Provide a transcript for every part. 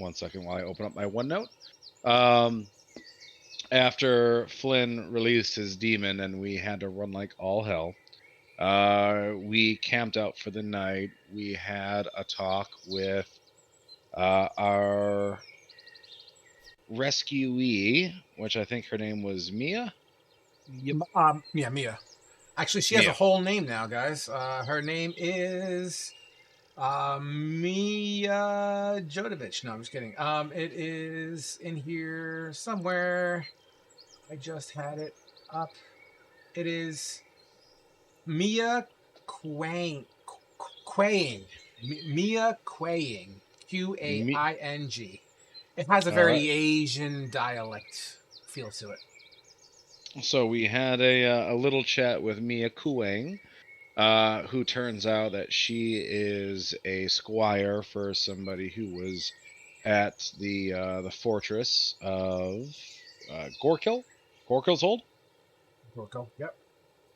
1 second while I open up my OneNote. After Flynn released his demon and we had to run like all hell, we camped out for the night. We had a talk with our rescuee, which I think her name was Mia. Yep. Yeah, Mia. Actually, she has Mia. a whole name now, guys. Her name is Mia Jodovich. No, I'm just kidding. It is in here somewhere. I just had it up. It is Mia Quang. Mia Quang. Quaing. It has a very Asian dialect feel to it. So we had a little chat with Mia Kuang, who turns out that she is a squire for somebody who was at the fortress of Gorkil. Gorkil's Hold? Gorko, yep.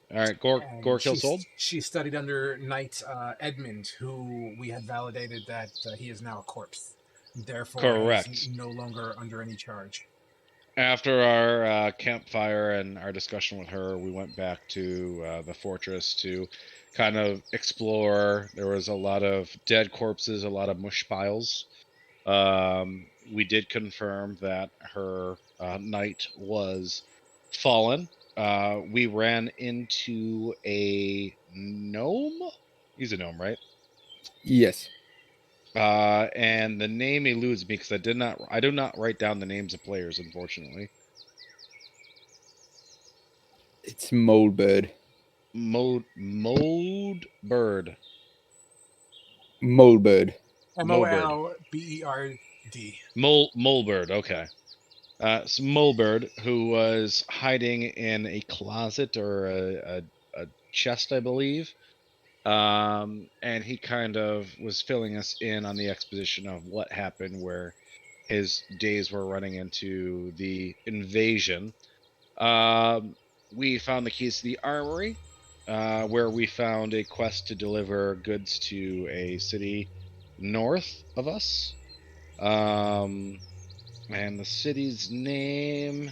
All right, Gorkil's Hold. She studied under Knight Edmund, who we had validated that he is now a corpse. Therefore, Correct. He's no longer under any charge. After our campfire and our discussion with her, we went back to the fortress to kind of explore. There was a lot of dead corpses, a lot of mush piles. We did confirm that her knight was fallen. We ran into a gnome. He's a gnome, right? Yes. And the name eludes me because I do not write down the names of players, unfortunately. It's Moldbird. Moldbird. Moldbird. Molberd. Molbird, okay. So Molbird, who was hiding in a closet or a chest, I believe. And he kind of was filling us in on the exposition of what happened, where his days were running into the invasion. We found the keys to the armory, where we found a quest to deliver goods to a city north of us. And the city's name...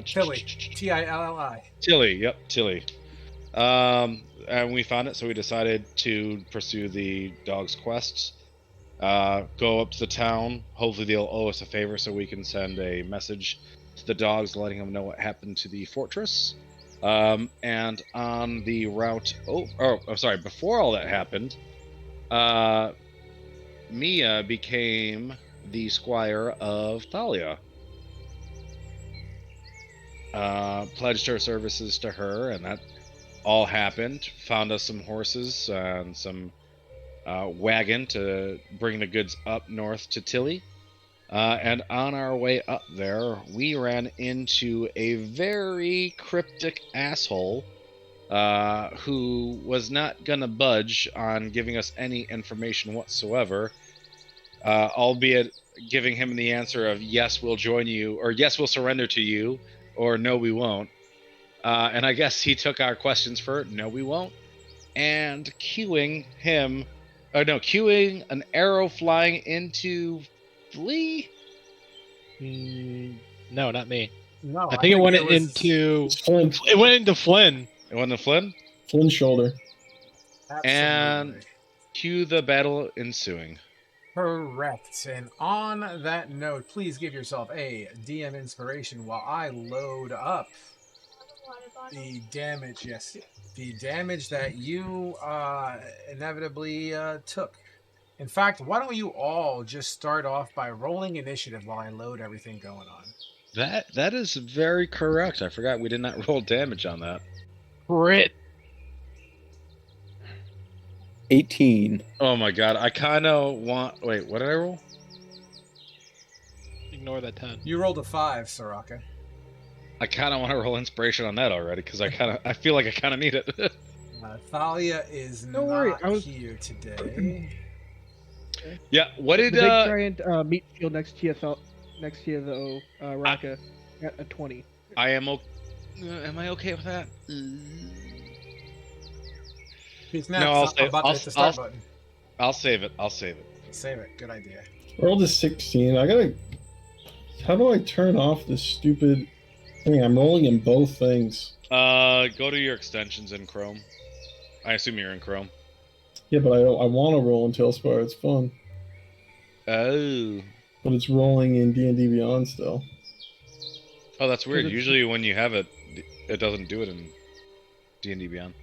Tilly. Tilli. Tilly, yep, Tilly. And we found it, so we decided to pursue the dog's quests. Go up to the town. Hopefully they'll owe us a favor so we can send a message to the dogs letting them know what happened to the fortress. And on the route... before all that happened, Mia became the squire of Thalia. Pledged her services to her, and that all happened. Found us some horses and some wagon to bring the goods up north to Tilly. And on our way up there, we ran into a very cryptic asshole who was not gonna budge on giving us any information whatsoever, albeit giving him the answer of yes, we'll join you, or yes, we'll surrender to you, or no, we won't. And I guess he took our questions for no, we won't, and cueing an arrow flying into Flea? No, not me. No, I think it went into Flynn. It went into Flynn. It went to Flynn? Flynn's shoulder. Absolutely. And cue the battle ensuing. Correct. And on that note, please give yourself a DM inspiration while I load up the damage. Yes, the damage that you inevitably took. In fact, why don't you all just start off by rolling initiative while I load everything going on? That is very correct. I forgot we did not roll damage on that. Crit. 18. Oh my god, I kind of want... Wait, what did I roll? Ignore that 10. You rolled a 5, Soraka. I kind of want to roll inspiration on that already, because I feel like I kind of need it. Thalia is Don't worry, I was here today. Yeah, what did... The big giant meat shield next to the Raka at a 20. am I okay with that? He's No, I'll say... about to hit the start button. I'll save it. I'll save it. Save it. Good idea. Rolled a 16. I gotta. How do I turn off this stupid thing? I'm rolling in both things. Go to your extensions in Chrome. I assume you're in Chrome. Yeah, but I want to roll in Tailspire. It's fun. Oh. But it's rolling in D&D Beyond still. Oh, that's weird. it's- Usually when you have it, it doesn't do it in D&D Beyond.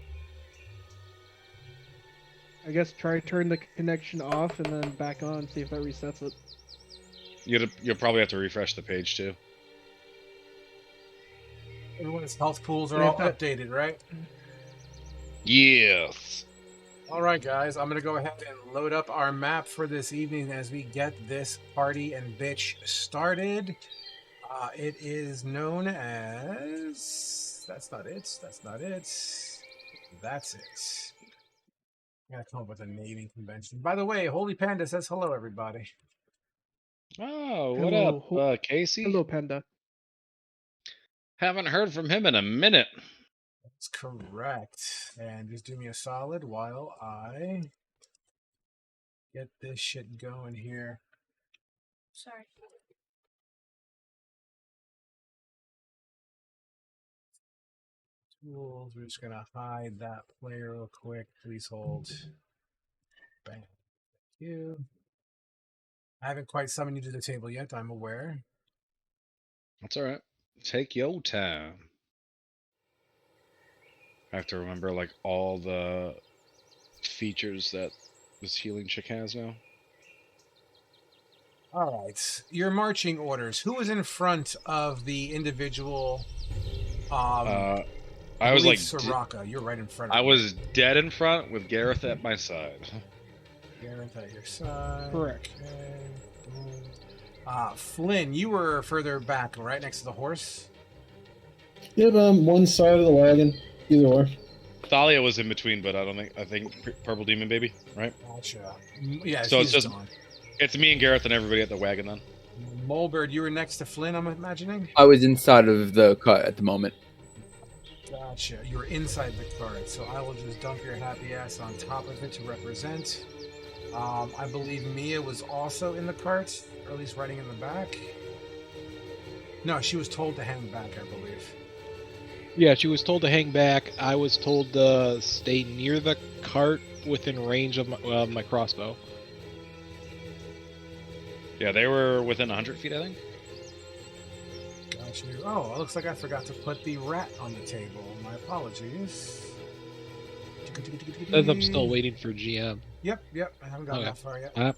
I guess try turn the connection off and then back on, see if that resets it. You'll probably have to refresh the page too. Everyone's health pools are Yeah, all that- updated, right? Yes. All right, guys. I'm going to go ahead and load up our map for this evening as we get this party and bitch started. It is known as... That's not it. That's not it. That's it. I gotta come up with a naming convention. By the way, Holy Panda says hello, everybody. Oh, what Hello. up, Casey? Hello, Panda. Haven't heard from him in a minute. That's correct. And just do me a solid while I get this shit going here. Sorry. Tools. We're just gonna hide that player real quick. Please hold. Bang. Thank you. I haven't quite summoned you to the table yet, I'm aware. That's all right. Take your time. I have to remember like all the features that this healing chick has now. All right. Your marching orders. Who was in front of the individual? I was like, Soraka. You're right in front of I me. was dead in front with Gareth at my side. Gareth at your side. Correct. Okay. Boom. Flynn, you were further back, right next to the horse. Yeah, but I'm one side of the wagon. Either way. Thalia was in between, but I think Purple Demon Baby, right? Gotcha. Yeah, So it's she's just- gone. It's me and Gareth and everybody at the wagon then. Mulbird, you were next to Flynn, I'm imagining? I was inside of the cut at the moment. Gotcha. You're inside the cart, so I will just dump your happy ass on top of it to represent. I believe Mia was also in the cart, or at least riding in the back. No, she was told to hang back, I believe. Yeah, she was told to hang back. I was told to stay near the cart within range of my crossbow. Yeah, they were within 100 feet, I think. Got you. Oh, it looks like I forgot to put the rat on the table. My apologies. Says I'm still waiting for GM. Yep, I haven't gotten Okay. that far yet.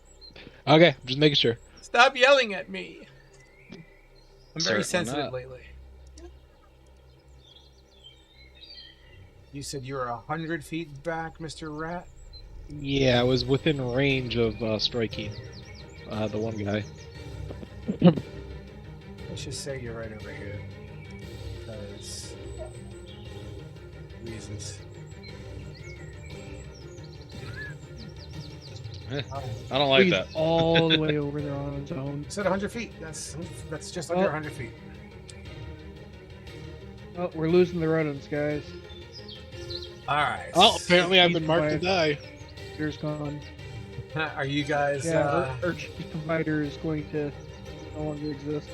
Okay, just making sure. Stop yelling at me! I'm very Certainly sensitive not. lately. You said you were 100 feet back, Mr. Rat? Yeah, I was within range of striking the one guy. Let's just say you're right over here. Because... reasons. I don't like He's that. all the way over there on his own. You said 100 feet. That's just under Oh. 100 feet. Oh, we're losing the rodents, guys. Alright. Oh, apparently I've He's been marked to provided- die. Here's gone. Are you guys... Yeah, our chief provider is going to no longer exist.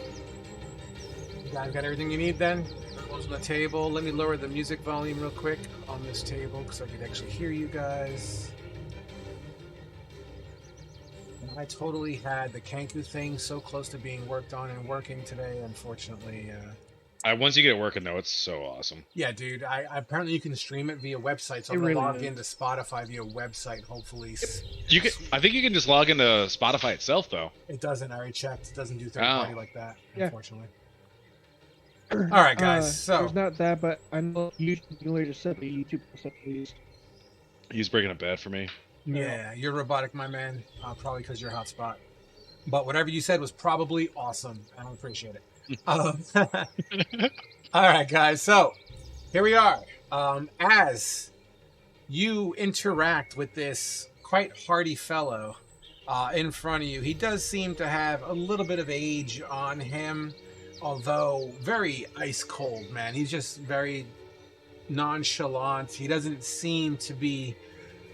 You guys got everything you need then? Close on the table. Let me lower the music volume real quick on this table because I could actually hear you guys. And I totally had the Kanku thing so close to being worked on and working today. Unfortunately, Once you get it working, though, it's so awesome. yeah, dude. I apparently you can stream it via website, so It I'm gonna really log is. into Spotify via website. Hopefully, You can. I think you can just log into Spotify itself, though. it doesn't. I already checked. It doesn't do third party Oh. like that. Yeah. Unfortunately. All right, guys. So there's not that, but I know you only just said the YouTube stuff, please. He's breaking it bad for me. yeah, you're robotic, my man. Probably because you're hotspot. But whatever you said was probably awesome. I don't appreciate it. All right, guys. So here we are. As you interact with this quite hardy fellow in front of you, he does seem to have a little bit of age on him, although very ice cold, man. He's just very nonchalant. He doesn't seem to be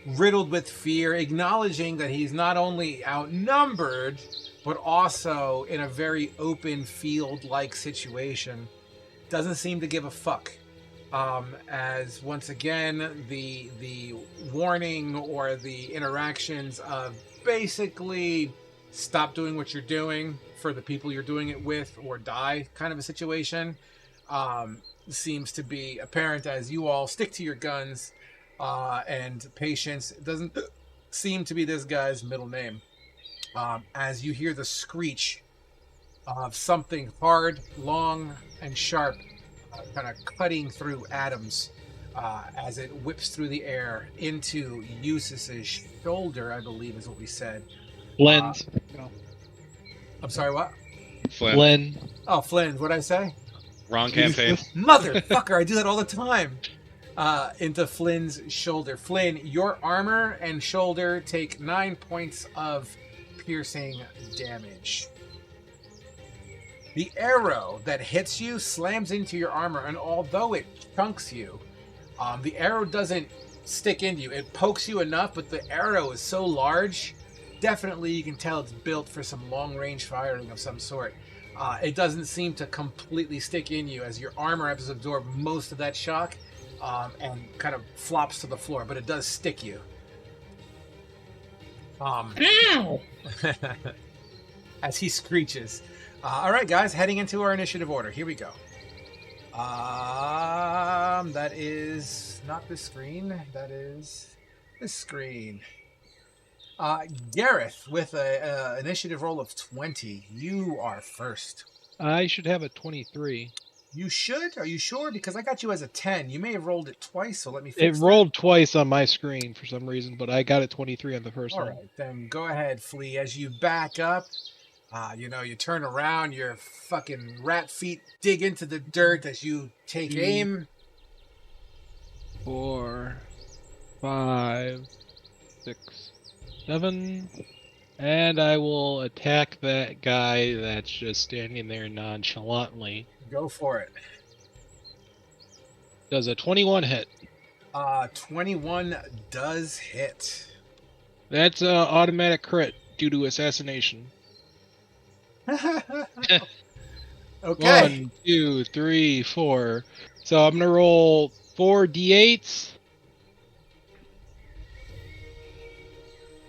riddled with fear, acknowledging that he's not only outnumbered, but also in a very open field-like situation. Doesn't seem to give a fuck. As once again, the warning or the interactions of basically stop doing what you're doing for the people you're doing it with or die kind of a situation seems to be apparent as you all stick to your guns, and patience doesn't seem to be this guy's middle name. As you hear the screech of something hard, long, and sharp, kind of cutting through atoms as it whips through the air into Eustace's shoulder, I believe is what we said. Lens. I'm sorry, what? Flynn. Len. Oh, Flynn, what'd I say? Wrong campaign. Motherfucker, I do that all the time. Into Flynn's shoulder. Flynn, your armor and shoulder take 9 points of piercing damage. The arrow that hits you slams into your armor, and although it chunks you, the arrow doesn't stick into you. It pokes you enough, but the arrow is so large, definitely you can tell it's built for some long-range firing of some sort. It doesn't seem to completely stick in you as your armor has absorbed most of that shock and kind of flops to the floor, but it does stick you. Ow! As he screeches. All right, guys, heading into our initiative order. Here we go. That is not this screen. That is this screen. Gareth, with a initiative roll of 20, you are first. I should have a 23. You should? Are you sure? Because I got you as a 10. You may have rolled it twice, so let me fix It that. rolled twice on my screen for some reason, but I got a 23 on the first All one. right, then go ahead, Flea. As you back up, you turn around, your fucking rat feet dig into the dirt as you take aim. 4, 5, 6, 7, and I will attack that guy that's just standing there nonchalantly. Go for it. Does a 21 hit? 21 does hit. That's a automatic crit due to assassination. Okay. 1, 2, 3, 4. So I'm gonna roll 4 d8s.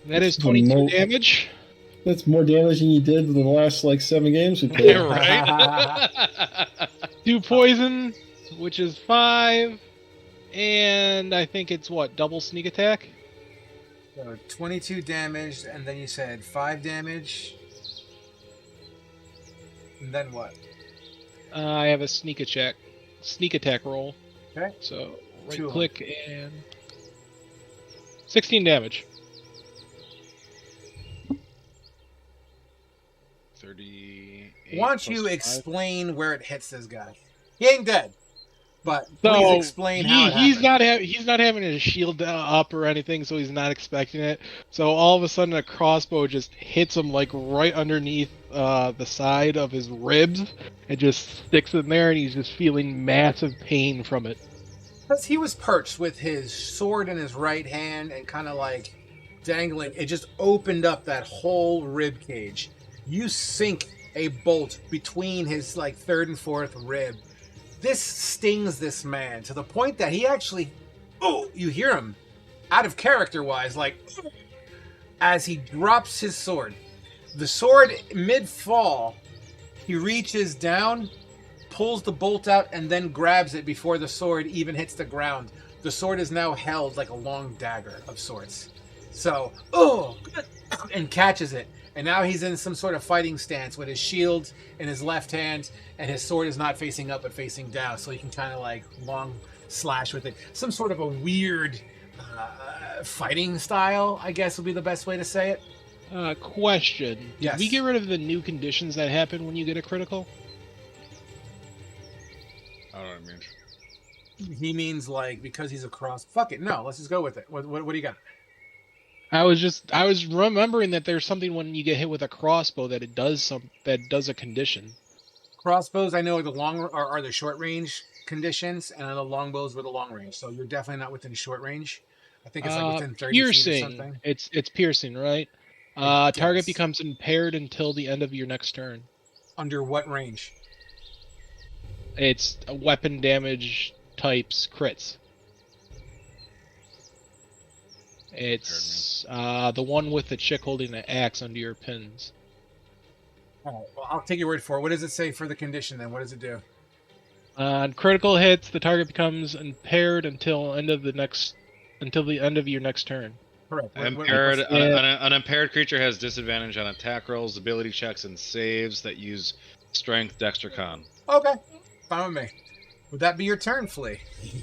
That is 22 damage. That's more damage than you did in the last 7 games we played. Right? 2 poison, which is 5, and I think it's double sneak attack. So 22 damage, and then you said 5 damage. And then what? I have a sneak attack roll. Okay. So right 2 click and 16 damage. 38. Why don't you plus 5. explain where it hits this guy? He ain't dead, but So please explain how it he's happened. he's not having his shield up or anything, so he's not expecting it. So all of a sudden, a crossbow just hits him right underneath the side of his ribs, and just sticks in there, and he's just feeling massive pain from it. Because he was perched with his sword in his right hand and kind of dangling. It just opened up that whole rib cage. You sink a bolt between his third and fourth rib. This stings this man to the point that he actually, you hear him out of character wise, as he drops his sword. The sword mid fall, he reaches down, pulls the bolt out, and then grabs it before the sword even hits the ground. The sword is now held like a long dagger of sorts. So, and catches it. And now he's in some sort of fighting stance with his shield in his left hand, and his sword is not facing up but facing down, so he can kind of long slash with it. Some sort of a weird fighting style, I guess would be the best way to say it. Question. Did Yes. we get rid of the new conditions that happen when you get a critical? I don't know what I mean. He means because he's a cross. Fuck it, no. Let's just go with it. What do you got? I was remembering that there's something when you get hit with a crossbow that it does a condition. Crossbows, I know, are the short range conditions, and the longbows were the long range. So you're definitely not within short range. I think it's like within 30 feet or Piercing. something. It's piercing, right? I Target guess. becomes impaired until the end of your next turn. Under what range? It's a weapon damage types crits. It's the one with the chick holding the axe under your pins. All right. Well, I'll take your word for it. What does it say for the condition then? What does it do? On critical hits, the target becomes impaired until the end of your next turn. Correct. Impaired, what's- an impaired creature has disadvantage on attack rolls, ability checks, and saves that use strength, dexter, con. Okay. Fine with me. Would that be your turn, Flea?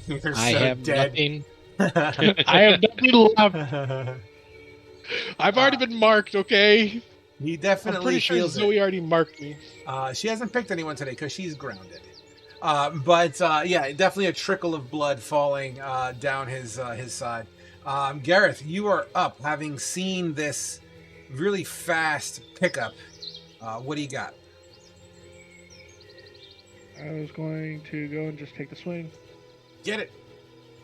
You're I so have dead. nothing. I have nothing left. I've already been marked. Okay. He I'm definitely pretty sure feels Zoe already marked me. it. She hasn't picked anyone today because she's grounded. But yeah, definitely a trickle of blood falling down his side. Gareth, you are up, having seen this really fast pickup. What do you got? I was going to go and just take the swing. Get it.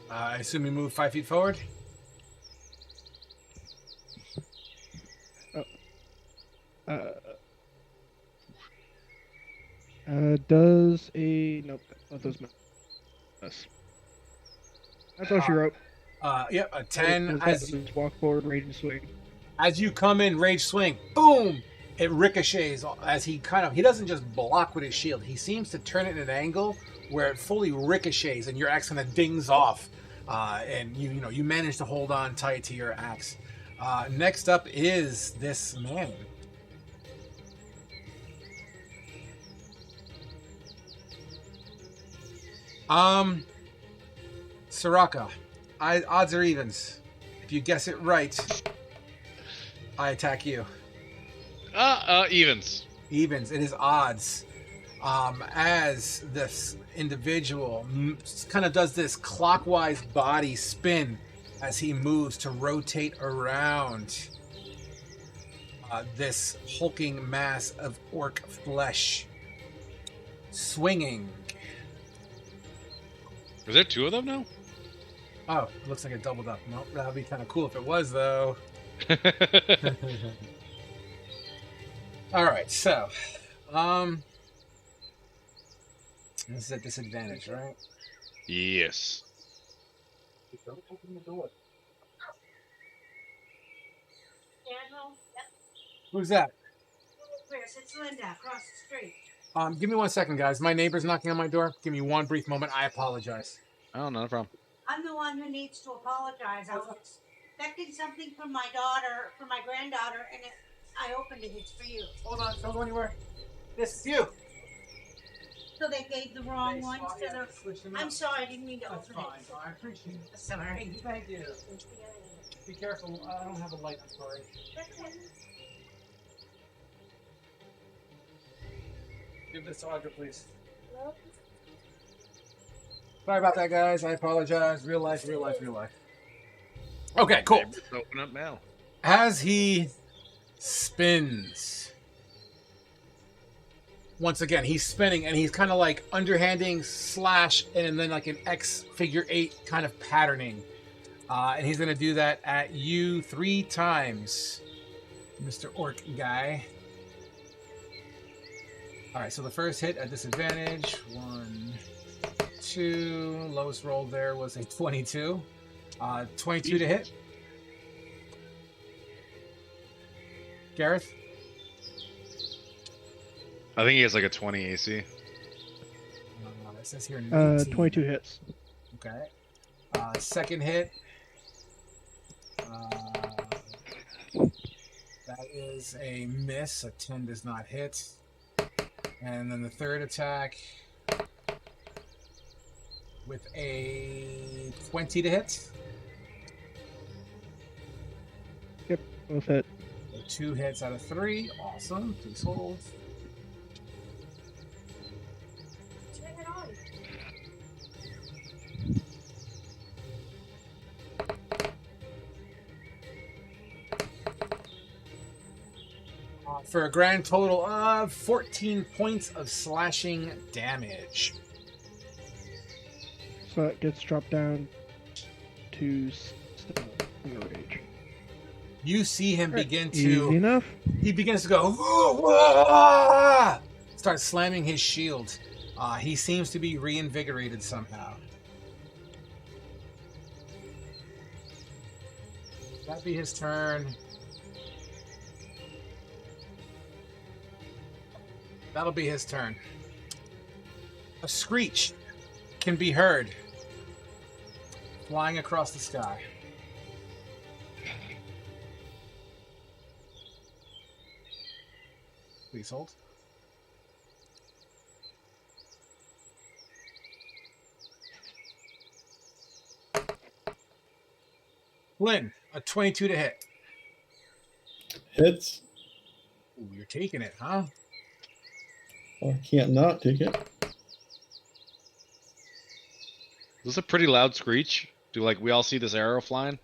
I assume you move 5 feet forward. Does a nope? That does miss. That's all she wrote. Yep, a 10. Just walk forward, rage and swing. As you come in, rage swing, boom! It ricochets as he doesn't just block with his shield. He seems to turn it at an angle where it fully ricochets and your axe kind of dings off. And you manage to hold on tight to your axe. Next up is this man. Soraka, odds or evens? If you guess it right, I attack you. Evens. Evens. It is odds. As this individual kind of does this clockwise body spin as he moves to rotate around this hulking mass of orc flesh, swinging. Is there two of them now? Oh, it looks like it doubled up. Nope, that would be kind of cool if it was, though. All right, so, this is a disadvantage, right? Yes. Don't open the door. Who's that? Chris, it's Linda across the street. Give me 1 second, guys. My neighbor's knocking on my door. Give me one brief moment. I apologize. Oh, no problem. I'm the one who needs to apologize. I was expecting something from my daughter, from my granddaughter, and I opened it. It's for you. Hold on. Don't go anywhere. This is you. So they gave the wrong ones to the. I'm sorry, I didn't mean to That's open fine. it. I appreciate it. Sorry. Thank you. Be careful. I don't have a light. I'm sorry. Give this to Audra, please. Sorry about that, guys. I apologize. Real life. Okay, cool. Let's open up now. As he spins, once again, he's spinning and he's kind of like underhanding slash and then like an X figure 8 kind of patterning. And he's going to do that at you 3 times, Mr. Orc guy. All right, so the first hit at disadvantage. 1, 2. Lowest roll there was a 22. 22 to hit. Gareth? I think he has like a 20 AC. It says here 19. 22 hits. Okay. Second hit. That is a miss. A 10 does not hit. And then the third attack with a 20 to hit. Yep, both hit. So 2 hits out of 3. Awesome. Please hold. For a grand total of 14 points of slashing damage. So it gets dropped down to 7. in a rage. You see him Alright, begin easy to. enough. He begins to go. "Ah!" Starts slamming his shield. He seems to be reinvigorated somehow. That'd be his turn. That'll be his turn. A screech can be heard flying across the sky. Please hold. Flynn, a 22 to hit. Hits. Ooh, you're taking it, huh? Oh, I can't not take it. This is a pretty loud screech. Do like we all see this arrow flying?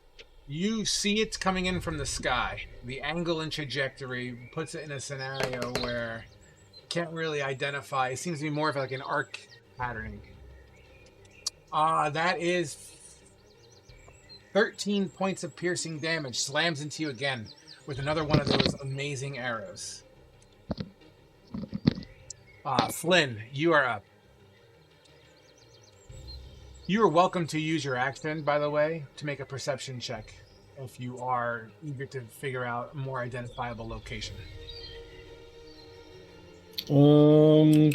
You see it coming in from the sky. The angle and trajectory puts it in a scenario where you can't really identify. It seems to be more of like an arc patterning. That is 13 points of piercing damage. Slams into you again with another one of those amazing arrows. Flynn, you are up. You are welcome to use your action, by the way, to make a perception check if you are eager to figure out a more identifiable location. We're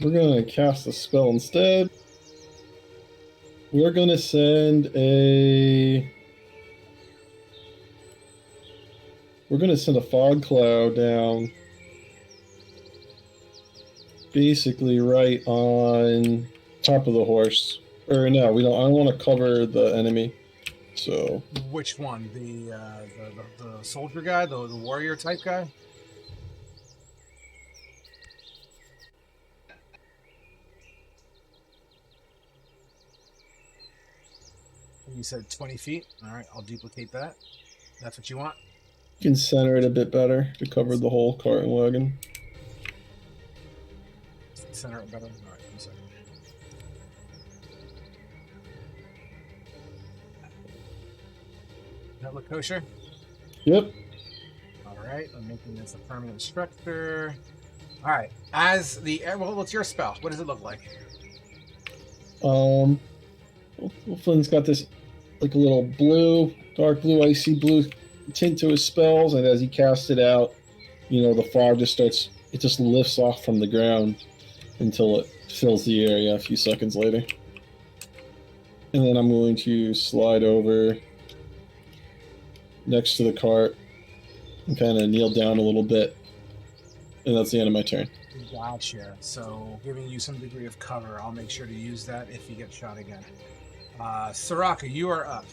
gonna cast a spell instead. We're gonna send a. We're gonna send a fog cloud down. Basically, right on top of the horse. Or no, we don't. I don't want to cover the enemy. So Which one? The soldier guy, the warrior type guy? You said 20 feet. All right, I'll duplicate that. That's what you want. you can center it a bit better to cover the whole cart and wagon. Center it better. All right, 1 second. That look kosher? Yep. All right, I'm making this a permanent structure. All right, as the well, what's your spell? What does it look like? Well, Flynn's got this like a little blue, dark blue, icy blue tint to his spells, and as he casts it out, the fog just starts. It just lifts off from the ground until it fills the area a few seconds later. And then I'm going to slide over next to the cart and kind of kneel down a little bit. And that's the end of my turn. Gotcha. So, giving you some degree of cover. I'll make sure to use that if you get shot again. Soraka, you are up.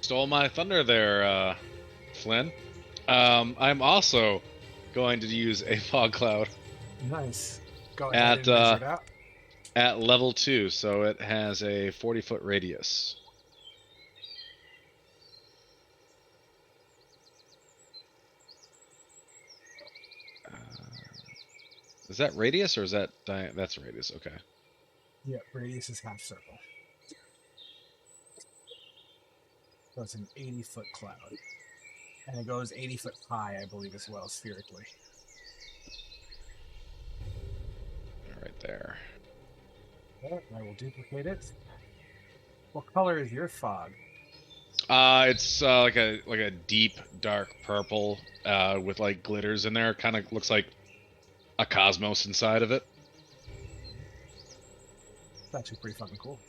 Stole my thunder there, Flynn. I'm also going to use a fog cloud Nice. Go ahead and measure it out. at level 2, so it has a 40-foot radius. Is that radius or is that that's radius? Okay. Yeah, radius is half circle. So it's an 80-foot cloud. And it goes 80 foot high, I believe, as well, spherically. Right there. Okay, I will duplicate it. What color is your fog? It's like a deep dark purple with like glitters in there. Kind of looks like a cosmos inside of it. It's actually pretty fucking cool.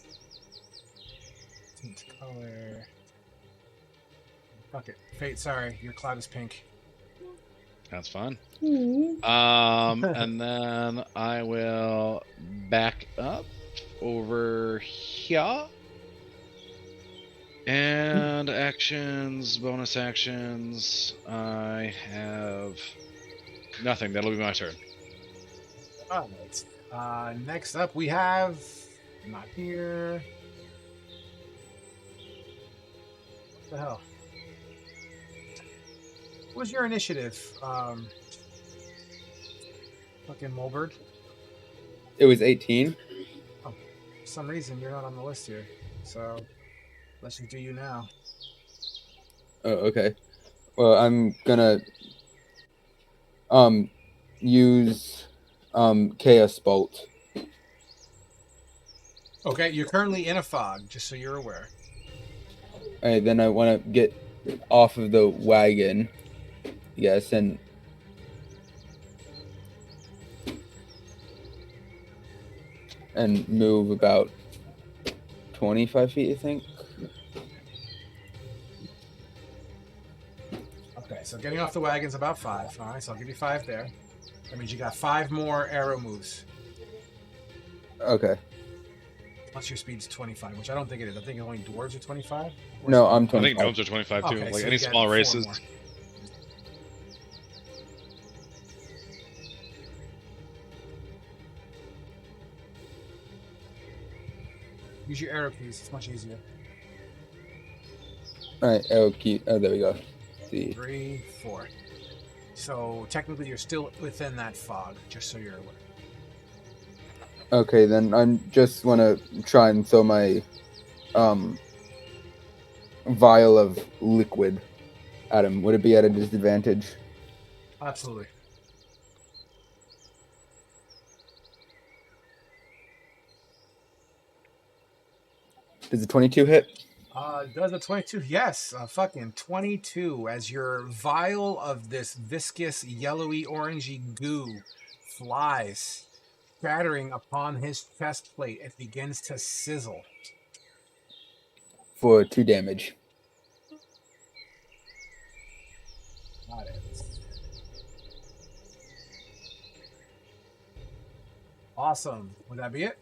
Tint color. Fuck it. Fate, sorry, your cloud is pink. That's fun. And then I will back up over here. And actions, bonus actions. I have nothing. That'll be my turn. All right. Next up, we have not here. What the hell? What was your initiative? Fucking Mulbird. It was 18. For some reason, you're not on the list here. So let's just do you now. Oh, okay. Well, I'm gonna use Chaos Bolt. Okay, you're currently in a fog, just so you're aware. Alright, then I want to get off of the wagon. Yes, and move about 25 feet, I think. Okay, so getting off the wagon's about 5. All right, so I'll give you 5 there. That means you got 5 more arrow moves. Okay. Plus your speed's 25, which I don't think it is. I think only dwarves are 25. No, I'm I think 25. gnomes are 25 too. Okay, Like so any you get small 4 races. more. Use your arrow keys. It's much easier. Alright, arrow key. Oh, there we go. See. 3, 4. So technically, you're still within that fog, just so you're aware. Okay, then I'm just want to try and throw my vial of liquid at him. Would it be at a disadvantage? Absolutely. Does a 22 hit? Does a 22? Yes, fucking 22. As your vial of this viscous, yellowy, orangey goo flies, shattering upon his chest plate. It begins to sizzle. For 2 damage. Got it. Awesome. Would that be it?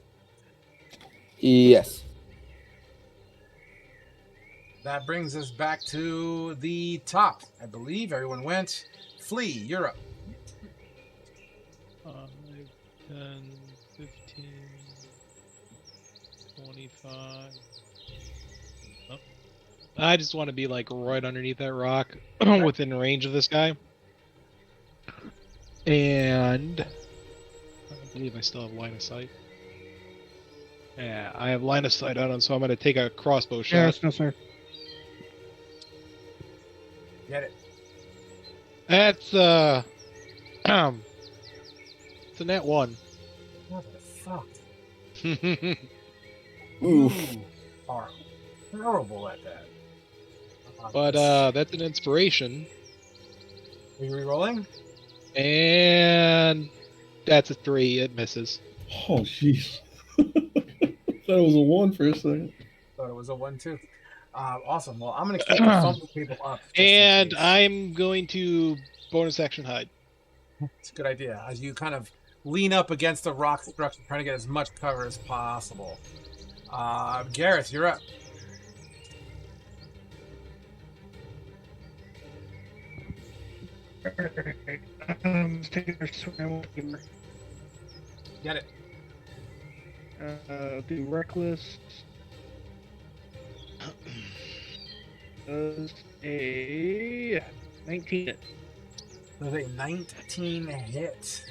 Yes. That brings us back to the top. I believe everyone went. Flea, you're up. 5, 10, 15, 25. Oh. I just want to be like right underneath that rock within range of this guy. And I believe I still have line of sight. Yeah, I have line of sight on him, so I'm going to take a crossbow shot. Yes, no, sir. Get it. That's it's a net 1. What the fuck? Oof. You are horrible at that. But that's an inspiration. Are you re-rolling? And that's a 3. It misses. Oh, jeez. Thought it was a 1 for a second. Thought it was a 1 too. Awesome. Well, I'm going to keep the fumble table up. just in And case. I'm going to bonus action hide. It's a good idea. As you kind of lean up against the rock structure, trying to get as much cover as possible. Gareth, you're up. Let's take a swim. Get it. Do reckless. Does a 19 hit. There's a 19 hit.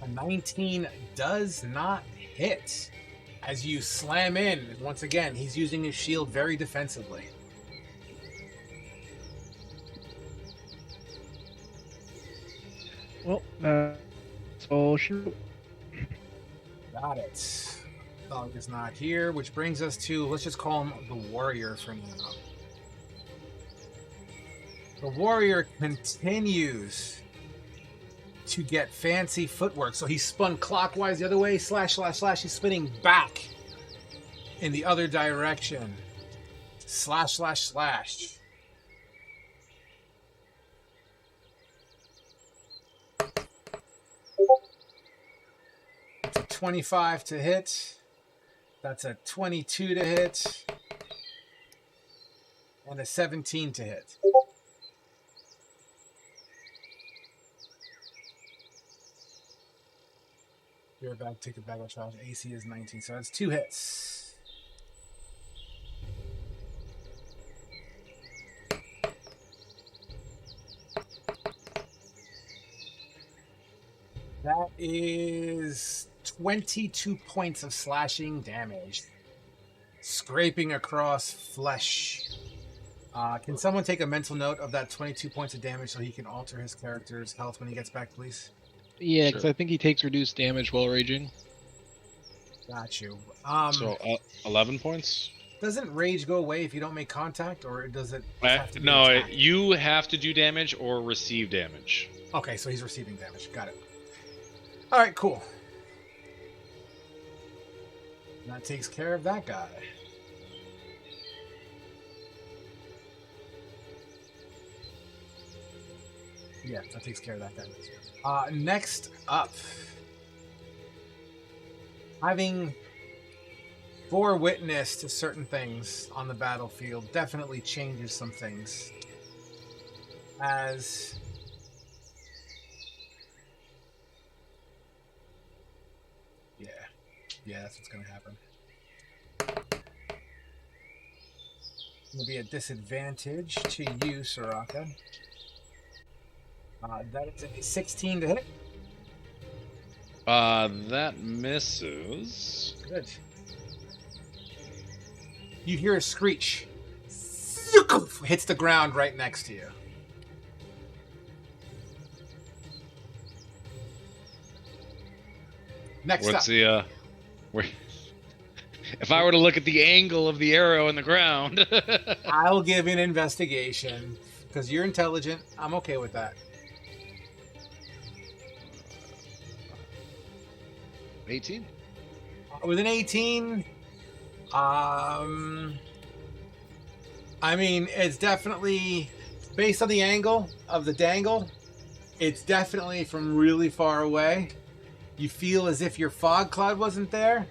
A 19 does not hit. As you slam in, once again, he's using his shield very defensively. Well, so shoot. Got it. Dog is not here, which brings us to, let's just call him the warrior for now. The warrior continues to get fancy footwork. So he spun clockwise the other way, slash, slash, slash. He's spinning back in the other direction. Slash, slash, slash. That's a 25 to hit. That's a 22 to hit. And a 17 to hit. You're about to take the bag of trials. AC is 19, so that's 2 hits. That is 22 points of slashing damage, scraping across flesh. Can someone take a mental note of that 22 points of damage so he can alter his character's health when he gets back, please? Yeah, because Sure. I think he takes reduced damage while raging. Got you. So 11 points. Doesn't rage go away if you don't make contact, or does it just have to be an No, attack? you have to do damage or receive damage. Okay, so he's receiving damage. Got it. All right, cool. That takes care of that guy. Yeah, that takes care of that guy. Next up, having bore witness to certain things on the battlefield definitely changes some things. As yeah, that's what's going to happen. Going to be a disadvantage to you, Soraka. That is a 16 to hit. That misses. Good. You hear a screech. Hits the ground right next to you. Next What's up. the where? If I were to look at the angle of the arrow in the ground. I'll give an investigation because you're intelligent. I'm okay with that. 18. With an 18, I mean, it's definitely based on the angle of the dangle. It's definitely from really far away. You feel as if your fog cloud wasn't there.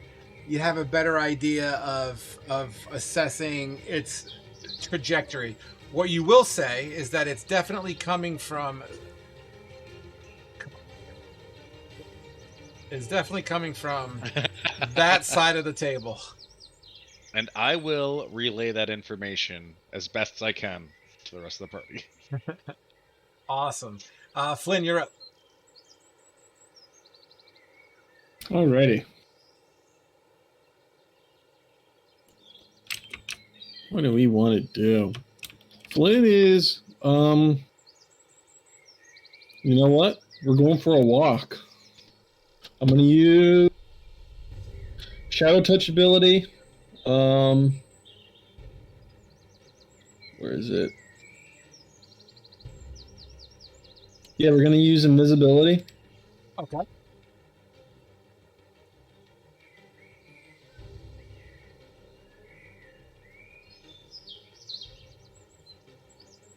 You have a better idea of assessing its trajectory. What you will say is that it's definitely coming from. It's definitely coming from that side of the table. And I will relay that information as best as I can to the rest of the party. Awesome. Flynn, you're up. Alrighty. What do we want to do? Flynn is, you know what? We're going for a walk. I'm going to use Shadow Touch ability. Where is it? Yeah, we're going to use invisibility. Okay.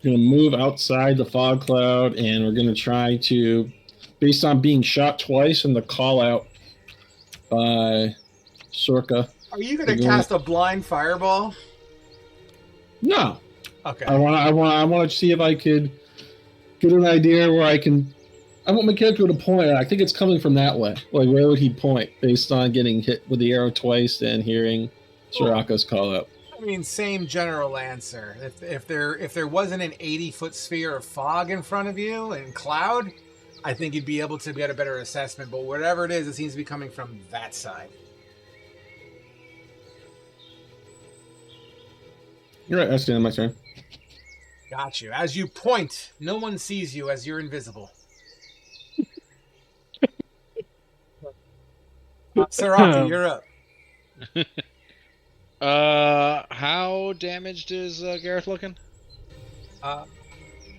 Going to move outside the fog cloud, and we're going to try to, based on being shot twice and the call out by Sorka. Are you going to cast a blind fireball? No. Okay. I want to see if I could get an idea where I can. I want my character to point. I think it's coming from that way. Like, where would he point based on getting hit with the arrow twice and hearing Soraka's call out? I mean, same general answer. If there wasn't an 80-foot sphere of fog in front of you and cloud, I think you'd be able to get a better assessment. But whatever it is, it seems to be coming from that side. You're right. That's the end of my turn. Got you. As you point, no one sees you as you're invisible. Saraki, you're up. How damaged is Gareth looking?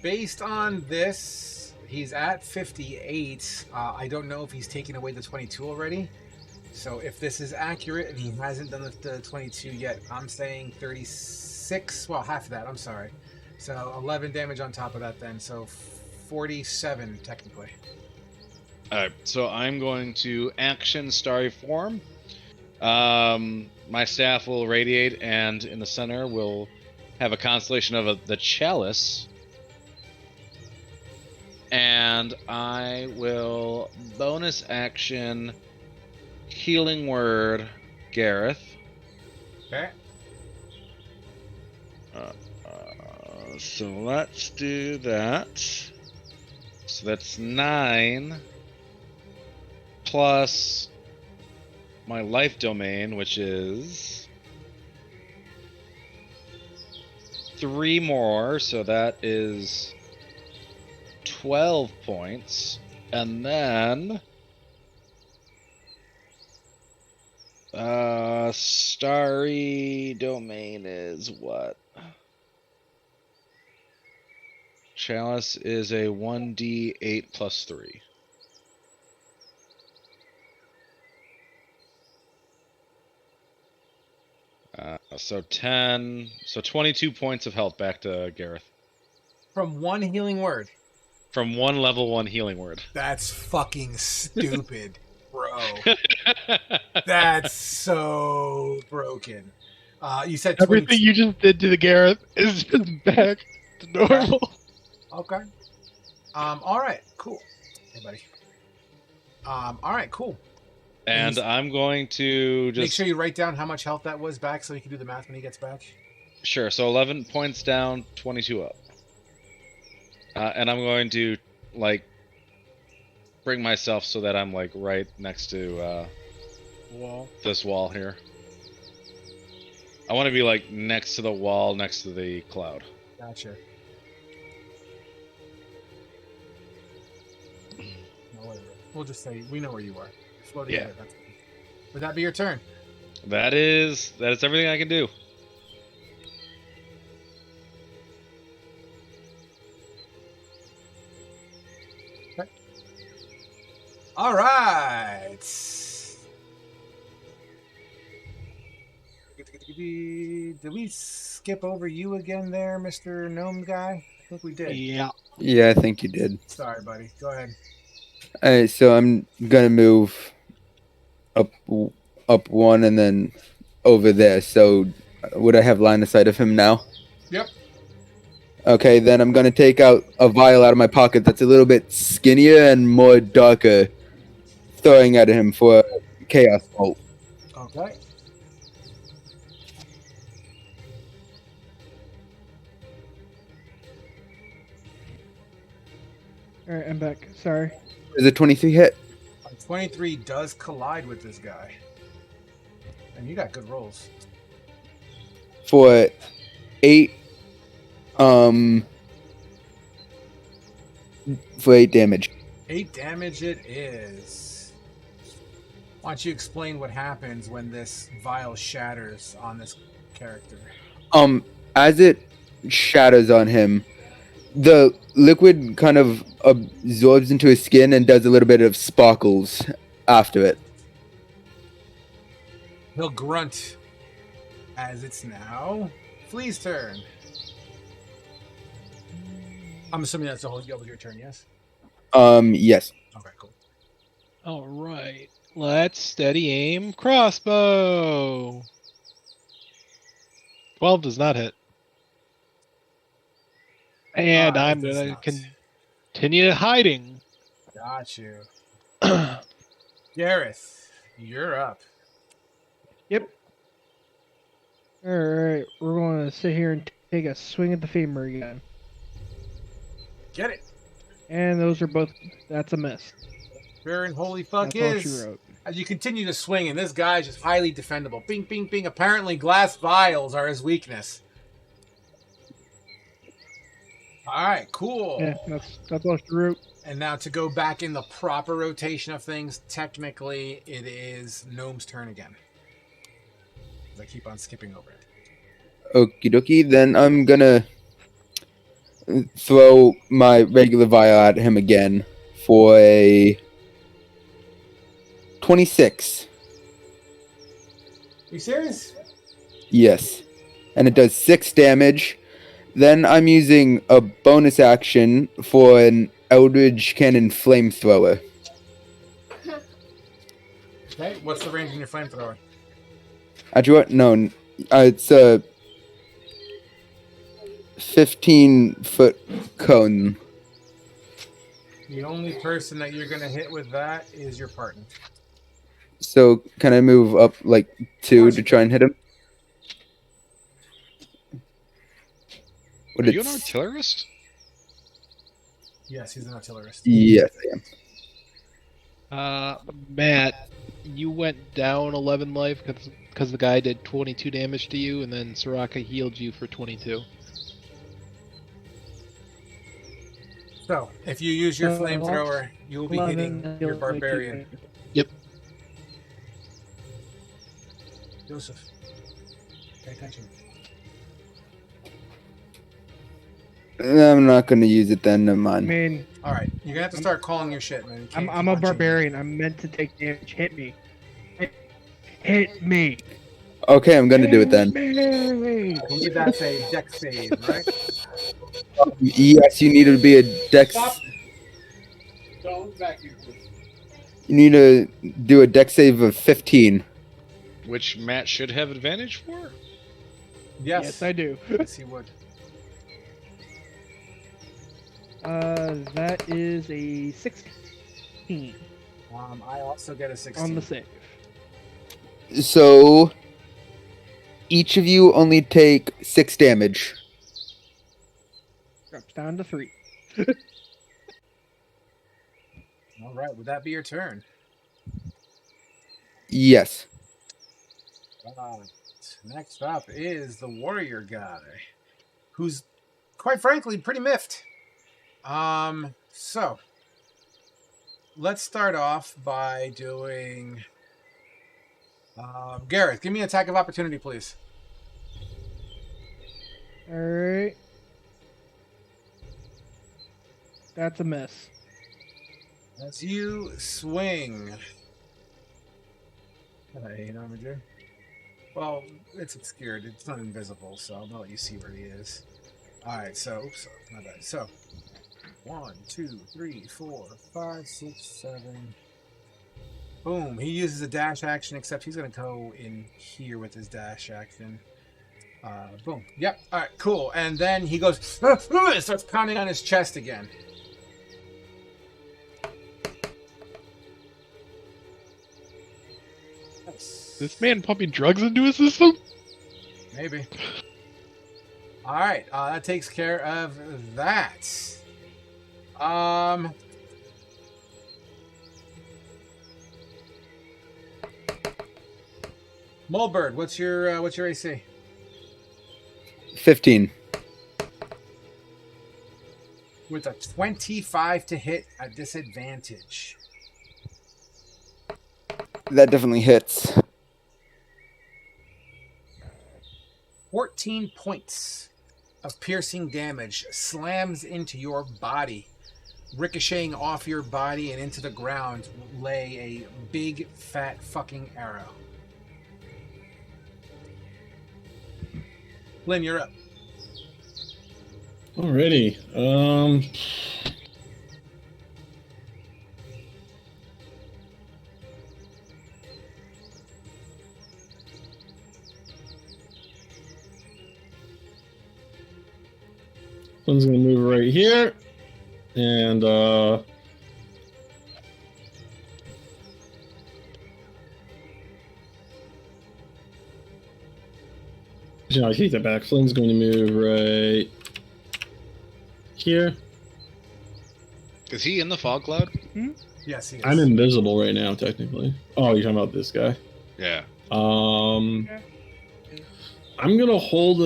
Based on this, he's at 58. I don't know if he's taken away the 22 already. So if this is accurate and he hasn't done the 22 yet, I'm saying 36. Well, half of that. I'm sorry. So 11 damage on top of that then. So 47 technically. Alright, so I'm going to action Starry Form. My staff will radiate, and in the center we'll have a constellation of the chalice. And I will bonus action Healing Word Gareth. Okay. So let's do that. So that's 9 plus my life domain, which is 3 more, so that is 12 points. And then starry domain is what? Chalice is a 1d8 plus 3. So 10, so 22 points of health back to Gareth. From one healing word. From one level 1 healing word. That's fucking stupid, bro. That's so broken. You said 20. Everything you just did to the Gareth is just back to normal. Okay. All right. Cool. Hey, buddy. All right. Cool. And I'm going to just make sure you write down how much health that was back, so he can do the math when he gets back. Sure. So 11 points down, 22 up. And I'm going to like bring myself so that I'm like right next to Wall. this wall here. I want to be like next to the wall, next to the cloud. Gotcha. No, whatever. We'll just say we know where you are. Flow together. Yeah. Would that be your turn? That is everything I can do. Okay. All right. Did we skip over you again there, Mr. Gnome guy? I think we did. Yeah. Yeah, I think you did. Sorry, buddy. Go ahead. All right, so I'm gonna move up one and then over there. So would I have line of sight of him now? Yep. Okay, then I'm gonna take out a vial out of my pocket that's a little bit skinnier and more darker, throwing at him for a chaos bolt. Okay. All right, I'm back. Sorry. Is a 23 hit? 23 does collide with this guy. And you got good rolls. For 8 for 8 damage. 8 damage it is. Why don't you explain what happens when this vial shatters on this character? As it shatters on him, the liquid kind of absorbs into his skin and does a little bit of sparkles after it. He'll grunt as it's now Flea's turn. I'm assuming that's all your turn, yes? Yes. Okay, cool. All right. Let's steady aim crossbow. 12 does not hit. And I'm It does going to not. continue hiding. Got you. Gareth, you're up. Yep. All right, we're going to sit here and take a swing at the femur again. Get it. And those are both. That's a miss. Sure and holy fuck That's all she is. wrote. As you continue to swing, and this guy's just highly defendable. Bing, bing, bing. Apparently, glass vials are his weakness. All right, cool. Yeah, that's all she wrote. And now to go back in the proper rotation of things, technically, it is Gnome's turn again. I keep on skipping over it. Okie dokie. Then I'm gonna throw my regular vial at him again for a 26. You serious? Yes. And it does 6 damage. Then I'm using a bonus action for an Eldritch Cannon Flamethrower. Okay, what's the range in your flamethrower? Actually, what? No. It's a 15-foot cone. The only person that you're going to hit with that is your partner. So can I move up like 2 to try and hit him? Are you an artillerist? Yes, he's an artillerist. Yes, I am. Matt, you went down 11 life because the guy did 22 damage to you, and then Soraka healed you for 22. So, if you use your So, flamethrower, you will be 11 hitting your heals me barbarian. too. Yep. Joseph, pay attention. I'm not gonna use it then. Never I mind. mean, All right, you're gonna have to start calling your shit, man. You can't I'm keep a on changing. barbarian. I'm meant to take damage. Hit me. Hit me. Okay, I'm gonna do it then. Hit me. I believe that's a dex save, right? Yes, you need to be a dex. Don't vacuum. You need to do a dex save of 15. Which Matt should have advantage for. Yes, I do. Yes, he would. That is a 16 I also get a 16. on the save. So each of you only take 6 damage. Drops down to 3. All right, would that be your turn? Yes. Next up is the warrior guy, who's, quite frankly, pretty miffed. So let's start off by doing. Gareth, give me an attack of opportunity, please. Alright. That's a miss. As you swing. Armager. Well, it's obscured. It's not invisible, so I'll let you see where he is. Alright, so, oops, my bad. So, 1, 2, 3, 4, 5, 6, 7. Boom. He uses a dash action, except he's going to go in here with his dash action. Boom. Yep. Alright, cool. And then he goes, starts pounding on his chest again. This man pumping drugs into his system? Maybe. All right, that takes care of that. Mulbird, what's your AC? 15. With a 25 to hit at disadvantage. That definitely hits. 14 points of piercing damage slams into your body, ricocheting off your body and into the ground. Lay a big fat fucking arrow. Lynn, you're up. Alrighty. One's gonna move right here, and I take that back. Flynn's going to move right here. Is he in the fog cloud? Yes, he is. I'm invisible right now, technically. Oh, you're talking about this guy? Yeah. I'm gonna hold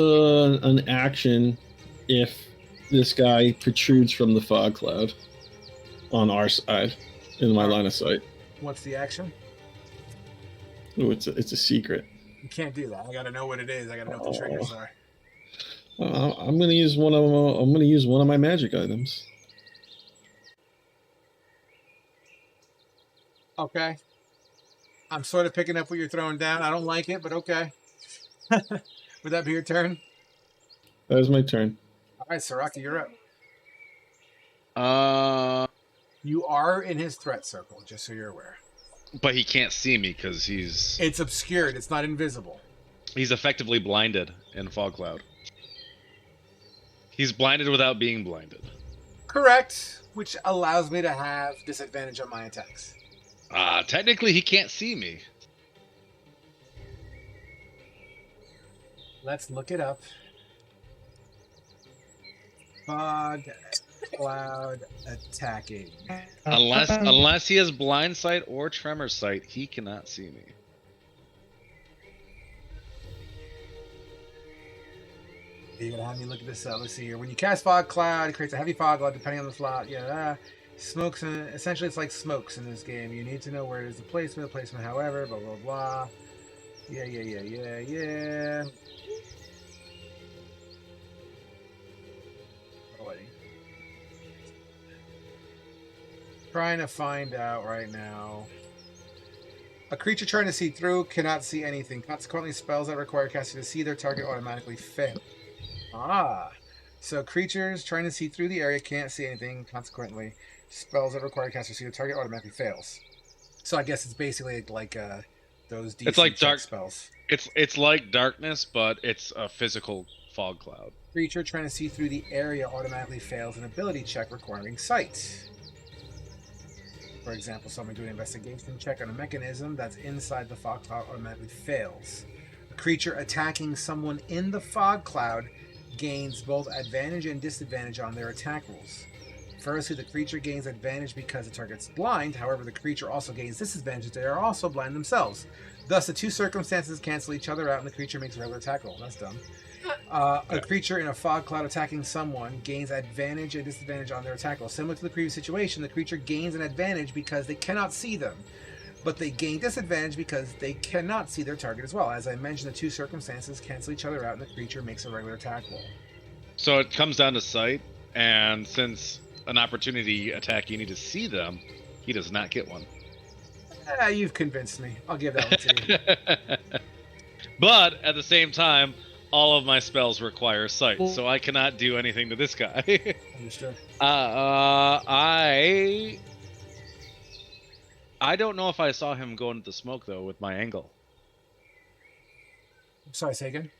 an action if this guy protrudes from the fog cloud on our side in my line of sight. What's the action? Oh, it's a secret. You can't do that. I gotta know what it is. I gotta know what the triggers are. I'm gonna use one of my magic items. Okay. I'm sort of picking up what you're throwing down. I don't like it, but okay. Would that be your turn? That is my turn. All right, Soraka, you're up. You are in his threat circle, just so you're aware. But he can't see me because It's obscured. It's not invisible. he's effectively blinded in fog cloud. He's blinded without being blinded. Correct, which allows me to have disadvantage on my attacks. Technically, he can't see me. Let's look it up. Fog cloud attacking. Unless he has blind sight or tremor sight, he cannot see me. You're gonna have me look at this up. Let's see here. When you cast fog cloud, it creates a heavy fog cloud depending on the slot. Yeah, smokes and essentially it's like smokes in this game. You need to know where it is the placement, however, blah blah blah. Yeah. Trying to find out right now. A creature trying to see through cannot see anything. Consequently, spells that require caster to see their target automatically fail. So creatures trying to see through the area can't see anything. Consequently, spells that require caster to see the target automatically fails. So I guess it's basically like those DC It's like check dark spells. It's like darkness, but it's a physical fog cloud. Creature trying to see through the area automatically fails an ability check requiring sight. For example, someone doing an investigation check on a mechanism that's inside the fog cloud automatically fails. A creature attacking someone in the fog cloud gains both advantage and disadvantage on their attack rolls. Firstly, the creature gains advantage because the target's blind. However, the creature also gains disadvantage if they are also blind themselves. Thus, the two circumstances cancel each other out and the creature makes a regular attack roll. That's dumb. A creature in a fog cloud attacking someone gains advantage and disadvantage on their attack roll. Similar to the previous situation, the creature gains an advantage because they cannot see them, but they gain disadvantage because they cannot see their target as well. As I mentioned, the two circumstances cancel each other out and the creature makes a regular attack roll. So it comes down to sight, and since an opportunity attack, you need to see them, he does not get one. You've convinced me. I'll give that one to you. But at the same time, all of my spells require sight, so I cannot do anything to this guy. Understood. I don't know if I saw him go into the smoke though with my angle. Sorry, say again.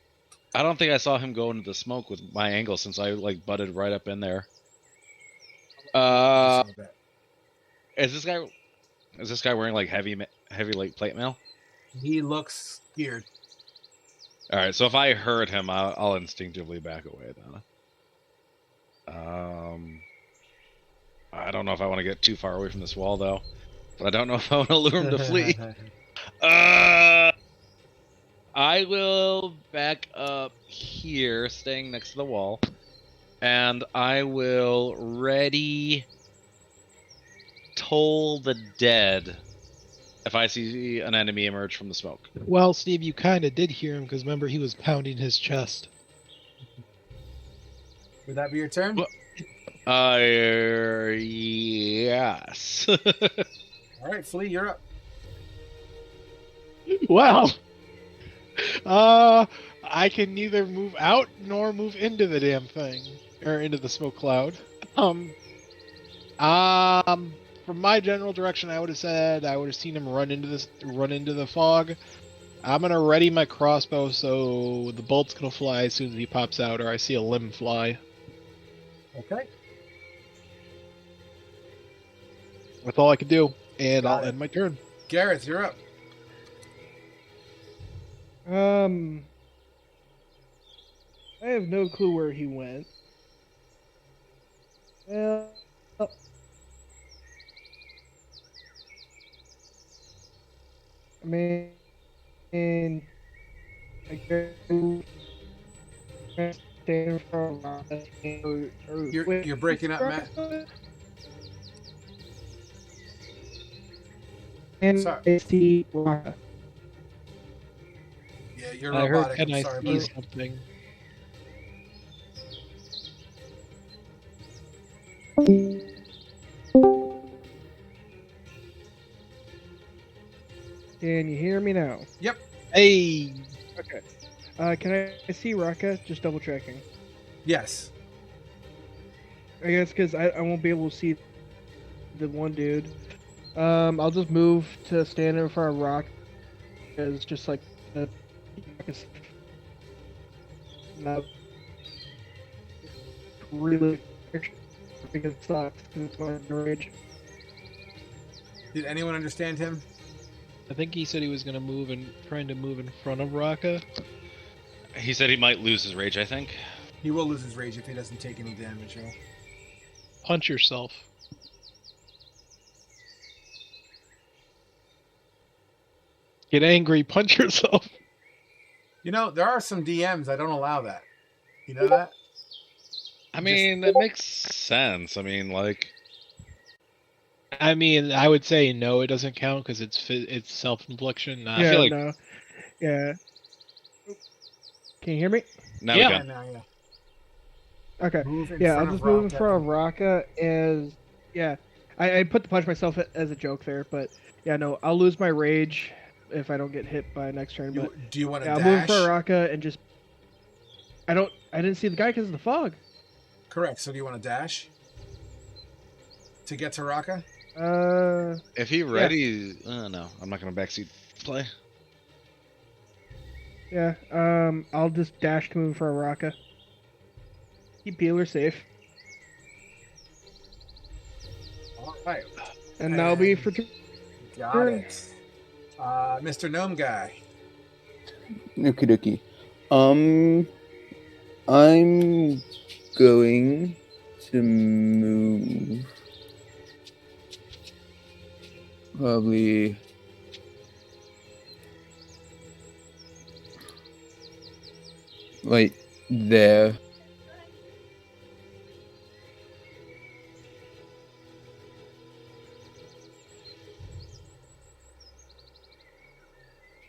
I don't think I saw him go into the smoke with my angle since I like butted right up in there. Is this guy wearing like heavy like plate mail? He looks scared. All right, so if I heard him, I'll instinctively back away then. I don't know if I want to get too far away from this wall though, but I don't know if I want to lure him to flee. I will back up here, staying next to the wall, and I will ready Toll the Dead if I see an enemy emerge from the smoke. Well, Steve, you kind of did hear him because remember he was pounding his chest. Would that be your turn? Yes. All right, Flea, you're up. Well, I can neither move out nor move into the damn thing or into the smoke cloud. From my general direction, I would have seen him run into the fog. I'm gonna ready my crossbow so the bolt's gonna fly as soon as he pops out, or I see a limb fly. Okay. That's all I can do, and Got I'll it. end my turn. Gareth, you're up. I have no clue where he went. Well, I mean, I guess stand from You're breaking up, Matt. And Sorry. AC Waka. Yeah, you're I heard, robotic. can I'm I sorry, see buddy. something? Can you hear me now? Yep. Hey, Okay. Can I see Raka? Just double checking. Yes. I guess because I won't be able to see the one dude. I'll just move to stand in front of Rock. It's just like not really because it sucks because it's my rage. Did anyone understand him? I think he said he was gonna trying to move in front of Raka. He said he might lose his rage, I think. He will lose his rage if he doesn't take any damage. Punch yourself. Get angry, punch yourself. You know, there are some DMs that don't allow that. You know that? I mean, that makes sense. I mean, like, I mean, I would say no, it doesn't count because it's self-infliction. Not... I Yeah, feel like no. Yeah. Can you hear me? now Yeah. we Yeah, can. no, yeah. Okay. Move in Yeah, I'll front just of move in Raka. front of Raka as yeah. I put the punch myself as a joke there, but yeah, no, I'll lose my rage if I don't get hit by next turn. But Do you want to yeah, I'll move in front of dash? Raka and just I didn't see the guy because of the fog. Correct. So do you want to dash to get to Raka? If he ready, no, I'm not gonna backseat play. Yeah. I'll just dash to move in front of Raka. Keep Peeler safe, All right. and that'll be And- for Got turn. it. Mr. Gnome Guy. Okie dokie. I'm going to move probably right there.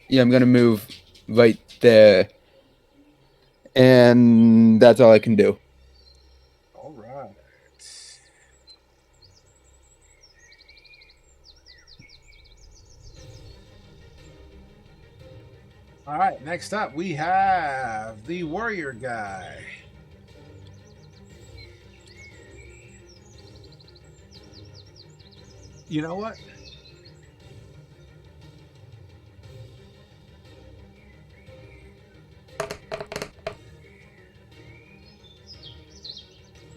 Yeah, I'm gonna move right there. And that's all I can do. All right. All right. Next up, we have the Warrior Guy. You know what?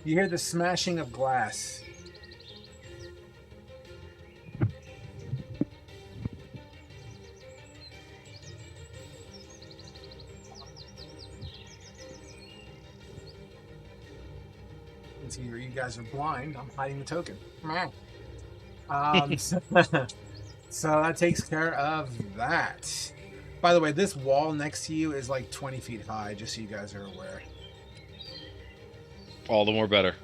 You hear the smashing of glass. Since you guys are blind, I'm hiding the token. So, so that takes care of that. By the way, this wall next to you is like 20 feet high, just so you guys are aware. All the more better.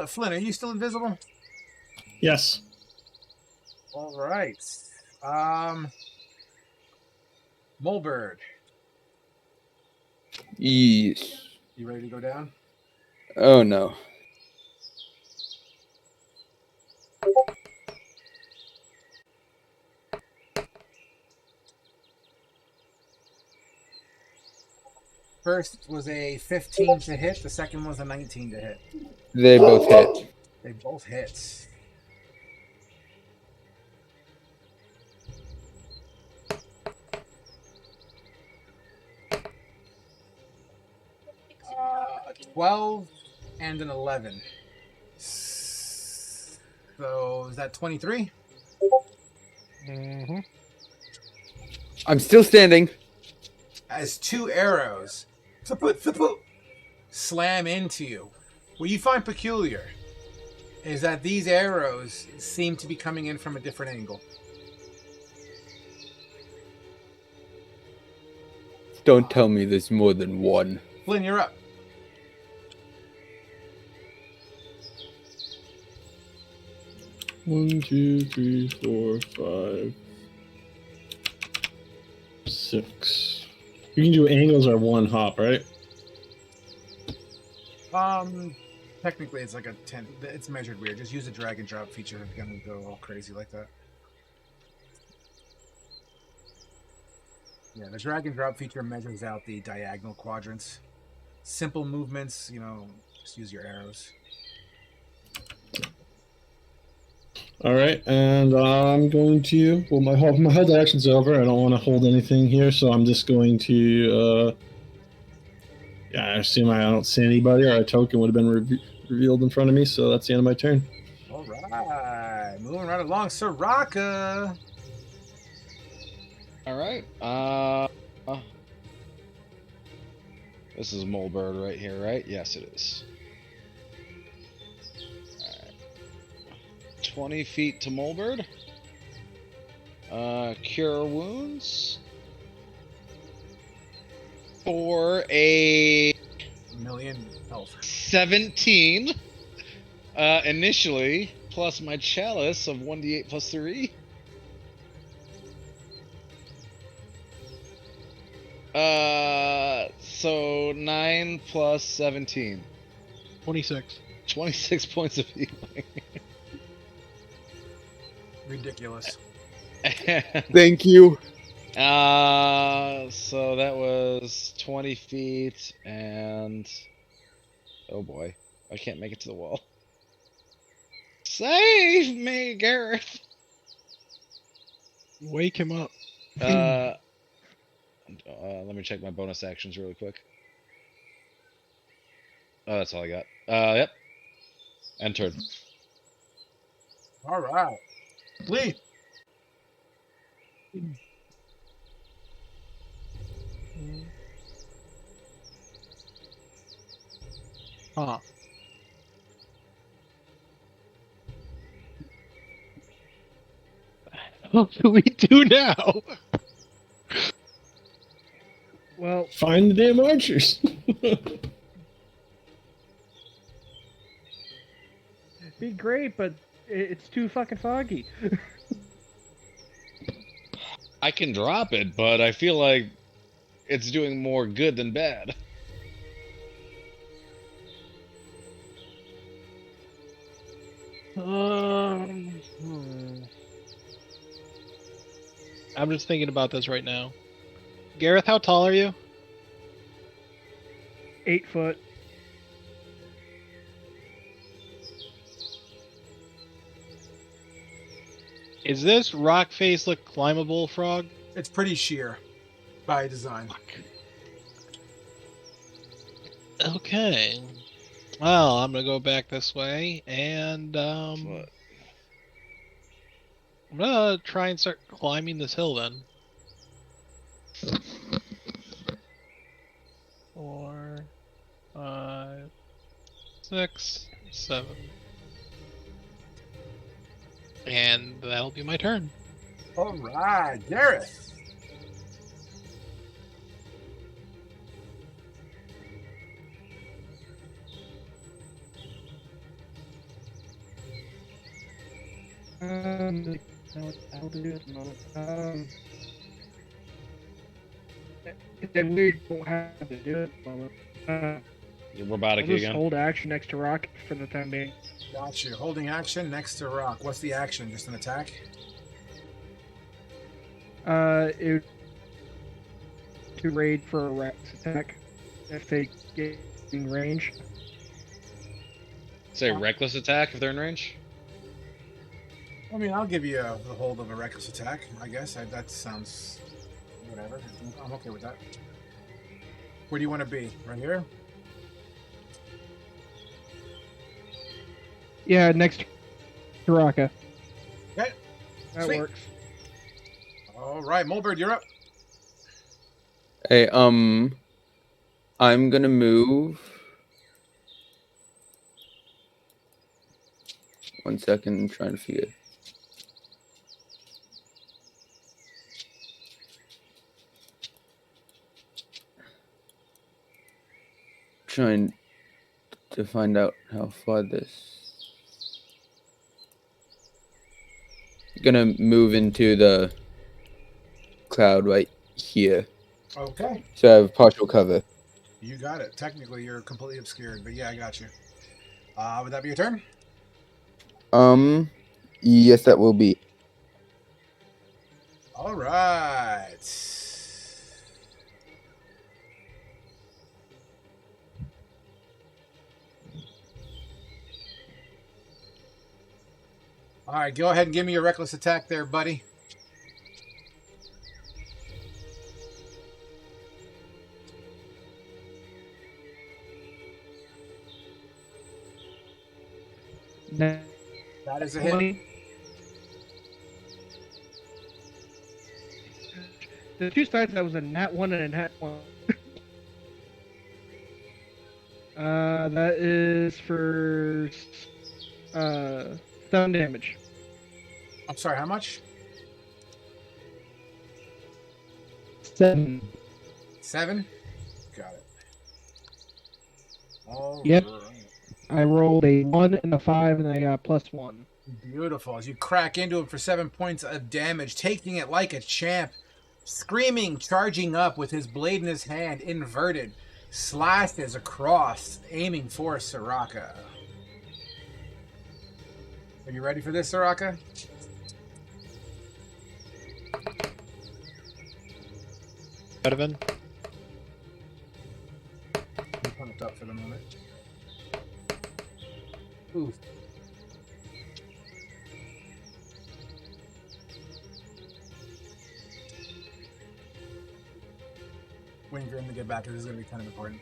Flynn, are you still invisible? Yes. All right. Mulbird, Yes. you ready to go down? Oh no. First was a 15 to hit. The second was a 19 to hit. They both hit. They both hit. A 12 and an 11. So is that 23? Mm-hmm. I'm still standing. As two arrows slam into you. What you find peculiar is that these arrows seem to be coming in from a different angle. Don't tell me there's more than one. Flynn, you're up. One, two, three, four, five, six. You can do angles or one hop, right? Technically it's like a 10. It's measured weird. Just use the drag and drop feature if you're gonna go all crazy like that. Yeah, the drag and drop feature measures out the diagonal quadrants. Simple movements, just use your arrows. All right, and I'm going to. Well, my whole action's over. I don't want to hold anything here, so I'm just going to. Yeah, I assume I don't see anybody, or a token would have been revealed in front of me. So that's the end of my turn. All right, Moving right along, Soraka. All right. This is Molebird right here, right? Yes, it is. All right. 20 feet to Molebird. Cure wounds for a Million health. 17 initially, plus my chalice of 1d8 plus 3. So 9 plus 17. 26. 26 points of healing. Ridiculous. And, Thank you. so that was 20 feet, and oh boy, I can't make it to the wall. Save me, Gareth. Wake him up. Let me check my bonus actions really quick. Oh, that's all I got. Yep. Entered. All right. Lee. Huh. What do we do now? Well, Find the damn archers. be great, but it's too fucking foggy. I can drop it, but I feel like it's doing more good than bad. Hmm. I'm just thinking about this right now. Gareth, how tall are you? 8 foot. Is this rock face look climbable, Frog? It's pretty sheer by design. Okay. Well, I'm gonna go back this way, and What? I'm gonna try and start climbing this hill then. 4, 5, 6, 7. And that'll be my turn. All right, Gareth. No, I'll do it at the moment. Then we don't have to do it at the moment. You're I'll robotic just again. hold action next to rock for the time being. Got you. Holding action next to rock. What's the action? Just an attack? It to raid for a Rex attack if they get in range. Say reckless attack if they're in range. I mean, I'll give you the hold of a reckless attack, I guess. That sounds whatever. I'm okay with that. Where do you want to be? Right here? Yeah, next to Raka. Okay. That Sweet. works. All right, Molbird, you're up. Hey, I'm gonna move. 1 second, I'm trying to figure. Trying to find out how far this. Gonna move into the cloud right here, Okay. so I have partial cover. You got it. Technically, you're completely obscured, but yeah, I got you. Would that be your turn? Yes, that will be. All right. All right, go ahead and give me your reckless attack there, buddy. That That is a hit. The two sides that was a nat 1 and a nat 1. That is for 7 damage. I'm sorry, how much? 7. 7? Got it. All Yep. right. I rolled a 1 and a 5, and I got +1. Beautiful. As you crack into him for 7 points of damage, taking it like a champ, screaming, charging up with his blade in his hand, inverted, slashes across, aiming for Soraka. Are you ready for this, Soraka? Better than. I'm pumped up for the moment. Ooh. Waiting for him to get back because this is going to be kind of important.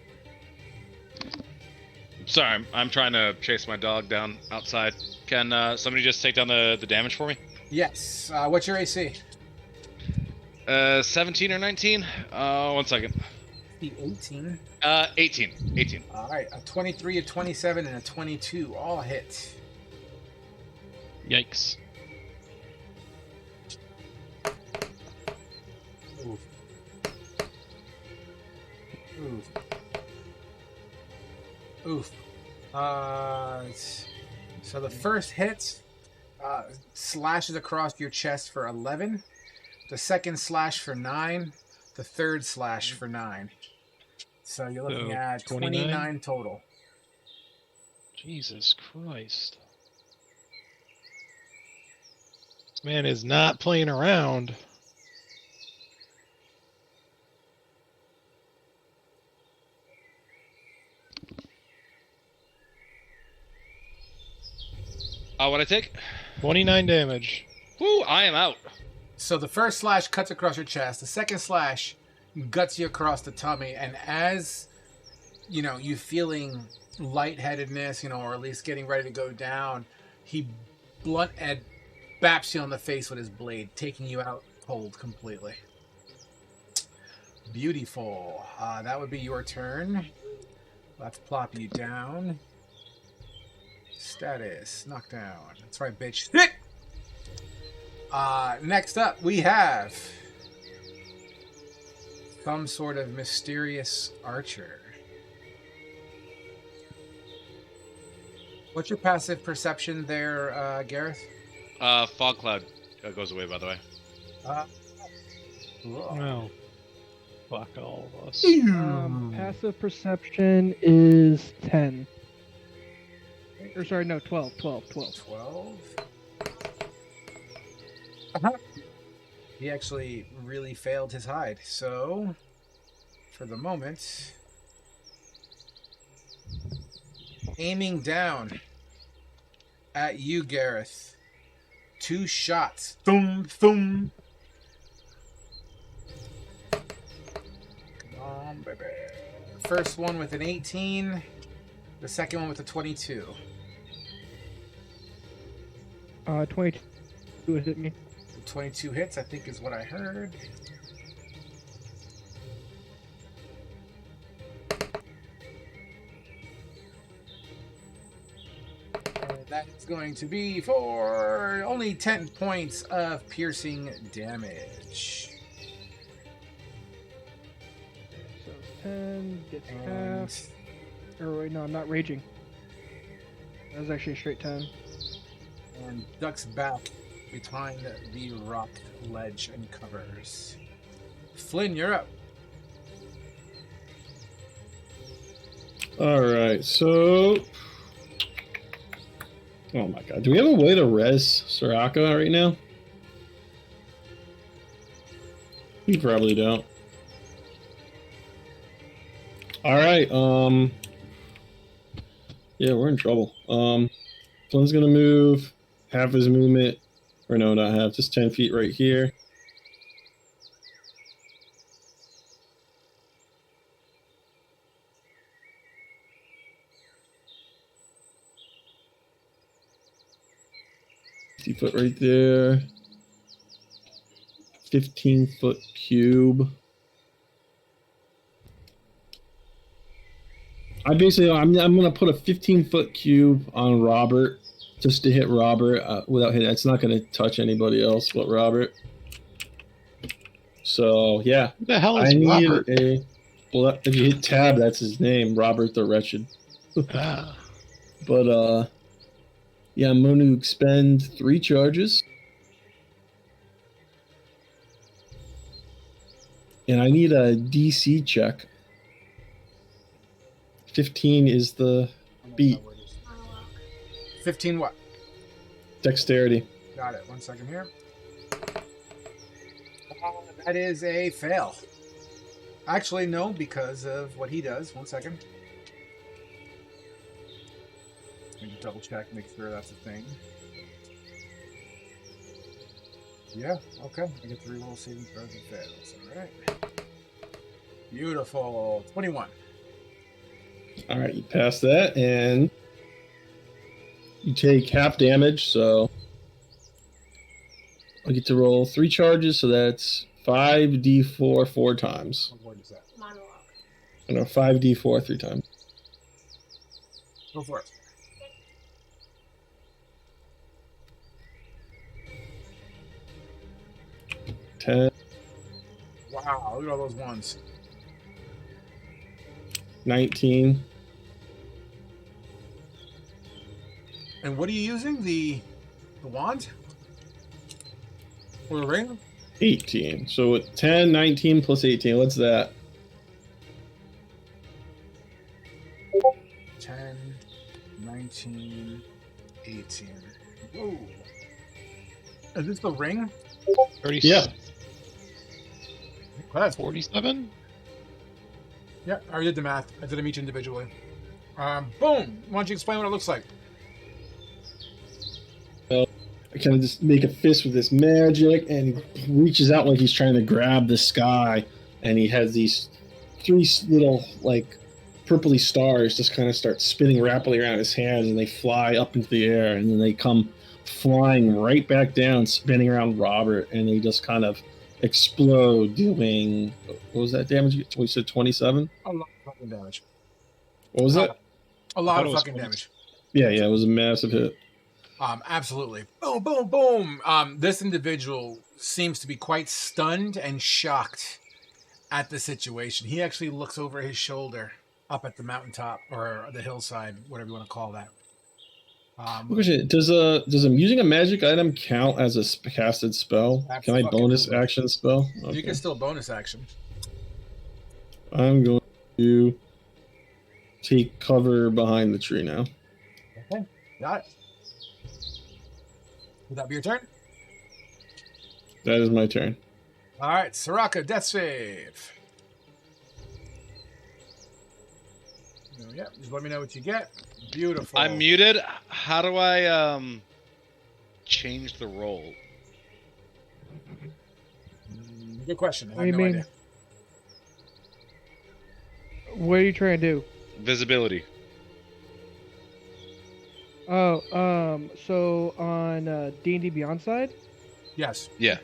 Sorry, I'm trying to chase my dog down outside. Can somebody just take down the damage for me? Yes. What's your AC? 17 or 19? 1 second. The 18. 18. 18. All right. A 23, a 27, and a 22 all hit. Yikes. Oof. Oof. Oof. So the first hit slashes across your chest for 11. The second slash for 9. The third slash for 9. So you're looking So, at 29? 29 total. Jesus Christ. This man is not playing around. What I take? 29 damage. Woo! I am out. So the first slash cuts across your chest. The second slash guts you across the tummy. And as, you feeling lightheadedness, or at least getting ready to go down, he blunt and baps you on the face with his blade, taking you out cold completely. Beautiful. That would be your turn. Let's plop you down. Status. Knockdown. That's right, bitch. Hit! Next up, we have some sort of mysterious archer. What's your passive perception there, Gareth? Fog cloud goes away, by the way. Oh. Fuck all of us. Passive perception is 10. Or sorry, no, 12. 12. He actually really failed his hide. So, for the moment, aiming down at you, Gareth. 2 shots. Thum, thum. Come on, baby. First one with an 18. The second one with a 22. 22 would hit me. 22 hits, I think, is what I heard. And that is going to be for only 10 points of piercing damage. So it's 10, gets And, half. Or wait, no, I'm not raging. That was actually a straight 10. and ducks back behind the rock ledge and covers. Flynn, you're up. All right, so. Oh my god. Do we have a way to res Soraka right now? We probably don't. All right, yeah, we're in trouble. Flynn's gonna move half his movement, or no, not half, just 10 feet right here. He put right there. 15-foot cube. I'm gonna put a 15-foot cube on Robert just to hit Robert without hitting. It's not gonna touch anybody else but Robert. So yeah, Who the hell is I need Robert? a. Well, if you hit tab, that's his name, Robert the Wretched. Ah, But yeah, I'm going to expend 3 charges, and I need a DC check. 15 is the beat. 15 what? Dexterity. Got it. 1 second here. That is a fail. Actually, no, because of what he does. 1 second. Let me double check, make sure that's a thing. Yeah, okay. I get 3 roll saving throws and fails. Alright. Beautiful. 21. All right, you pass that, and you take half damage, so I get to roll 3 charges, so that's 5d4 4 times. What word is that? Monologue. No, 5d4 3 times. Go for it. Ten, Wow, look at all those ones. 19, And what are you using? The wand? Or the ring? 18. So 10, 19 plus 18. What's that? 10, 19, 18. Whoa. Is this the ring? 30, Yeah. That's 47? Yeah, I already did the math. I did them each individually. Boom! Why don't you explain what it looks like? I kind of just make a fist with this magic, and he reaches out like he's trying to grab the sky, and he has these 3 little, like, purpley stars just kind of start spinning rapidly around his hands, and they fly up into the air, and then they come flying right back down, spinning around Robert, and they just kind of explode, doing, what was that damage? We said 27? A lot of fucking damage. What was that? A lot thought of it was fucking 20. damage. Yeah, it was a massive hit. Absolutely. Boom, boom, boom. This individual seems to be quite stunned and shocked at the situation. He actually looks over his shoulder up at the mountaintop or the hillside, whatever you want to call that. Question: Does using a magic item count as a casted spell? Can I bonus Absolutely. action spell? Okay. You can still bonus action. I'm going to take cover behind the tree now. Okay, got it. Would that be your turn? That is my turn. All right, Soraka, death save. Yeah, just let me know what you get. Beautiful. I'm muted. How do I change the roll? Good question. I What have do you no mean? idea. What are you trying to do? Visibility. Oh, so on D&D Beyond side, Yes. Yeah.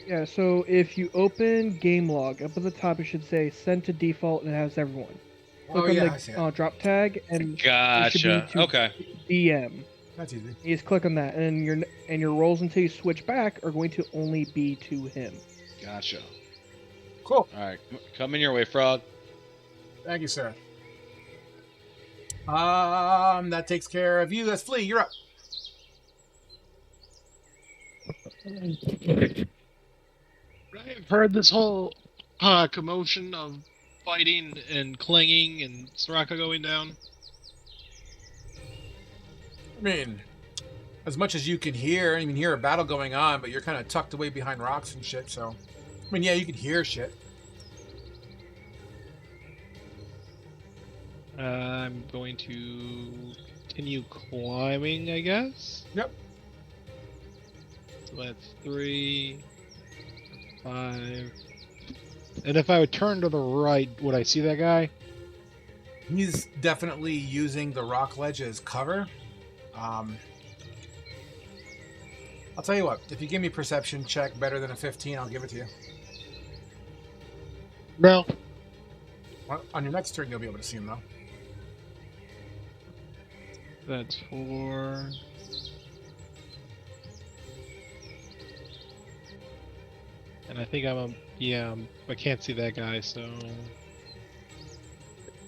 yeah. So if you open game log up at the top, it should say send to default, and it has everyone. Oh, Click yeah, I on see the it. drop tag, and Gotcha. it should be to Okay. DM. That's easy. You just click on that, and your rolls until you switch back are going to only be to him. Gotcha. Cool. All right. Coming your way, Frog. Thank you, sir. That takes care of you. That's Flea. You're up. I've heard this whole commotion of fighting and clanging and Soraka going down. I mean, as much as you can hear, you can hear a battle going on, but you're kind of tucked away behind rocks and shit, so... I mean, yeah, you can hear shit. I'm going to continue climbing, I guess. Yep. So that's 3, 5. And if I would turn to the right, would I see that guy? He's definitely using the rock ledge as cover. I'll tell you what. If you give me perception check better than a 15, I'll give it to you. No. Well, on your next turn, you'll be able to see him though. That's 4. And I think I can't see that guy, so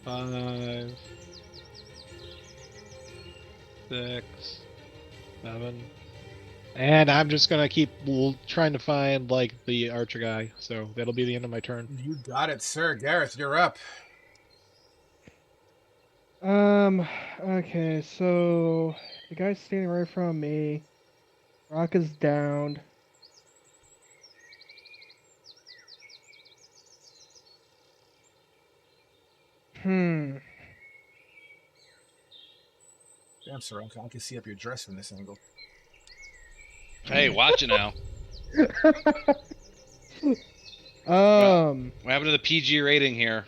5, 6, 7. And I'm just gonna keep trying to find like the archer guy, so that'll be the end of my turn. You got it, sir. Gareth, you're up. Okay, so the guy's standing right in front of me. Rock is downed. Damn, sir. I can see up your dress from this angle. Hey, watch it now. What happened to the PG rating here?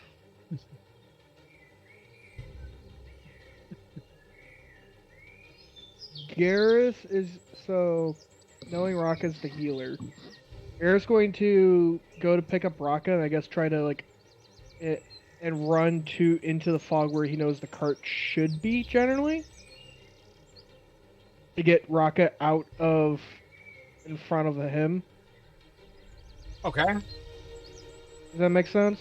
Gareth is knowing Raka's the healer. Gareth's going to go to pick up Raka and I guess try to and run into the fog where he knows the cart should be generally to get Raka out of in front of him. Okay. Does that make sense?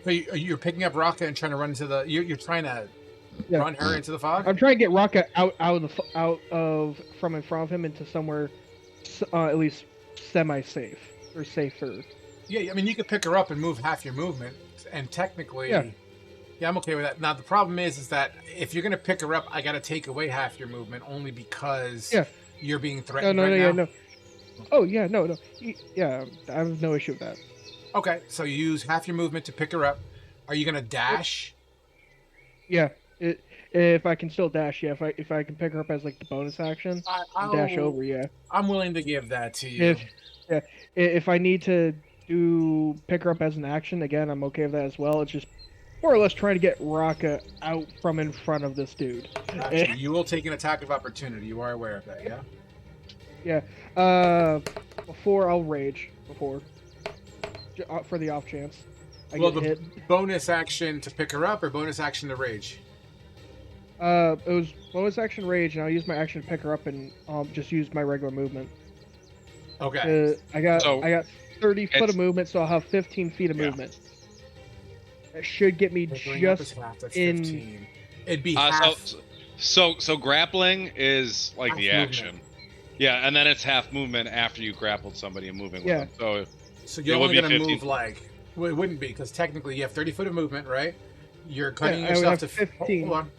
So you're picking up Raka and trying to run into the. You're trying to run her into the fog. I'm trying to get Raka out from in front of him into somewhere at least semi-safe or safer. Yeah, I mean you could pick her up and move half your movement, and technically, yeah, I'm okay with that. Now the problem is that if you're gonna pick her up, I gotta take away half your movement only because you're being threatened now. Oh yeah, no, yeah, I have no issue with that. Okay, so you use half your movement to pick her up. Are you gonna dash? Yeah, if I can still dash, yeah. If I can pick her up as like the bonus action, dash over, yeah. I'm willing to give that to you. If I need to pick her up as an action, again, I'm okay with that as well. It's just more or less trying to get Raka out from in front of this dude. Gotcha. You will take an attack of opportunity. You are aware of that, yeah? Yeah. Before I'll rage. For the off chance. I get hit. Bonus action to pick her up or bonus action to rage? It was bonus action rage, and I'll use my action to pick her up and just use my regular movement. Okay. I got 30 foot of movement, so I'll have 15 feet of movement. That should get me just in. 15. It'd be half. So grappling is like half the action. Movement. Yeah, and then it's half movement after you grappled somebody and moving with them. So you're only going to move well, it wouldn't be because technically you have 30 foot of movement, right? You're cutting yourself to 15. Hold on.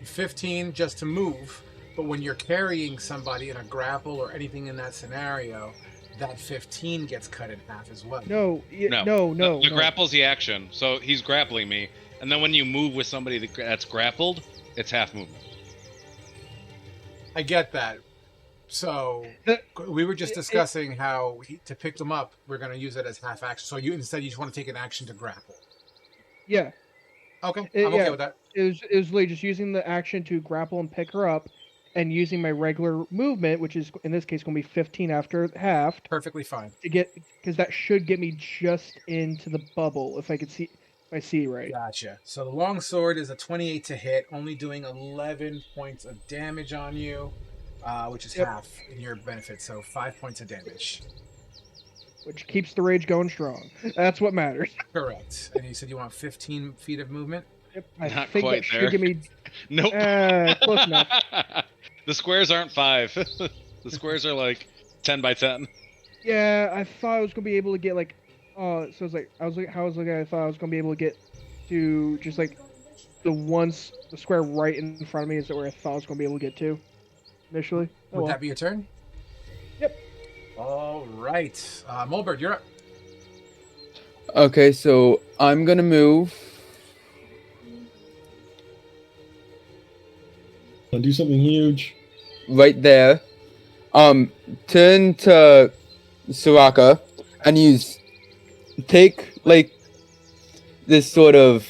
15 just to move, but when you're carrying somebody in a grapple or anything in that scenario, that 15 gets cut in half as well. No. The grapple's the action. So he's grappling me, and then when you move with somebody that's grappled, it's half movement. I get that. So we were just discussing how to pick them up, we're going to use it as half action. So you just want to take an action to grapple. Yeah. Okay, I'm okay with that. It was literally just using the action to grapple and pick her up, and using my regular movement, which is in this case going to be 15 after half. Perfectly fine. To get because that should get me just into the bubble if I see right. Gotcha. So the longsword is a 28 to hit, only doing 11 points of damage on you. Which is half in your benefit, so 5 points of damage. Which keeps the rage going strong. That's what matters. Correct. And you said you want 15 feet of movement? Yep, Not quite there. Should give me... Nope. Close enough. The squares aren't 5. The squares are like 10 by 10. Yeah, I thought I was gonna be able to get like... so it's like I thought I was gonna be able to get to just like the square right in front of me is where I thought I was gonna be able to get to. Initially. Would that be your turn? Yep. All right. Mulbert, you're up. Okay, so I'm gonna move. Do something huge. Right there. Turn to Soraka and take like this sort of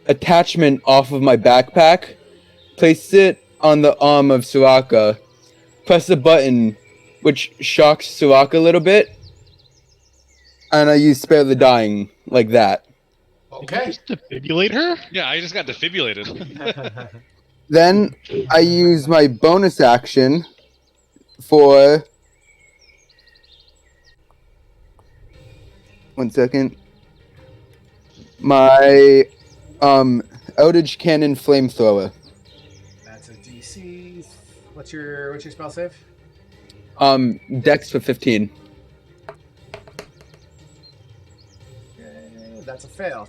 attachment off of my backpack, place it on the arm of Soraka, press the button, which shocks Surak a little bit. And I use Spare the Dying like that. Did you Okay. just defibrillate her? Yeah, I just got defibrillated. Then I use my bonus action for 1 second. My Eldritch Cannon Flamethrower. That's a DC. What's your spell save? Dex for 15. Okay, that's a fail.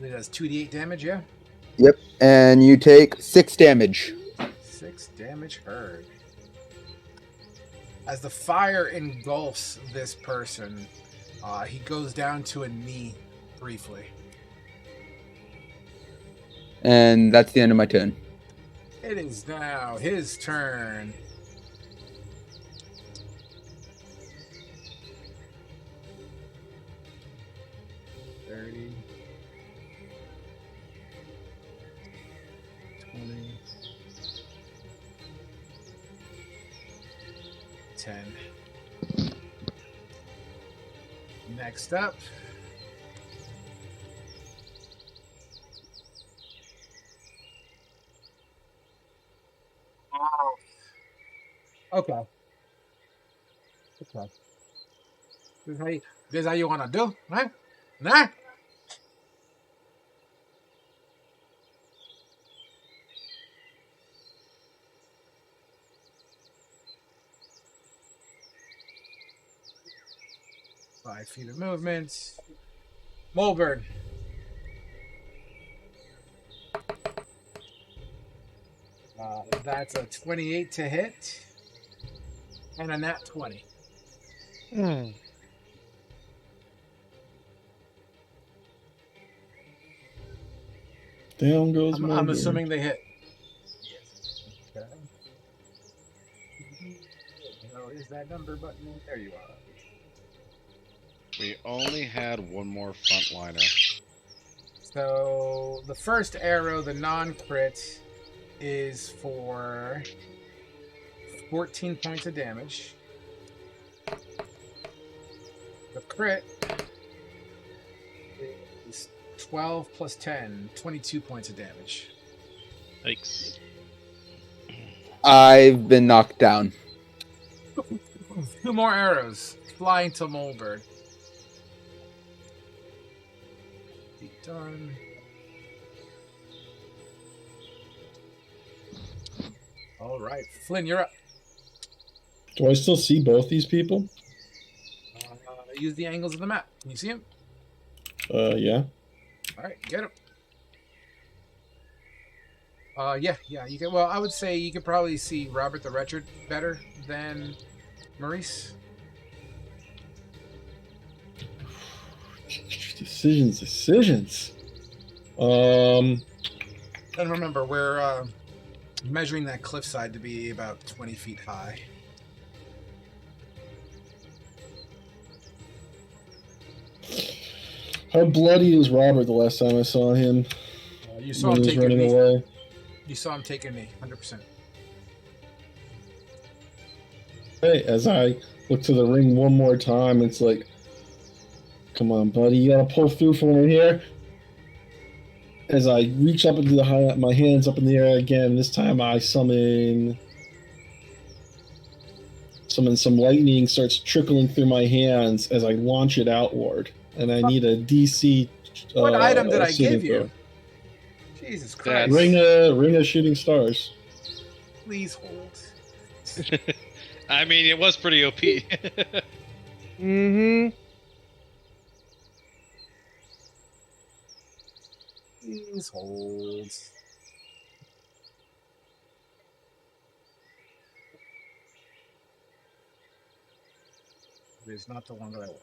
It does 2d8 damage, yeah? Yep. And you take 6 damage. 6 damage heard. As the fire engulfs this person, he goes down to a knee briefly. And that's the end of my turn. It is now his turn. $30, 20, 10. Next up. Okay. Okay. This is how you want to do, right? Nah? Five feet of movement. Mulberg. That's a 28 to hit. And a nat 20. Hmm. Down goes I'm Mulberg. assuming they hit. Okay. Where is that number button? There you are. We only had one more frontliner. So the first arrow, the non-crit, is for 14 points of damage. The crit is 12 plus 10, 22 points of damage. Yikes. I've been knocked down. 2 more arrows flying to Mulberg. Be done. All right, Flynn, you're up. Do I still see both these people? Use the angles of the map. Can you see him? Yeah. All right, get him. Yeah, you can. Well, I would say you could probably see Robert the Wretched better than Maurice. Decisions. And remember, we're measuring that cliffside to be about 20 feet high. How bloody is Robert the last time I saw him? You saw When him he was take a running knee. away. You saw him take a knee, 100%. Hey, as I look to the ring one more time, it's like, come on, buddy, you gotta pull through for me here. As I reach up into my hands up in the air again, this time I summon some lightning starts trickling through my hands as I launch it outward, and I need a DC. What item did I saving give you? throw. Jesus Christ. Ring of shooting stars. Please hold. I mean, it was pretty OP. Mm-hmm. Please hold. It is not the one that I want.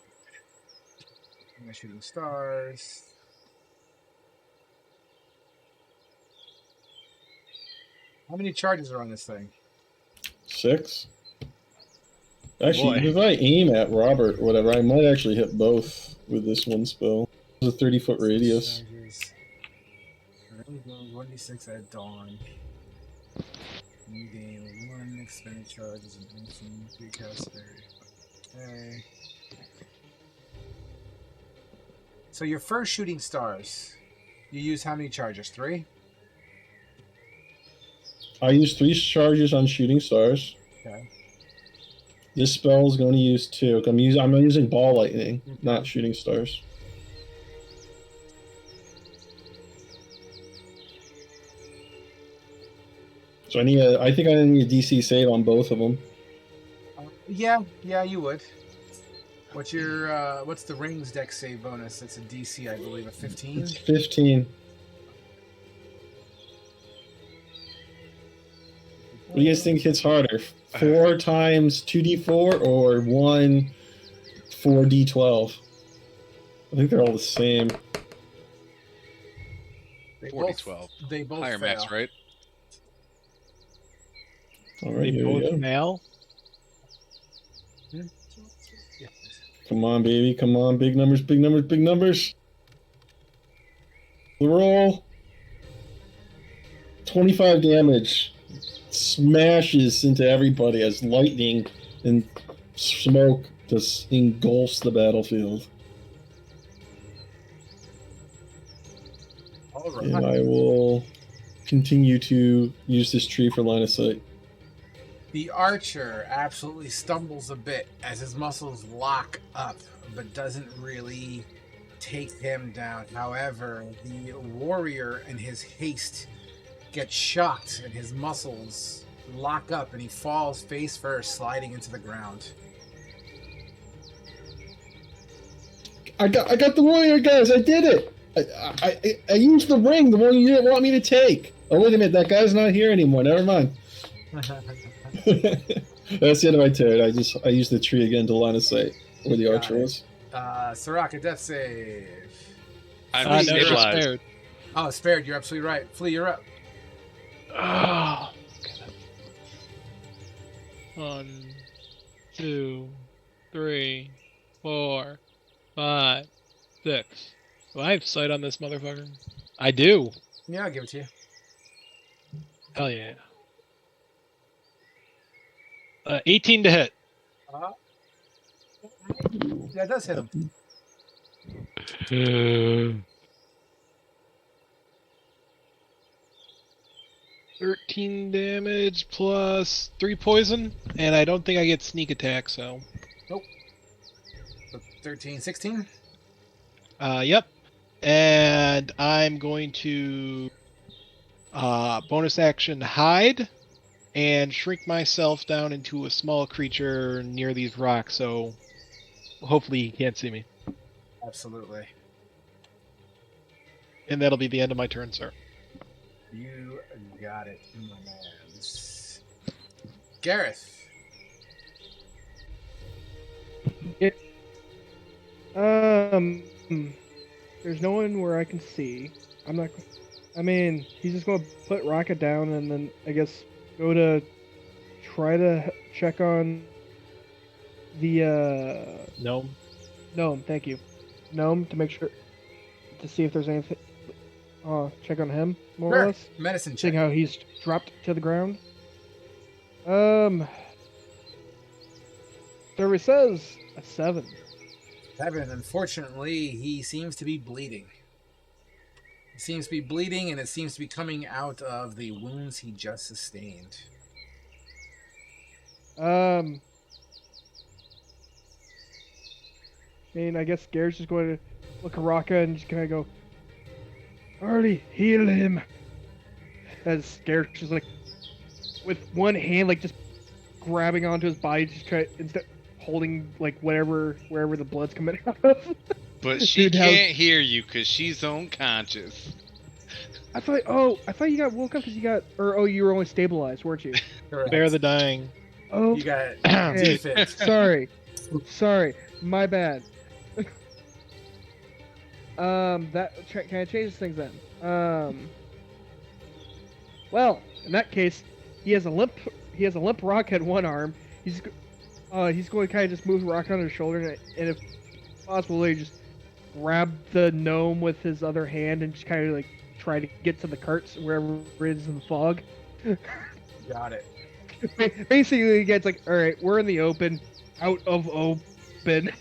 I'm shooting stars. How many charges are on this thing? 6. Actually, Boy. if I aim at Robert or whatever, I might actually hit both with this one spell. It's a 30-foot radius. Charges. 1d6 at dawn. You gain 1 expended charge as an instant recaster. Okay. So your first shooting stars, you use how many charges? 3? I use 3 charges on shooting stars. Okay. This spell is going to use 2. I'm using ball lightning, not shooting stars. So I think I need a DC save on both of them. Yeah, you would. What's your what's the rings dex save bonus? It's a DC, I believe, a 15. It's 15. What do you guys think hits harder? 4 times 2d4 or 1 4d12? I think they're all the same. They 40-12. They both Higher fail. max, right? All right, They here we both go. fail. Yeah. Come on, baby. Come on. Big numbers, big numbers, big numbers. The roll. 25 damage. Smashes into everybody as lightning and smoke just engulfs the battlefield. All right. And I will continue to use this tree for line of sight. The archer absolutely stumbles a bit as his muscles lock up, but doesn't really take him down. However, the warrior in his haste gets shocked and his muscles lock up and he falls face first, sliding into the ground. I got the warrior, guys. I did it. I used the ring, the one you didn't want me to take. Oh, wait a minute. That guy's not here anymore. Never mind. That's the end of my turn. I used the tree again to line of sight where the archer was. Soraka, death save. I'm Never stabilized. spared. Oh, spared. You're absolutely right. Flea, you're up. Oh, God. 1, 2, 3, 4, 5, 6. Do I have sight on this motherfucker? I do. Yeah, I'll give it to you. Hell yeah. 18 to hit. Yeah, it does hit him. 13 damage plus 3 poison, and I don't think I get sneak attack, so. Nope. So 13, 16? Yep. And I'm going to bonus action hide and shrink myself down into a small creature near these rocks, so hopefully he can't see me. Absolutely. And that'll be the end of my turn, sir. You got it, my man. Gareth. There's no one where I can see. I mean, he's just gonna put Rocket down and then I guess go to try to check on the Gnome. gnome. Thank you, gnome, to make sure to see if there's anything. Check on him more or Sure. less. Medicine check. Seeing how he's dropped to the ground. Survey says a 7. 7. Unfortunately, he seems to be bleeding. He seems to be bleeding, and it seems to be coming out of the wounds he just sustained. I mean, I guess Garrett's just going to look at Raka and just kind of go, "Already heal him." As Garrett's just like, with one hand, like just grabbing onto his body, just try instead holding like wherever the blood's coming out of. But she Dude, how's- can't hear you because she's unconscious. I thought you got woke up because you were only stabilized, weren't you? Correct. Bear the dying. Oh, You got okay. defense. sorry, my bad. Can I change things then? Well, in that case, he has a limp rock at one arm. He's going to kind of just move the rock on his shoulder, and if possible, he just grab the gnome with his other hand and just kind of like try to get to the carts wherever it is in the fog. Got it. Basically, it gets like, all right, we're in the open, out of open,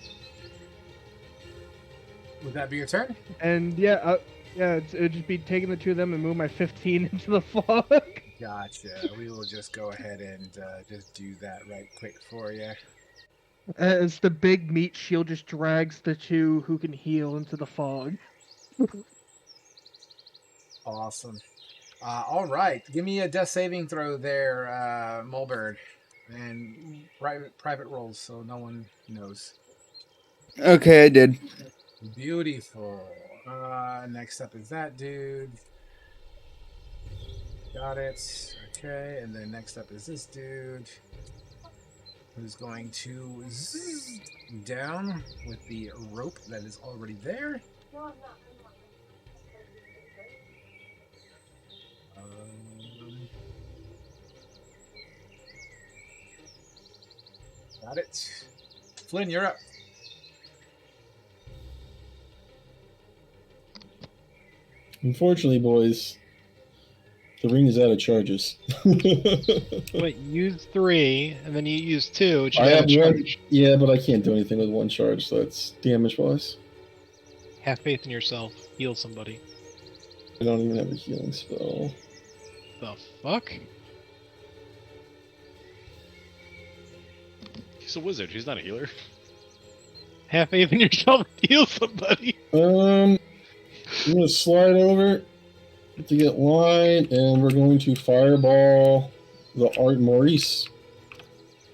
Would that be your turn? and yeah, it'd just be taking the two of them and move my 15 into the fog. Gotcha. We will just go ahead and just do that right quick for you. As the big meat shield just drags the two who can heal into the fog. Awesome. All right. Give me a death saving throw there, Mulbird. And private rolls so no one knows. Okay, I did. Beautiful. Next up is that dude. Got it. Okay, and then next up is this dude. Who's going to zzz down with the rope that is already there. Got it. Flynn, you're up. Unfortunately, boys, the ring is out of charges. Wait, use 3, and then you use 2, which you I have have a one. charge. Yeah, but I can't do anything with one charge, so that's damage wise. Have faith in yourself. Heal somebody. I don't even have a healing spell. The fuck? He's a wizard. He's not a healer. Have faith in yourself. Heal somebody. I'm gonna slide over to get line, and we're going to fireball the Art Maurice.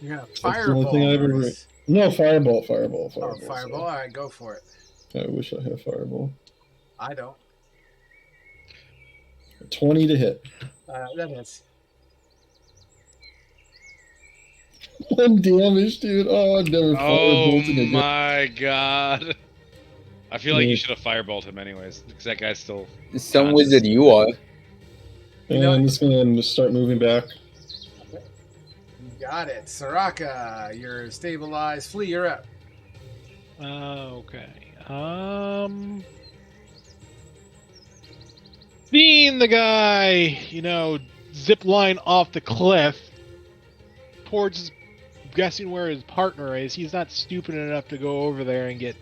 You're gonna That's the fireball. only thing I've ever. Maurice. No, fireball. Oh, So fireball. All right, go for it. I wish I had fireball. I don't. 20 to hit. That hits. 1 damage, dude. Oh, I'm never Oh firebolting again. my god. I feel like Yeah. you should have fireballed him anyways, because that guy's still. Some conscious. wizard you are. And I'm just gonna start moving back. You got it. Soraka, you're stabilized. Flea, you're up. Okay. Seeing the guy, zip line off the cliff towards, guessing where his partner is, he's not stupid enough to go over there and get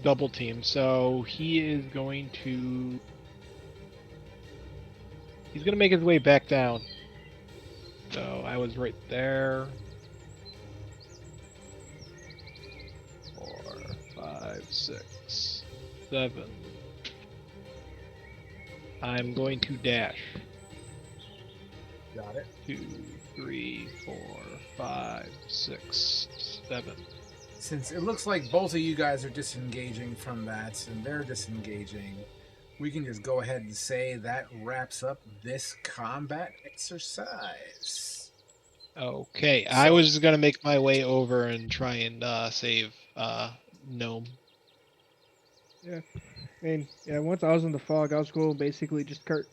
double teamed. So he is going to. He's going to make his way back down. So I was right there. 4, 5, 6, 7. I'm going to dash. Got it. 2, 3, 4, 5, 6, 7. Since it looks like both of you guys are disengaging from that, and they're disengaging, we can just go ahead and say that wraps up this combat exercise. Okay, I was just gonna make my way over and try and save Gnome. I mean, once I was in the fog, I was going to basically just start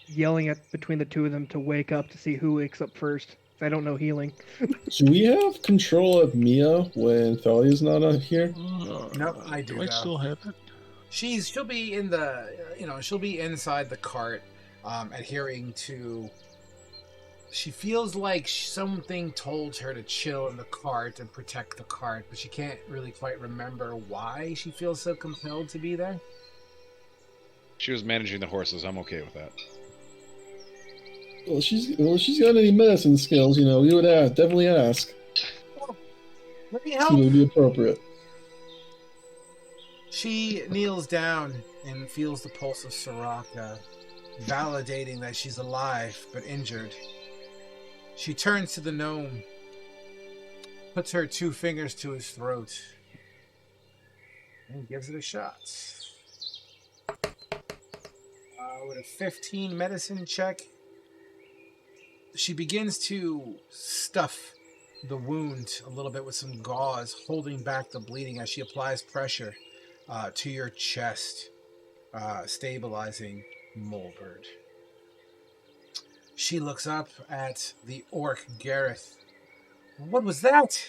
yelling at between the two of them to wake up to see who wakes up first. I don't know healing. Do we have control of Mia when Thalia's not here? Nope, I do. I still have it? She'll be in the, she'll be inside the cart, adhering to. She feels like something told her to chill in the cart and protect the cart, but she can't really quite remember why she feels so compelled to be there. She was managing the horses. I'm okay with that. Well, she's got any medicine skills, we would definitely ask. Let me It help. would be appropriate. She kneels down and feels the pulse of Soraka, validating that she's alive but injured. She turns to the gnome, puts her 2 fingers to his throat, and gives it a shot. With a 15 medicine check, she begins to stuff the wound a little bit with some gauze, holding back the bleeding as she applies pressure to your chest, stabilizing Mulbird. She looks up at the orc Gareth. What was that?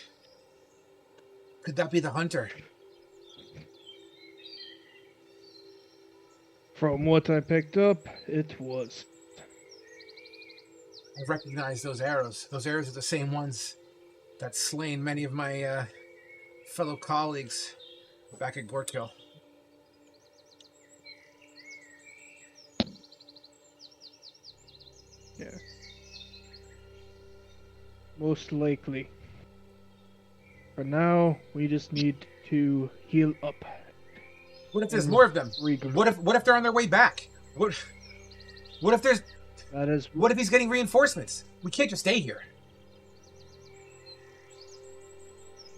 Could that be the hunter? From what I picked up, it was. I recognize those arrows. Those arrows are the same ones that slain many of my fellow colleagues back at Gorkill. Yeah. Most likely. For now, we just need to heal up. What if there's And more of them? regroup. What if they're on their way back? What if there's That is what if he's getting reinforcements? We can't just stay here.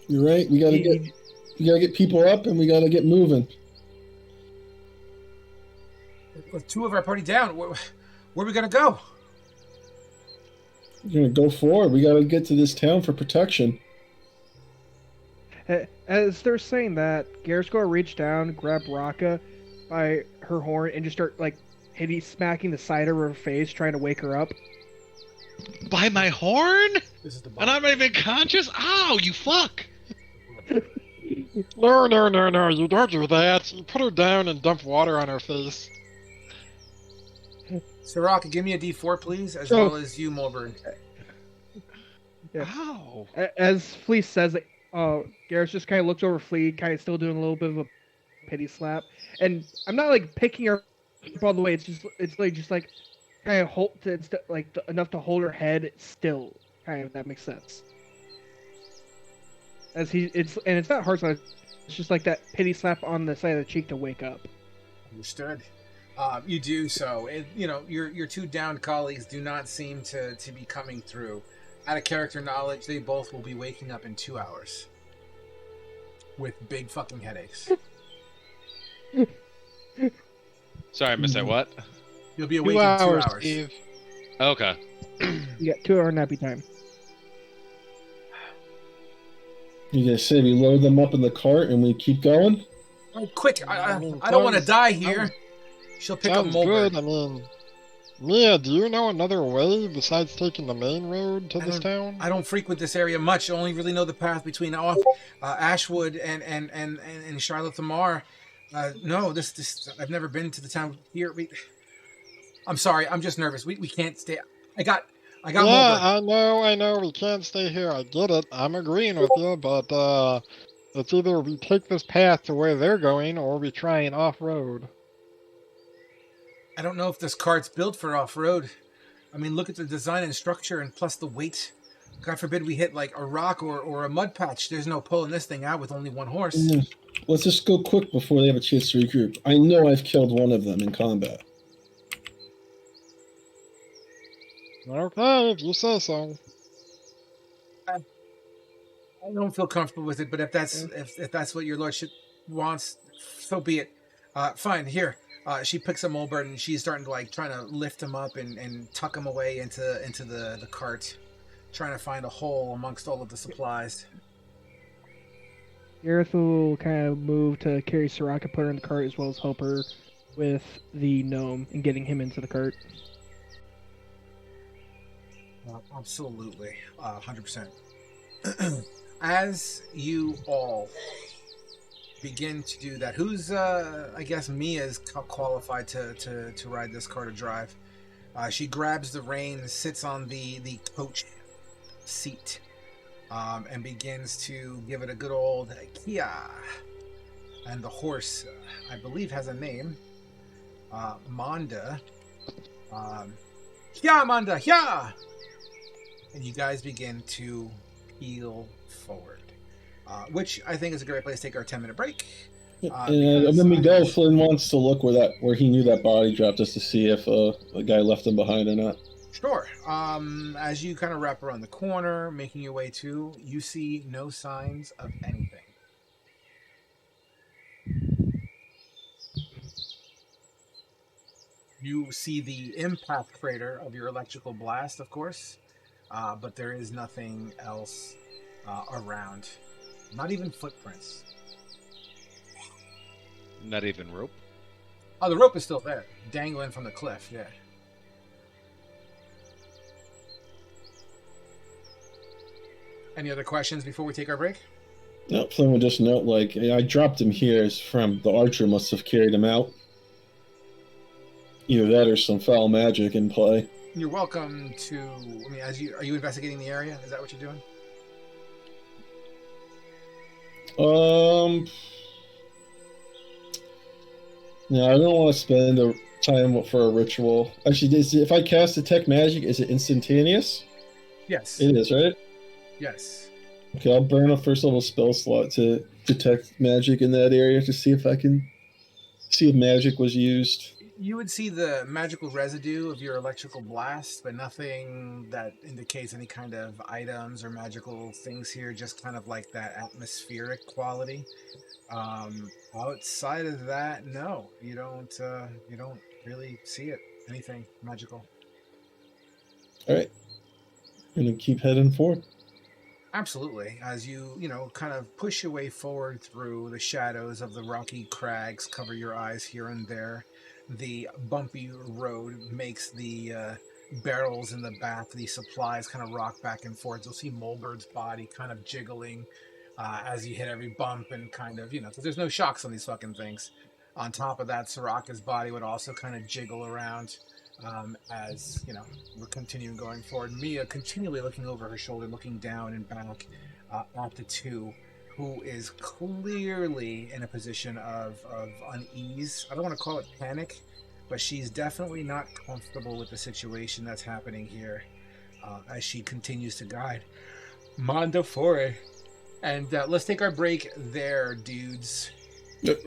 You're right. We gotta get people up, and we gotta get moving. With two of our party down, where are we gonna go? We're gonna go forward. We gotta get to this town for protection. As they're saying that, Garrett's gonna reach down, grab Raka by her horn, and just start like smacking the side of her face, trying to wake her up. By my horn? This is the And I'm not even conscious? Ow, you fuck! No, you don't do that. You put her down and dump water on her face. Soraka, give me a D4, please, as Oh. well as you, Mulburn. Yeah. Ow. As Fleece says it, Garrett just kind of looks over Flea, kind of still doing a little bit of a pity slap. And I'm not like picking her up all the way. It's like kind of hold it's like enough to hold her head still. Kind of, if that makes sense. As it's not hard slap. It's just like that pity slap on the side of the cheek to wake up. Understood. You do so. Your two downed colleagues do not seem to be coming through. Out of character knowledge, they both will be waking up in 2 hours with big fucking headaches. Sorry, I missed that. What? You'll be 2 awake in 2 hours, hours. Steve. Okay. You got 2 hour nappy time. You gonna say we load them up in the cart and we keep going? Oh, quick! I mean, don't want to sounds- die here. She'll pick up Sounds Mulberg. good. I mean, Mia, do you know another way besides taking the main road to I this town? I don't frequent this area much. I only really know the path between Ashwood and Charlotte Lamar. No, this I've never been to the town here. I'm sorry. I'm just nervous. We can't stay. I got Yeah, Mulberg. I know, we can't stay here. I get it. I'm agreeing with you, but it's either we take this path to where they're going, or we try and off-road. I don't know if this cart's built for off-road. I mean, look at the design and structure, and plus the weight. God forbid we hit like a rock or a mud patch. There's no pulling this thing out with only one horse. Let's just go quick before they have a chance to regroup. I know I've killed one of them in combat. Okay, if you say so. I don't feel comfortable with it, but if that's what your lordship wants, so be it. Fine. Here, she picks up Mulbert and she's starting to trying to lift him up and tuck him away into the cart, trying to find a hole amongst all of the supplies. Gareth will kind of move to carry Soraka, put her in the cart, as well as help her with the gnome and getting him into the cart. Absolutely, 100%. As you all begin to do that, who's I guess Mia is qualified to ride this car to drive. She grabs the reins, sits on the coach seat, and begins to give it a good old Kia. And the horse, I believe, has a name. Manda. Kia, Manda, Kia! And you guys begin to peel forward, which I think is a great place to take our 10-minute break. And when we go, Flynn wants to look where he knew that body dropped, just to see if the guy left him behind or not. Sure. As you kind of wrap around the corner, making your way to, you see no signs of anything. You see the impact crater of your electrical blast, of course, but there is nothing else around. Not even footprints. Not even rope. Oh, the rope is still there, dangling from the cliff, yeah. Any other questions before we take our break? No, Flynn would just note, I dropped him here as from the archer must have carried him out. Either that or some foul magic in play. You're welcome to. I mean, are you investigating the area? Is that what you're doing? No, I don't want to spend the time for a ritual. Actually, if I cast detect magic, is it instantaneous? Yes. It is, right? Yes. Okay, I'll burn a first level spell slot to detect magic in that area to see if I can see if magic was used. You would see the magical residue of your electrical blast, but nothing that indicates any kind of items or magical things here. Just kind of like that atmospheric quality. Outside of that, no, you don't. You don't really see it. Anything magical. All right, I'm gonna keep heading forward. Absolutely. As you know, kind of push your way forward through the shadows of the rocky crags, cover your eyes here and there. The bumpy road makes the barrels in the back, the supplies kind of rock back and forth. You'll see Mulbert's body kind of jiggling as you hit every bump and kind of, because there's no shocks on these fucking things. On top of that, Soraka's body would also kind of jiggle around as we're continuing going forward. Mia continually looking over her shoulder, looking down and back at the two, who is clearly in a position of unease. I don't want to call it panic, but she's definitely not comfortable with the situation that's happening here as she continues to guide Manda Fore. And let's take our break there, dudes.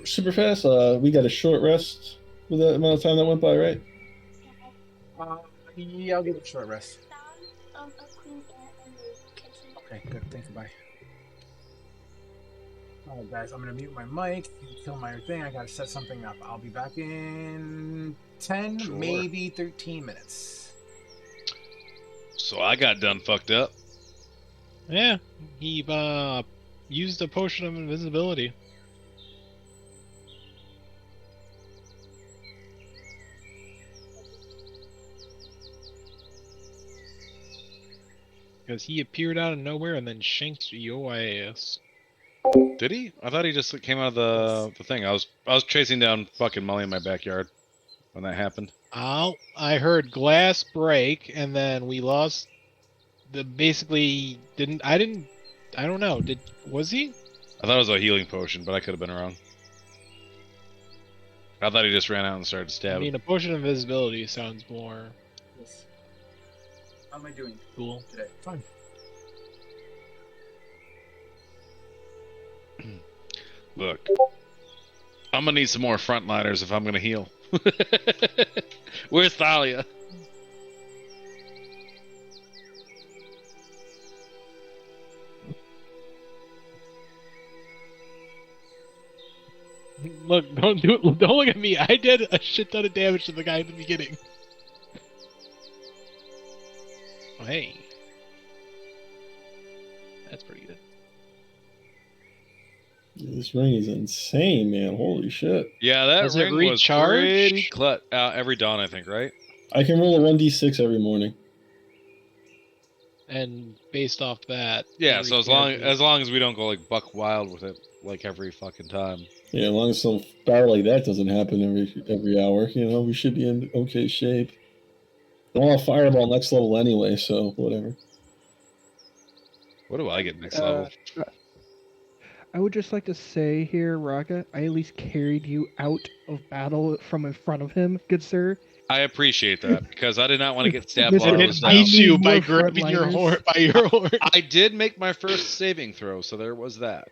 Super fast. We got a short rest with that amount of time that went by, right? Yeah, I'll give it a short rest. Okay, good. Thank you. Bye. All right, guys, I'm going to mute my mic, kill my thing. I got to set something up. I'll be back in 10, maybe 13 minutes. So I got done fucked up. Yeah, he used a potion of invisibility. Because he appeared out of nowhere and then shanked your ass. Did he? I thought he just came out of the thing. I was chasing down fucking Molly in my backyard when that happened. Oh, I heard glass break, and then we lost the basically I don't know. Was he? I thought it was a healing potion, but I could have been wrong. I thought he just ran out and started I stabbing. mean, a potion of invisibility sounds more Yes. How am I doing cool. today? Fine. Look, I'm gonna need some more frontliners if I'm gonna heal. Where's Thalia? Look, don't do it. Don't look at me. I did a shit ton of damage to the guy in the beginning. Oh, hey, that's pretty good. This ring is insane, man. Holy shit. Yeah, that Does it ring was recharge? pretty every dawn, I think, right? I can roll a 1d6 every morning. And based off that, Yeah, it so as recharges. long as we don't go like buck wild with it like every fucking time. Yeah, as long as some battle like that doesn't happen every hour, we should be in okay shape. I'll have fireball next level anyway, so whatever. What do I get next level? I would just like to say here, Raka, I at least carried you out of battle from in front of him, good sir. I appreciate that because I did not want to get stabbed Mr. while I And was then down. beat you need by more grabbing your frontliners. horn by your horn. I did make my first saving throw, so there was that.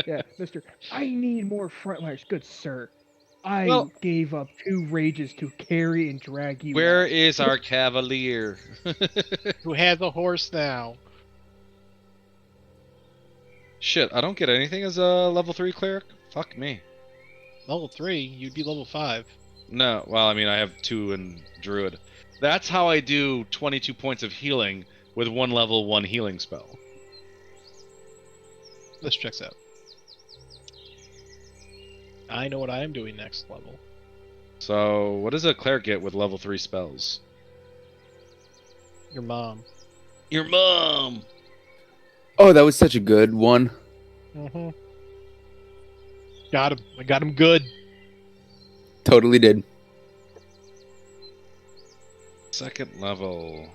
Yeah, Mister, I need more frontliners, good sir. I Well- gave up 2 rages to carry and drag you. Where out. is our cavalier? Who has a horse now? Shit, I don't get anything as a level 3 cleric? Fuck me. Level 3, you'd be level 5. No, well, I mean, I have 2 in druid. That's how I do 22 points of healing with 1 level 1 healing spell. This checks out. I know what I am doing next level. So, what does a cleric get with level 3 spells? Your mom. Your mom! Oh, that was such a good one. Mm-hmm. Got him. I got him good. Totally did. Second level.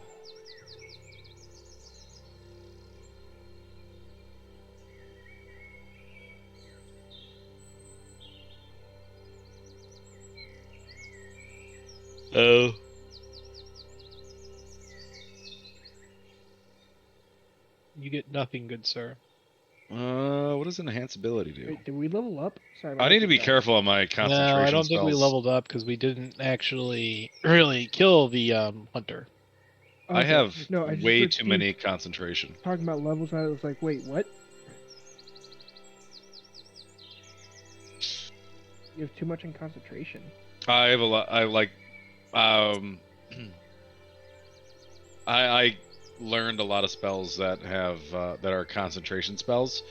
Oh. You get nothing, good sir. What does enhance ability do? Wait, did we level up? Sorry, my I need to be headset's careful on my No, concentration I don't think we spells. leveled up because we didn't actually really kill the hunter. out. I Okay. have No, I just way heard too Steve many concentration. talking about levels, and I was like, wait, what? You have too much in concentration. I have a lot. I like. Um, I learned a lot of spells that have that are concentration spells.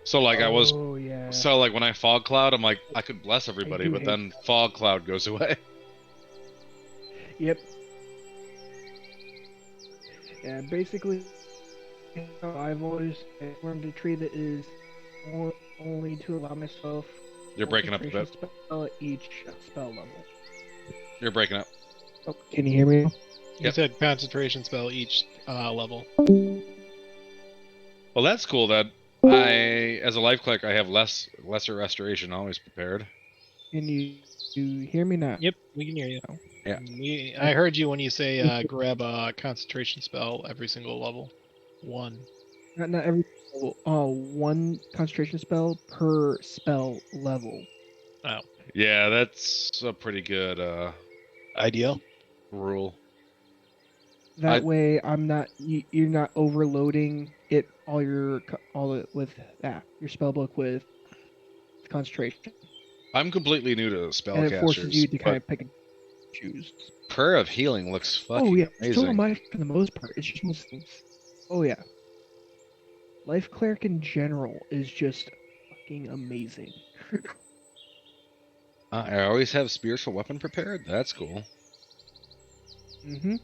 So like I was. Oh yeah. So like when I fog cloud, I'm like I could bless everybody, do but hate then fog cloud goes away. Yep. Yeah, basically, I've always learned a tree that is only to allow myself. You're breaking up a bit. concentration spell at each spell level. You're breaking up. Oh, can you hear me? You Yep. said concentration spell each level. Well, that's cool. That I, as a life cleric, I have lesser restoration always prepared. Can you hear me now? Yep, we can hear you. Yeah. I heard you when you say grab a concentration spell every single level. One. Not every level. One concentration spell per spell level. Oh, Yeah, that's a pretty good ideal. rule. That I- way, you're not overloading it your spell book with concentration, I'm completely new to and spellcasters, it forces you to kind but of pick and choose. Prayer of Healing looks fucking Oh yeah, so amazing. am I for the most part. It's just most things. Oh yeah, Life Cleric in general is just fucking amazing. I always have spiritual weapon prepared. That's cool. Mm-hmm.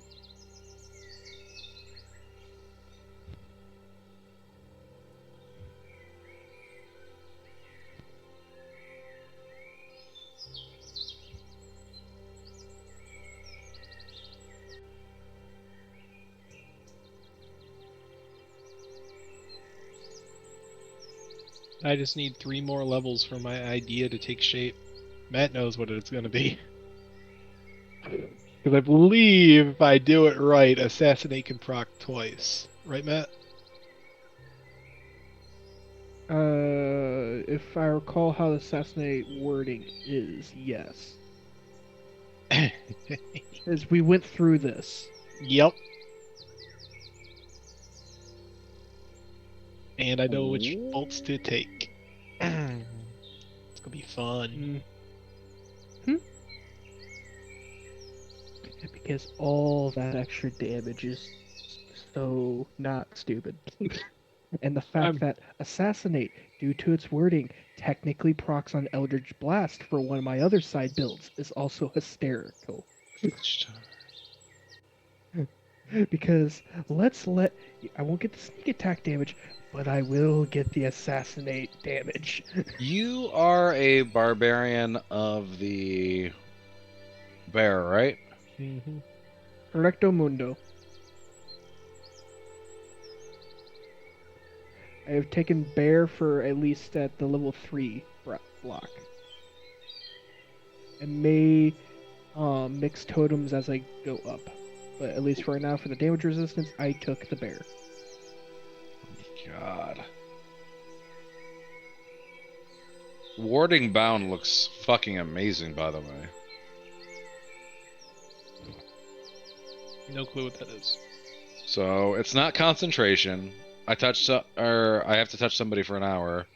I just need 3 more levels for my idea to take shape. Matt knows what it's going to be. Because I believe if I do it right, Assassinate can proc twice. Right, Matt? If I recall how the assassinate wording is, yes. As we went through this. Yep. And I know which bolts to take. It's gonna be fun. Because all that extra damage is so not stupid. And the fact that Assassinate, due to its wording, technically procs on Eldritch Blast for one of my other side builds is also hysterical. Because I won't get the sneak attack damage, but I will get the Assassinate damage. You are a barbarian of the bear, right? Mm-hmm. Recto Mundo. I have taken Bear for at least at the level 3 block. And may mix totems as I go up. But at least for right now, for the damage resistance, I took the Bear. God. Warding Bound looks fucking amazing, by the way. No clue what that is. So it's not concentration. I have to touch somebody for an hour.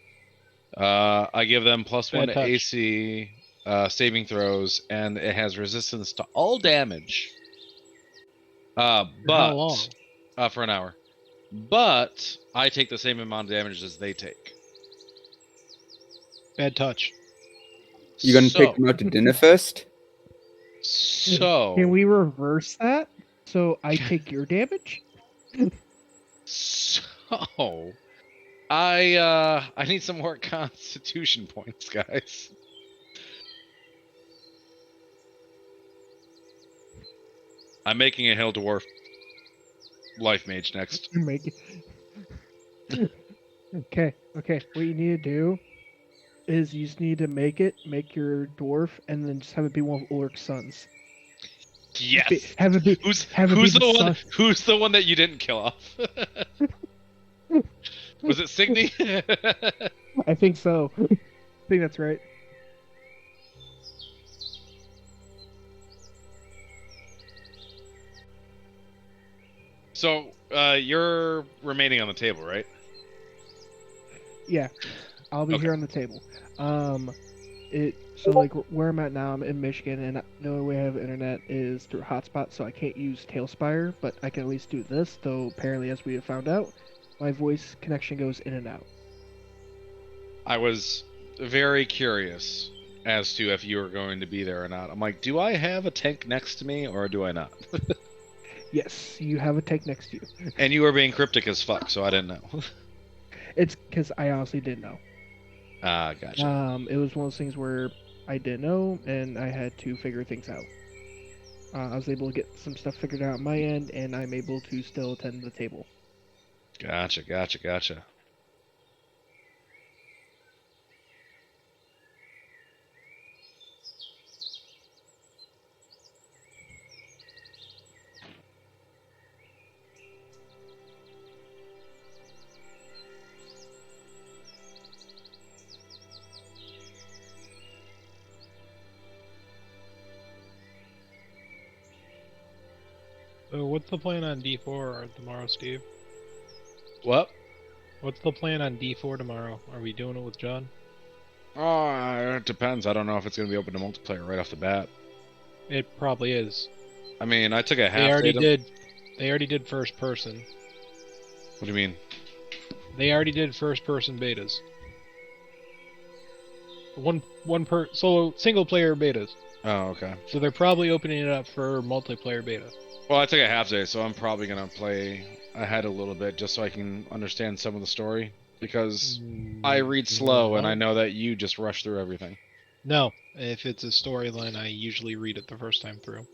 I give them +1 Bad to touch. AC saving throws, and it has resistance to all damage. How long? For an hour. But I take the same amount of damage as they take. Bad touch. You gonna take them out to dinner first? So Can we reverse that? So I take your damage? So I need some more constitution points, guys. I'm making a Hill Dwarf Life Mage next. Make it. Okay. What you need to do is you just need to make your dwarf, and then just have it be one of Ulrich's sons. Yes. Have it be Who's the the one? son. Who's the one that you didn't kill off? Was it Signy? I think so. I think that's right. So you're remaining on the table, right? Yeah, I'll be Okay. here on the table. So like where I'm at now, I'm in Michigan, and the only way I have internet is through hotspot, so I can't use Tailspire, but I can at least do this. Though apparently, as we have found out, my voice connection goes in and out. I was very curious as to if you were going to be there or not. I'm like, do I have a tank next to me or do I not? Yes, you have a tank next to you. And you were being cryptic as fuck, so I didn't know. It's because I honestly didn't know. Ah, gotcha. It was one of those things where I didn't know, and I had to figure things out. I was able to get some stuff figured out on my end, and I'm able to still attend the table. Gotcha. So what's the plan on D4 tomorrow, Steve? What? What's the plan on D4 tomorrow? Are we doing it with John? Oh, it depends. I don't know if it's going to be open to multiplayer right off the bat. It probably is. I mean, I took a half They already day to- did. They already did first person. What do you mean? They already did first person betas. Solo single player betas. Oh, okay. So they're probably opening it up for multiplayer beta. Well, I took a half day, so I'm probably going to play ahead a little bit just so I can understand some of the story. Because I read slow, and I know that you just rush through everything. No, if it's a storyline, I usually read it the first time through.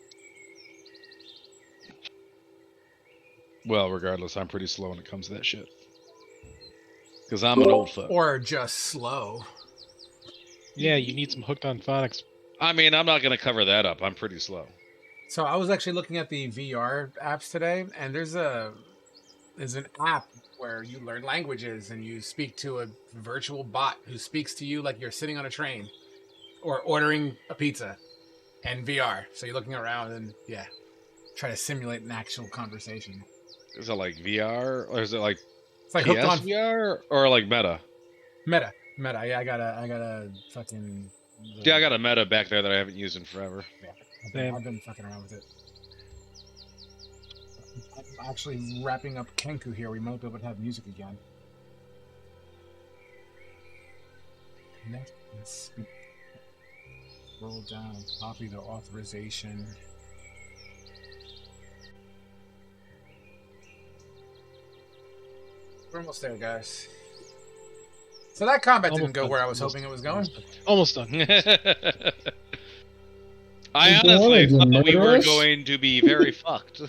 Well, regardless, I'm pretty slow when it comes to that shit. Because I'm an old fuck. Or just slow. Yeah, you need some hooked on phonics. I mean, I'm not going to cover that up. I'm pretty slow. So I was actually looking at the VR apps today, and there's an app where you learn languages and you speak to a virtual bot who speaks to you like you're sitting on a train or ordering a pizza and VR. So you're looking around and try to simulate an actual conversation. Is it like VR or is it like It's like hooked on VR or like Meta? Meta. Yeah, I got a fucking. Yeah, I got a Meta back there that I haven't used in forever. Yeah, I've been fucking around with it. I'm actually wrapping up Kenku here. We might be able to have music again. Connect and speak. Scroll down, copy the authorization. We're almost there, guys. So that combat didn't go where I was hoping it was going. Almost done. I Hey, honestly boy, thought we were murderous. going to be very fucked.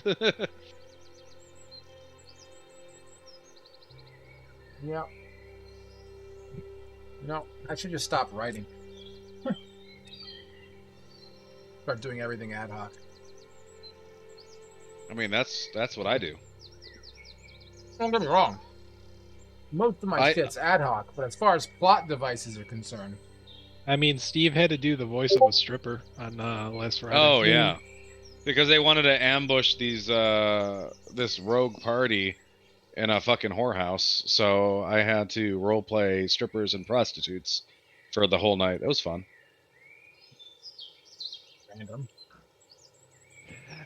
Yeah. No, I should just stop writing. Start doing everything ad hoc. I mean, that's what I do. Don't get me wrong. Most of my shit's ad hoc, but as far as plot devices are concerned, I mean, Steve had to do the voice of a stripper on last Friday. Oh yeah, because they wanted to ambush these this rogue party in a fucking whorehouse, so I had to roleplay strippers and prostitutes for the whole night. It was fun. random.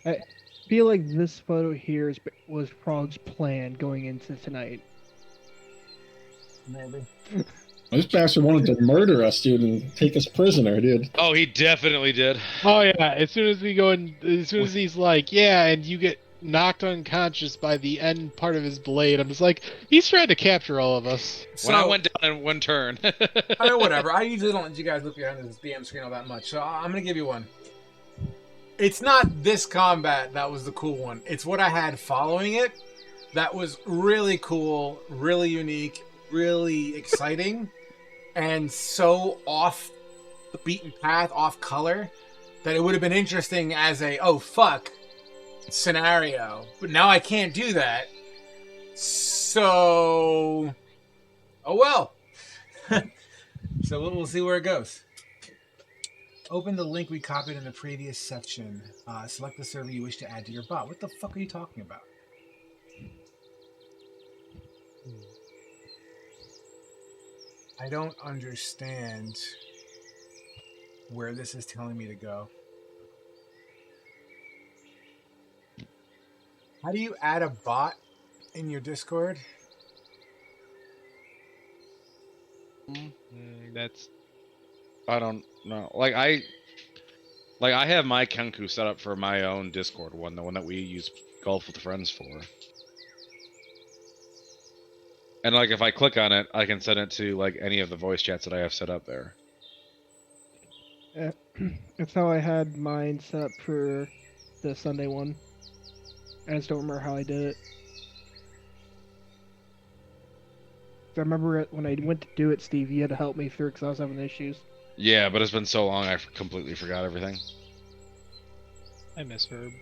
I feel like this photo here was probably planned going into tonight. Maybe. This bastard wanted to murder us, dude, and take us prisoner, dude. Oh, he definitely did. Oh yeah, as soon as he's like, yeah, and you get knocked unconscious by the end part of his blade, I'm just like, he's trying to capture all of us. When I went down in one turn. I know, whatever. I usually don't let you guys look behind this DM screen all that much, so I'm gonna give you one. It's not this combat that was the cool one. It's what I had following it that was really cool, really unique, really exciting, and so off the beaten path, off color, that it would have been interesting as a, oh, fuck scenario. But now I can't do that. So, oh well. So we'll see where it goes. Open the link we copied in the previous section. Select the server you wish to add to your bot. What the fuck are you talking about? I don't understand where this is telling me to go. How do you add a bot in your Discord? That's I don't know. Like I have my Kenku set up for my own Discord one, the one that we use Golf with Friends for. And like if I click on it, I can send it to like any of the voice chats that I have set up there. That's how I had mine set up for the Sunday one. I just don't remember how I did it. I remember when I went to do it, Steve, you had to help me through because I was having issues. Yeah, but it's been so long I completely forgot everything. I miss Herb.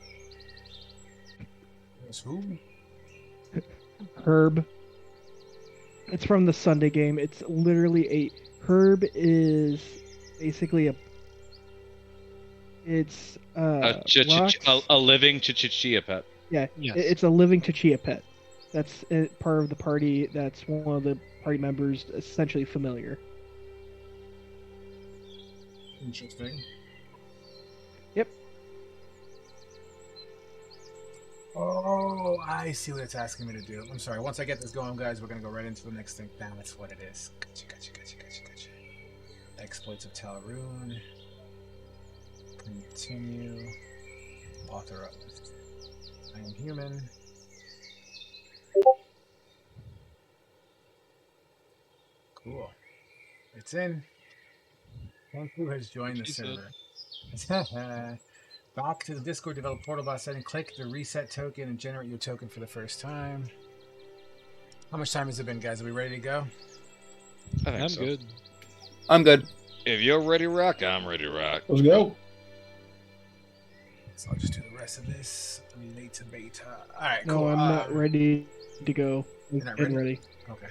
Yes, who? Herb. It's from the Sunday game. It's literally a Herb is basically a. It's A living Chichichia pet. Yeah, Yes. it's a living Tachia pet. That's part of the party. That's one of the party members, essentially familiar. Interesting. Yep. Oh, I see what it's asking me to do. I'm sorry. Once I get this going, guys, we're going to go right into the next thing. Damn, that's what it is. Gotcha. Exploits of TalRune. Continue. Author up. I am human. Cool. It's in. Who has joined the server? Back to the Discord, develop portal bot setting. Click the reset token and generate your token for the first time. How much time has it been, guys? Are we ready to go? I think I'm so. good. I'm good. If you're ready to rock, I'm ready to rock. Let's go. So I'll just do the rest of this. Later beta. Alright, No, cool. I'm not ready to go. You're not I'm ready? Okay.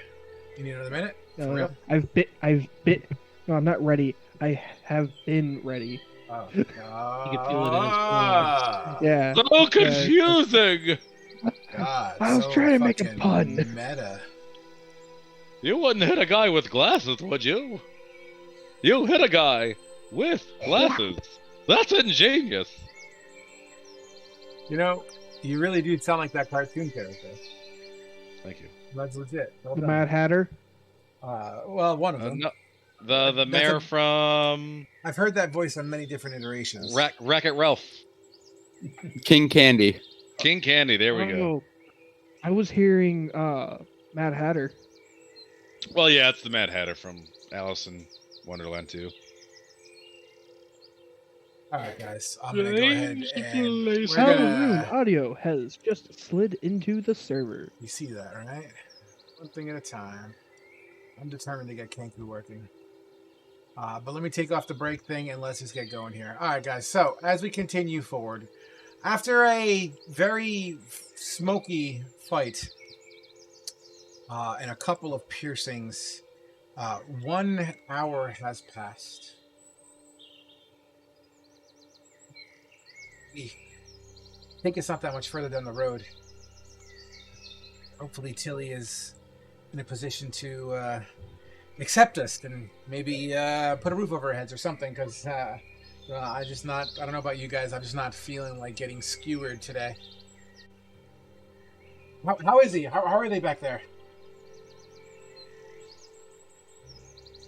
You need another minute? For No, real? I've bit. No, I'm not ready. I have been ready. Oh. You can feel it in his Ah, Yeah. So confusing! God, I was so trying to make a fucking pun. Meta. You wouldn't hit a guy with glasses, would you? You hit a guy with glasses. That's ingenious. You know, you really do sound like that cartoon character. Thank you. That's legit. Well The done. Mad Hatter. Well, one of them. No, the That's mayor a- from I've heard that voice on many different iterations. Wreck-It Ralph. King Candy. King Candy, there we go. Oh, I was hearing Mad Hatter. Well, yeah, it's the Mad Hatter from Alice in Wonderland 2. Alright, guys. I'm going to go ahead and... We're TalRune gonna... audio has just slid into the server. You see that, right? One thing at a time. I'm determined to get Kenku working. But let me take off the break thing and let's just get going here. Alright, guys. So, as we continue forward, after a very smoky fight and a couple of piercings, 1 hour has passed. I think it's not that much further down the road. Hopefully Tilly is in a position to accept us and maybe put a roof over our heads or something, because I don't know about you guys, I'm just not feeling like getting skewered today. How is he? How are they back there?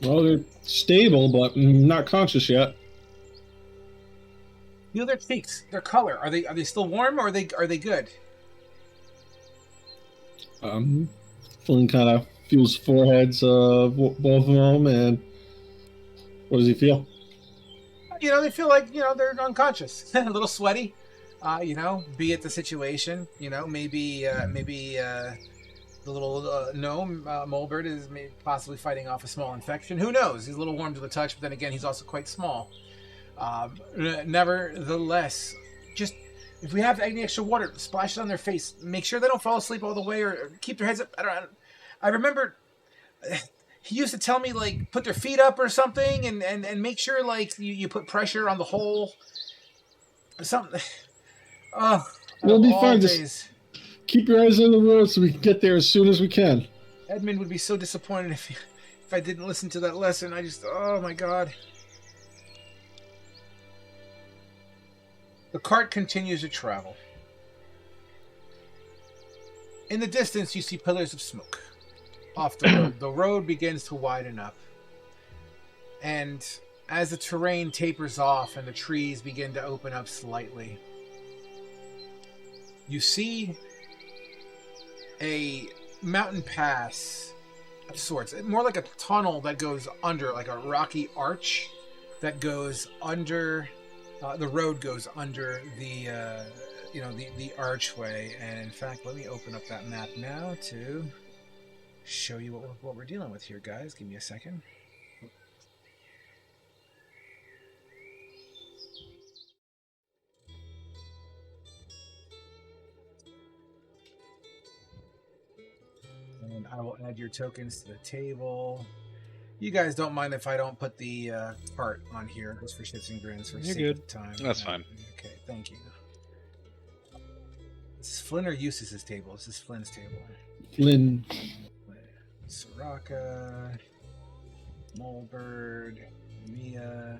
Well, they're stable, but not conscious yet. Feel their cheeks, their color. Are they still warm, or are they good? Flynn kind of feels foreheads of both of them, and what does he feel? they feel like, they're unconscious, a little sweaty. Be it the situation, maybe the little gnome, Molbert, is possibly fighting off a small infection. Who knows? He's a little warm to the touch, but then again, he's also quite small. Nevertheless, just if we have any extra water, splash it on their face. Make sure they don't fall asleep all the way, or keep their heads up. I remember he used to tell me, like, put their feet up or something, and make sure, like, you put pressure on the hole or something. Oh, It'll be all fine. days. Just keep your eyes on the road so we can get there as soon as we can. Edmund would be so disappointed if I didn't listen to that lesson. Oh my God. The cart continues to travel. In the distance, you see pillars of smoke off the road. The road begins to widen up. And as the terrain tapers off and the trees begin to open up slightly, you see a mountain pass of sorts. More like a tunnel that goes under, like a rocky arch that goes under. The road goes under the archway. And in fact, let me open up that map now to show you what we're dealing with here, guys. Give me a second. And I will add your tokens to the table. You guys don't mind if I don't put the cart on here, just for shits and grins, for sake of time. That's fine. Okay, thank you. This is Flynn or Eustace's table? This is Flynn's table. Flynn. Soraka, Molbird, Mia,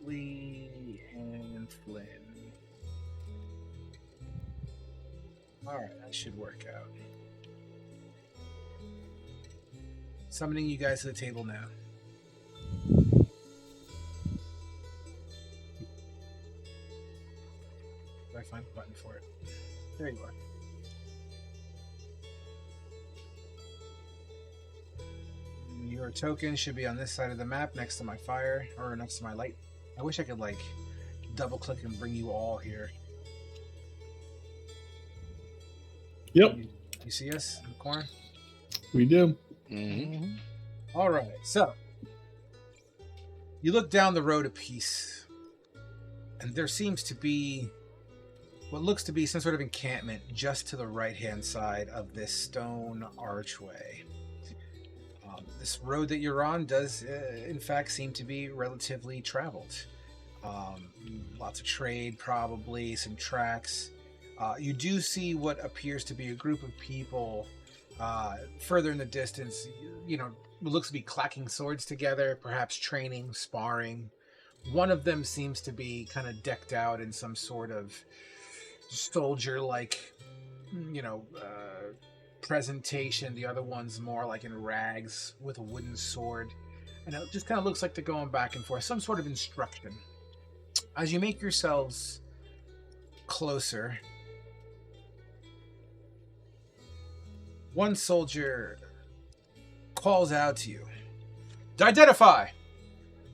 Lee, and Flynn. Alright, that should work out. Summoning you guys to the table now. Did I find a button for it? There you are. Your token should be on this side of the map, next to my fire, or next to my light. I wish I could, like, double click and bring you all here. Yep, You see us in the corner? we do. Mm-hmm. All right, so you look down the road a piece, and there seems to be what looks to be some sort of encampment just to the right-hand side of this stone archway. This road that you're on does, in fact, seem to be relatively traveled. Lots of trade, probably, some tracks. You do see what appears to be a group of people further in the distance, it looks to be clacking swords together, perhaps training, sparring. One of them seems to be kind of decked out in some sort of soldier-like, presentation. The other one's more like in rags with a wooden sword. And it just kind of looks like they're going back and forth, some sort of instruction. As you make yourselves closer, one soldier calls out to you. Identify!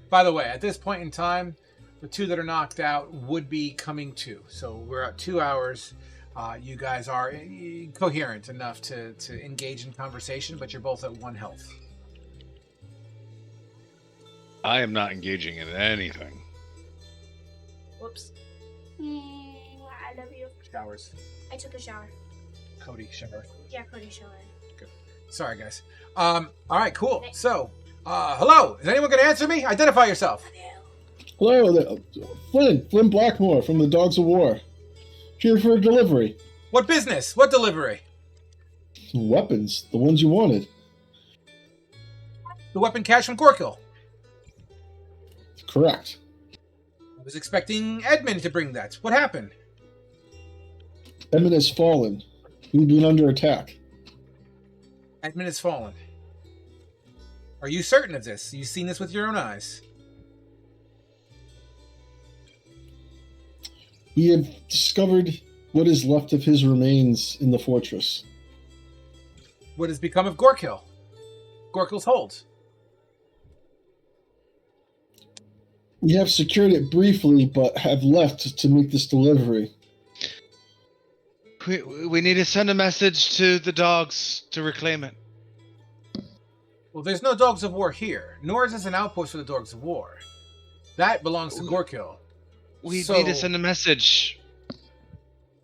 By the way, at this point in time, the two that are knocked out would be coming to. So we're at 2 hours. You guys are coherent enough to engage in conversation, but you're both at 1 health. I am not engaging in anything. Whoops. I love you. Showers. I took a shower. Cody, shower. Yeah, Cody showered. Good. Sorry, guys. All right, cool. So, hello. Is anyone going to answer me? Identify yourself. Hello, Flynn Blackmore from the Dogs of War. Here for a delivery. What business? What delivery? Weapons, the ones you wanted. The weapon cache from Gorkil. Correct. I was expecting Edmund to bring that. What happened? Edmund has fallen. We've been under attack. Edmund has fallen. Are you certain of this? You've seen this with your own eyes. We have discovered what is left of his remains in the fortress. What has become of Gorkil? Gorkil's hold. We have secured it briefly, but have left to meet this delivery. We need to send a message to the dogs to reclaim it. Well, there's no dogs of war here, nor is this an outpost for the dogs of war. That belongs to Gorkill. We need to send a message.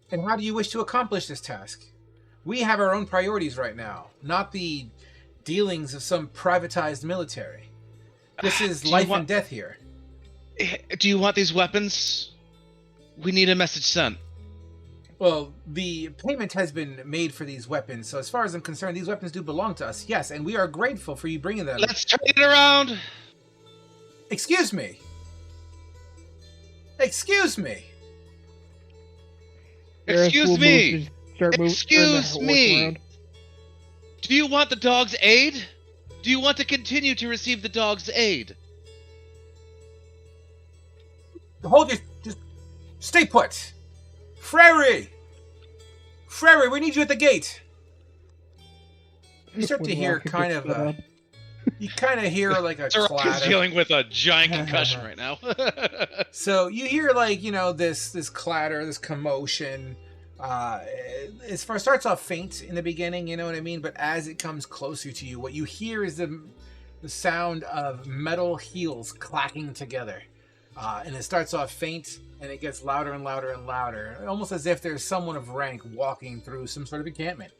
And how do you wish to accomplish this task? We have our own priorities right now, not the dealings of some privatized military. This is life and death here. Do you want these weapons? We need a message sent. Well, the payment has been made for these weapons, so as far as I'm concerned, these weapons do belong to us, yes, and we are grateful for you bringing them. Let's turn it around! Excuse me! Excuse me! Excuse me! Excuse me! Do you want the dog's aid? Do you want to continue to receive the dog's aid? Hold your... Just stay put! Frary! Frary, we need you at the gate! You start to hear kind of a... You kind of hear like a clatter. He's dealing with a giant concussion right now. So you hear like, you know, this clatter, this commotion. It starts off faint in the beginning, you know what I mean? But as it comes closer to you, what you hear is the sound of metal heels clacking together. And it starts off faint, and it gets louder and louder and louder, almost as if there's someone of rank walking through some sort of encampment.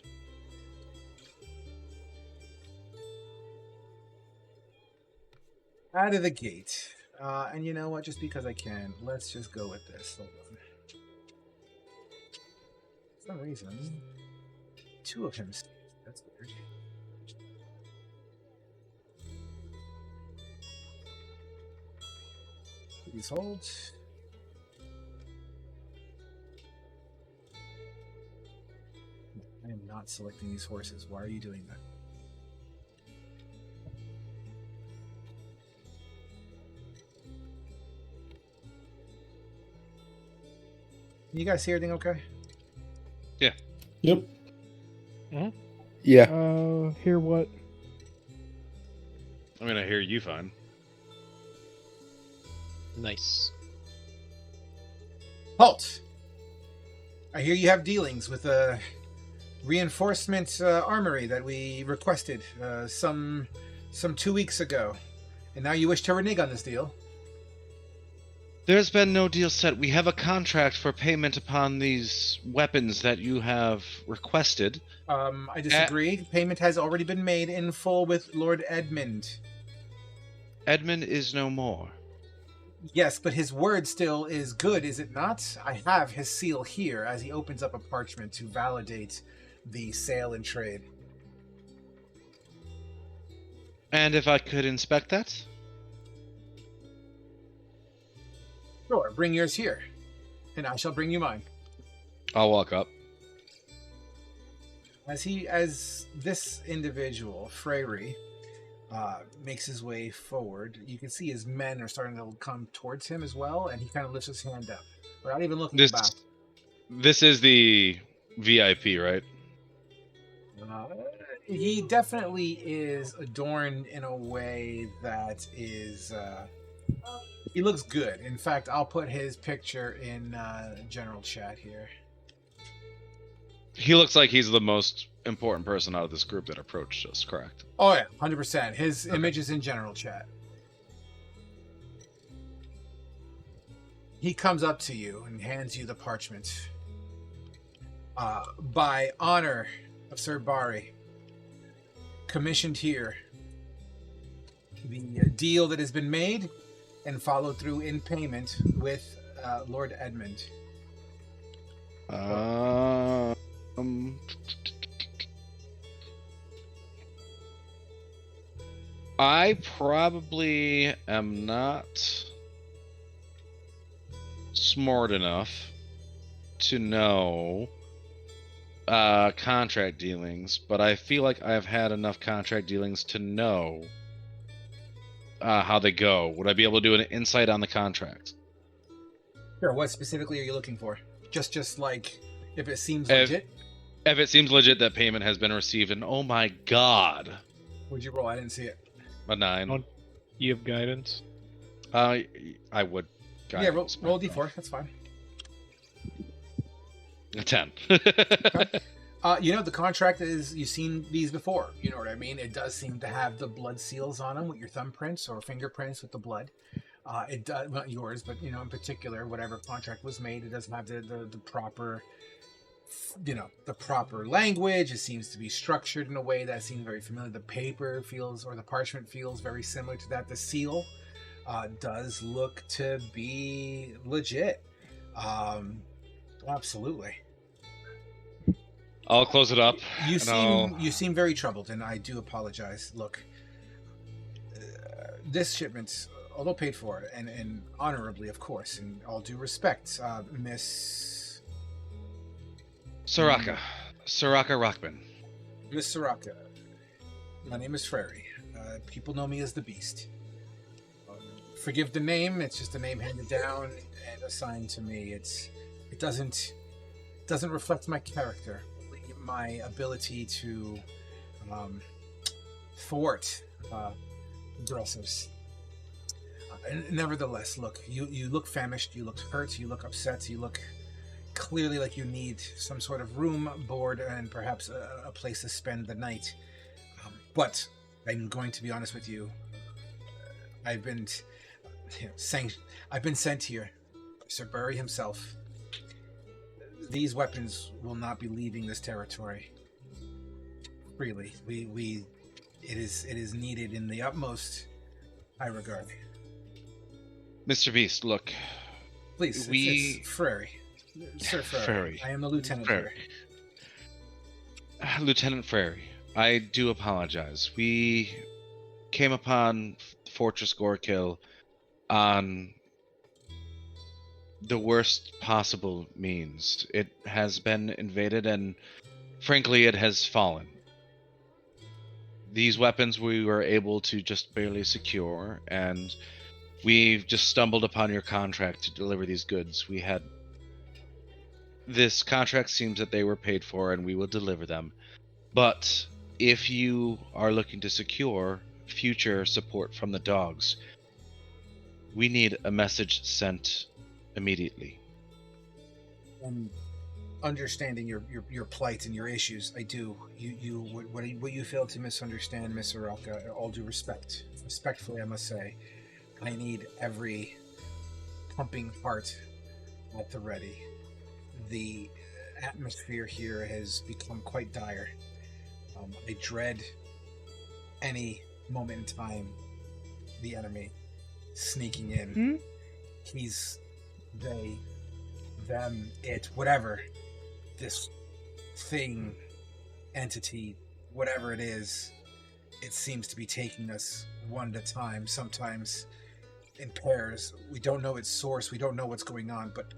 Out of the gate. And you know what? Just because I can, let's just go with this. Hold on. For some reason, two of him. That's weird. Please hold. I am not selecting these horses. Why are you doing that? You guys see everything okay? Yeah. Yep. Yeah. Hear what? I mean, I hear you fine. Nice. Halt! I hear you have dealings with a reinforcement armory that we requested some 2 weeks ago. And now you wish to renege on this deal. There's been no deal set. We have a contract for payment upon these weapons that you have requested. I disagree. Payment has already been made in full with Lord Edmund. Edmund is no more. Yes, but his word still is good, is it not? I have his seal here as he opens up a parchment to validate the sale and trade. And if I could inspect that? Sure, bring yours here, and I shall bring you mine. I'll walk up. As this individual, Freyri, makes his way forward, you can see his men are starting to come towards him as well, and he kind of lifts his hand up, without even looking back. This is the VIP, right? He definitely is adorned in a way that is... he looks good. In fact, I'll put his picture in general chat here. He looks like he's the most important person out of this group that approached us, correct? Oh yeah, 100%. His image is in general chat. He comes up to you and hands you the parchment. By honor of Sir Bari, commissioned here, the deal that has been made and followed through in payment with Lord Edmund. I probably am not smart enough to know contract dealings, but I feel like I've had enough contract dealings to know how they go. Would I be able to do an insight on the contract? Sure. What specifically are you looking for? Just like if it seems legit? If it seems legit that payment has been received, and oh my god. What'd you roll? I didn't see it. A 9. You have guidance? I would. Yeah, guidance, roll but d4. That's fine. a 10. The contract is, you've seen these before. You know what I mean? It does seem to have the blood seals on them with your thumbprints or fingerprints with the blood. It does, not yours, but in particular, whatever contract was made, it doesn't have the proper, the proper language. It seems to be structured in a way that seems very familiar. The paper feels, or the parchment feels very similar to that. The seal does look to be legit. Absolutely. I'll close it up. You seem very troubled, and I do apologize. Look, this shipment, although paid for and honorably, of course, in all due respect, Miss Soraka Rockman. Miss Soraka, my name is Frary. People know me as the Beast. Forgive the name; it's just a name handed down and assigned to me. It doesn't reflect my character, my ability to thwart aggressors. Nevertheless, look, you look famished, you look hurt, you look upset, you look clearly like you need some sort of room, board, and perhaps a place to spend the night. But I'm going to be honest with you. I've been sent here. Sir Burry himself. These weapons will not be leaving this territory freely. It is needed in the utmost high regard. Mr. Beast, look. Please, it's Frary. Sir Frary. I am the lieutenant here. Lieutenant Frary, I do apologize. We came upon Fortress Gorkill on the worst possible means. It has been invaded, and frankly, it has fallen. These weapons we were able to just barely secure, and we've just stumbled upon your contract to deliver these goods. This contract seems that they were paid for, and we will deliver them. But if you are looking to secure future support from the dogs, we need a message sent immediately. And understanding your plight and your issues, I do. What you failed to misunderstand, Miss Araka, all due respect, respectfully, I must say, I need every pumping heart at the ready. The atmosphere here has become quite dire. I dread any moment in time the enemy sneaking in. He's they, them, it, whatever, this thing, entity, whatever it is, it seems to be taking us one at a time, sometimes in pairs. We don't know its source, we don't know what's going on, but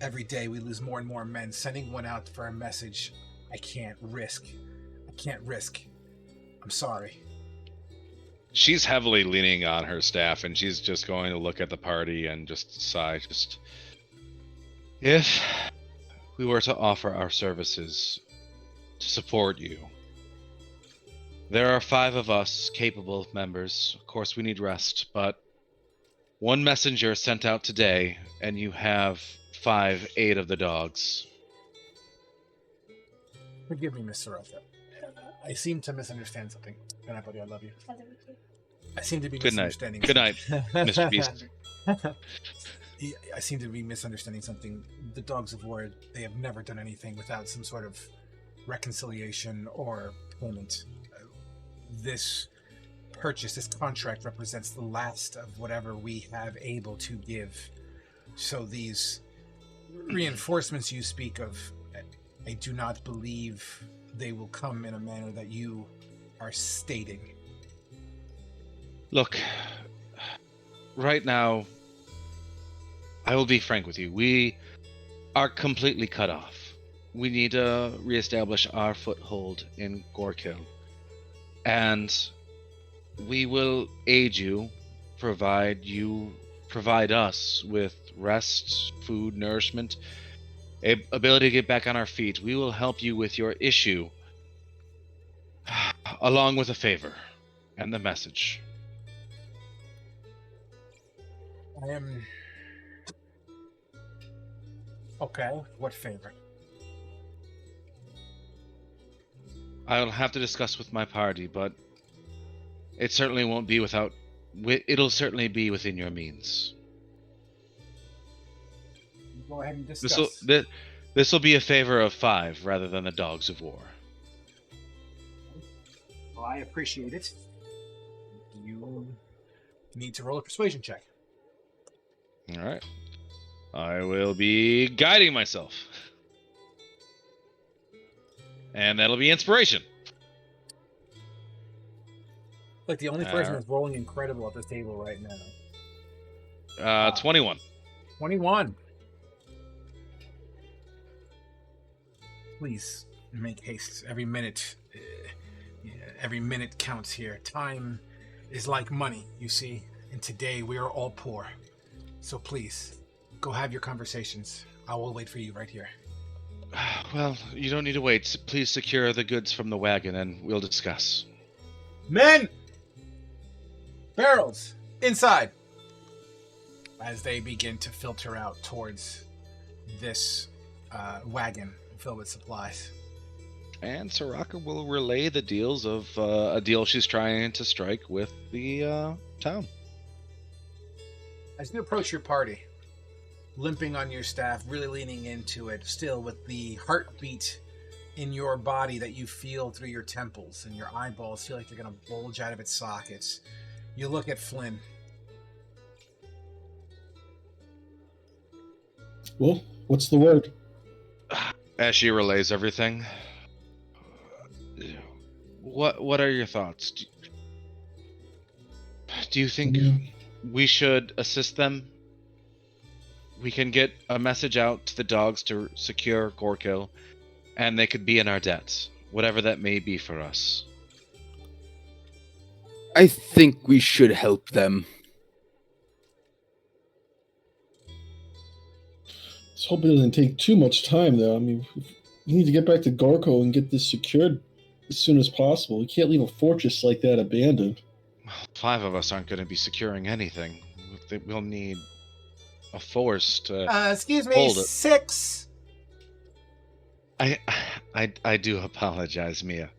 every day we lose more and more men. Sending one out for a message, I can't risk. I'm sorry. She's heavily leaning on her staff, and she's just going to look at the party and just sigh. If we were to offer our services to support you, there are 5 of us capable members. Of course, we need rest, but one messenger sent out today, and you have 8 of the dogs. Forgive me, Mr. Rotha. I seem to misunderstand something. Good night, buddy. I love you. I seem to be misunderstanding. Good night, Mr. Beast. I seem to be misunderstanding something. The dogs of war, they have never done anything without some sort of reconciliation or payment. This purchase, this contract represents the last of whatever we have able to give. So these reinforcements you speak of, I do not believe they will come in a manner that you are stating. Look, right now, I will be frank with you. We are completely cut off. We need to reestablish our foothold in Gorkill. And we will aid you, provide us with rest, food, nourishment, ability to get back on our feet. We will help you with your issue, along with a favor and the message. I am. Okay, what favor? I'll have to discuss with my party, but it certainly won't be without. It'll certainly be within your means. Go ahead and This will discuss. this will be a favor of 5 rather than the dogs of war. Well, I appreciate it. You need to roll a persuasion check. All right. I will be guiding myself. And that'll be inspiration. Like the only person that's rolling incredible at this table right now. 21. 21. Please make haste. Every minute counts here. Time is like money, you see. And today we are all poor. So please, go have your conversations. I will wait for you right here. Well, you don't need to wait. Please secure the goods from the wagon and we'll discuss. Men! Barrels! Inside! As they begin to filter out towards this wagon filled with supplies. And Soraka will relay the deals of a deal she's trying to strike with the town. As you approach your party, limping on your staff, really leaning into it, still with the heartbeat in your body that you feel through your temples, and your eyeballs feel like they're going to bulge out of its sockets. You look at Flynn. Well, what's the word? As she relays everything, what are your thoughts? Do you think we should assist them? We can get a message out to the dogs to secure Gorkill, and they could be in our debt, whatever that may be for us. I think we should help them. Let's hope it doesn't take too much time, though. I mean, we need to get back to Gorko and get this secured as soon as possible. We can't leave a fortress like that abandoned. Well, 5 of us aren't going to be securing anything. We'll need a force to Excuse me, hold it. 6. I do apologize, Mia.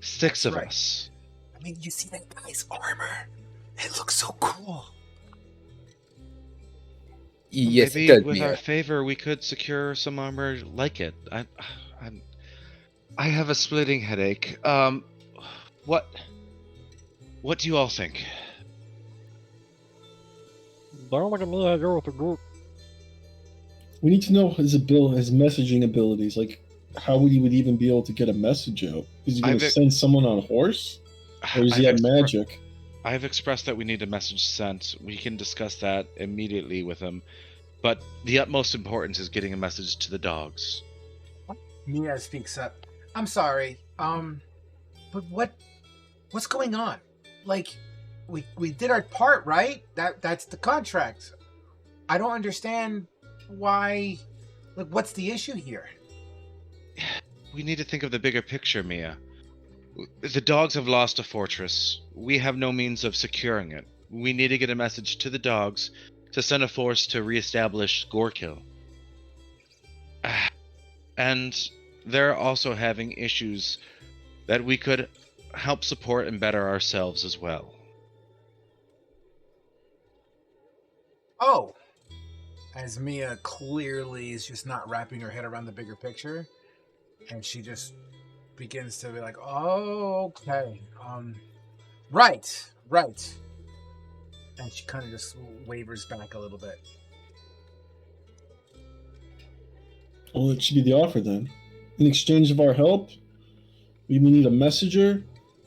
6 of right. us. I mean, you see that guy's armor? It looks so cool. Yes, Maybe it does, with Mia. our favor, we could secure some armor like it. I have a splitting headache. What do you all think? Don't look at me, I go with the group. We need to know his messaging abilities. Like, how he would even be able to get a message out? Is he going to send someone on a horse? Or does he have magic? I've expressed that we need a message sent. We can discuss that immediately with him. But the utmost importance is getting a message to the dogs. Mia speaks up. I'm sorry. But what's going on? Like, we did our part, right? That's the contract. I don't understand why. Like, what's the issue here? We need to think of the bigger picture, Mia. The dogs have lost a fortress. We have no means of securing it. We need to get a message to the dogs to send a force to reestablish Gorkill. And they're also having issues that we could help support and better ourselves as well. Oh! As Mia clearly is just not wrapping her head around the bigger picture, and she just begins to be like, oh, okay. Right. And she kind of just wavers back a little bit. Well, it should be the offer then. In exchange of our help, we need a messenger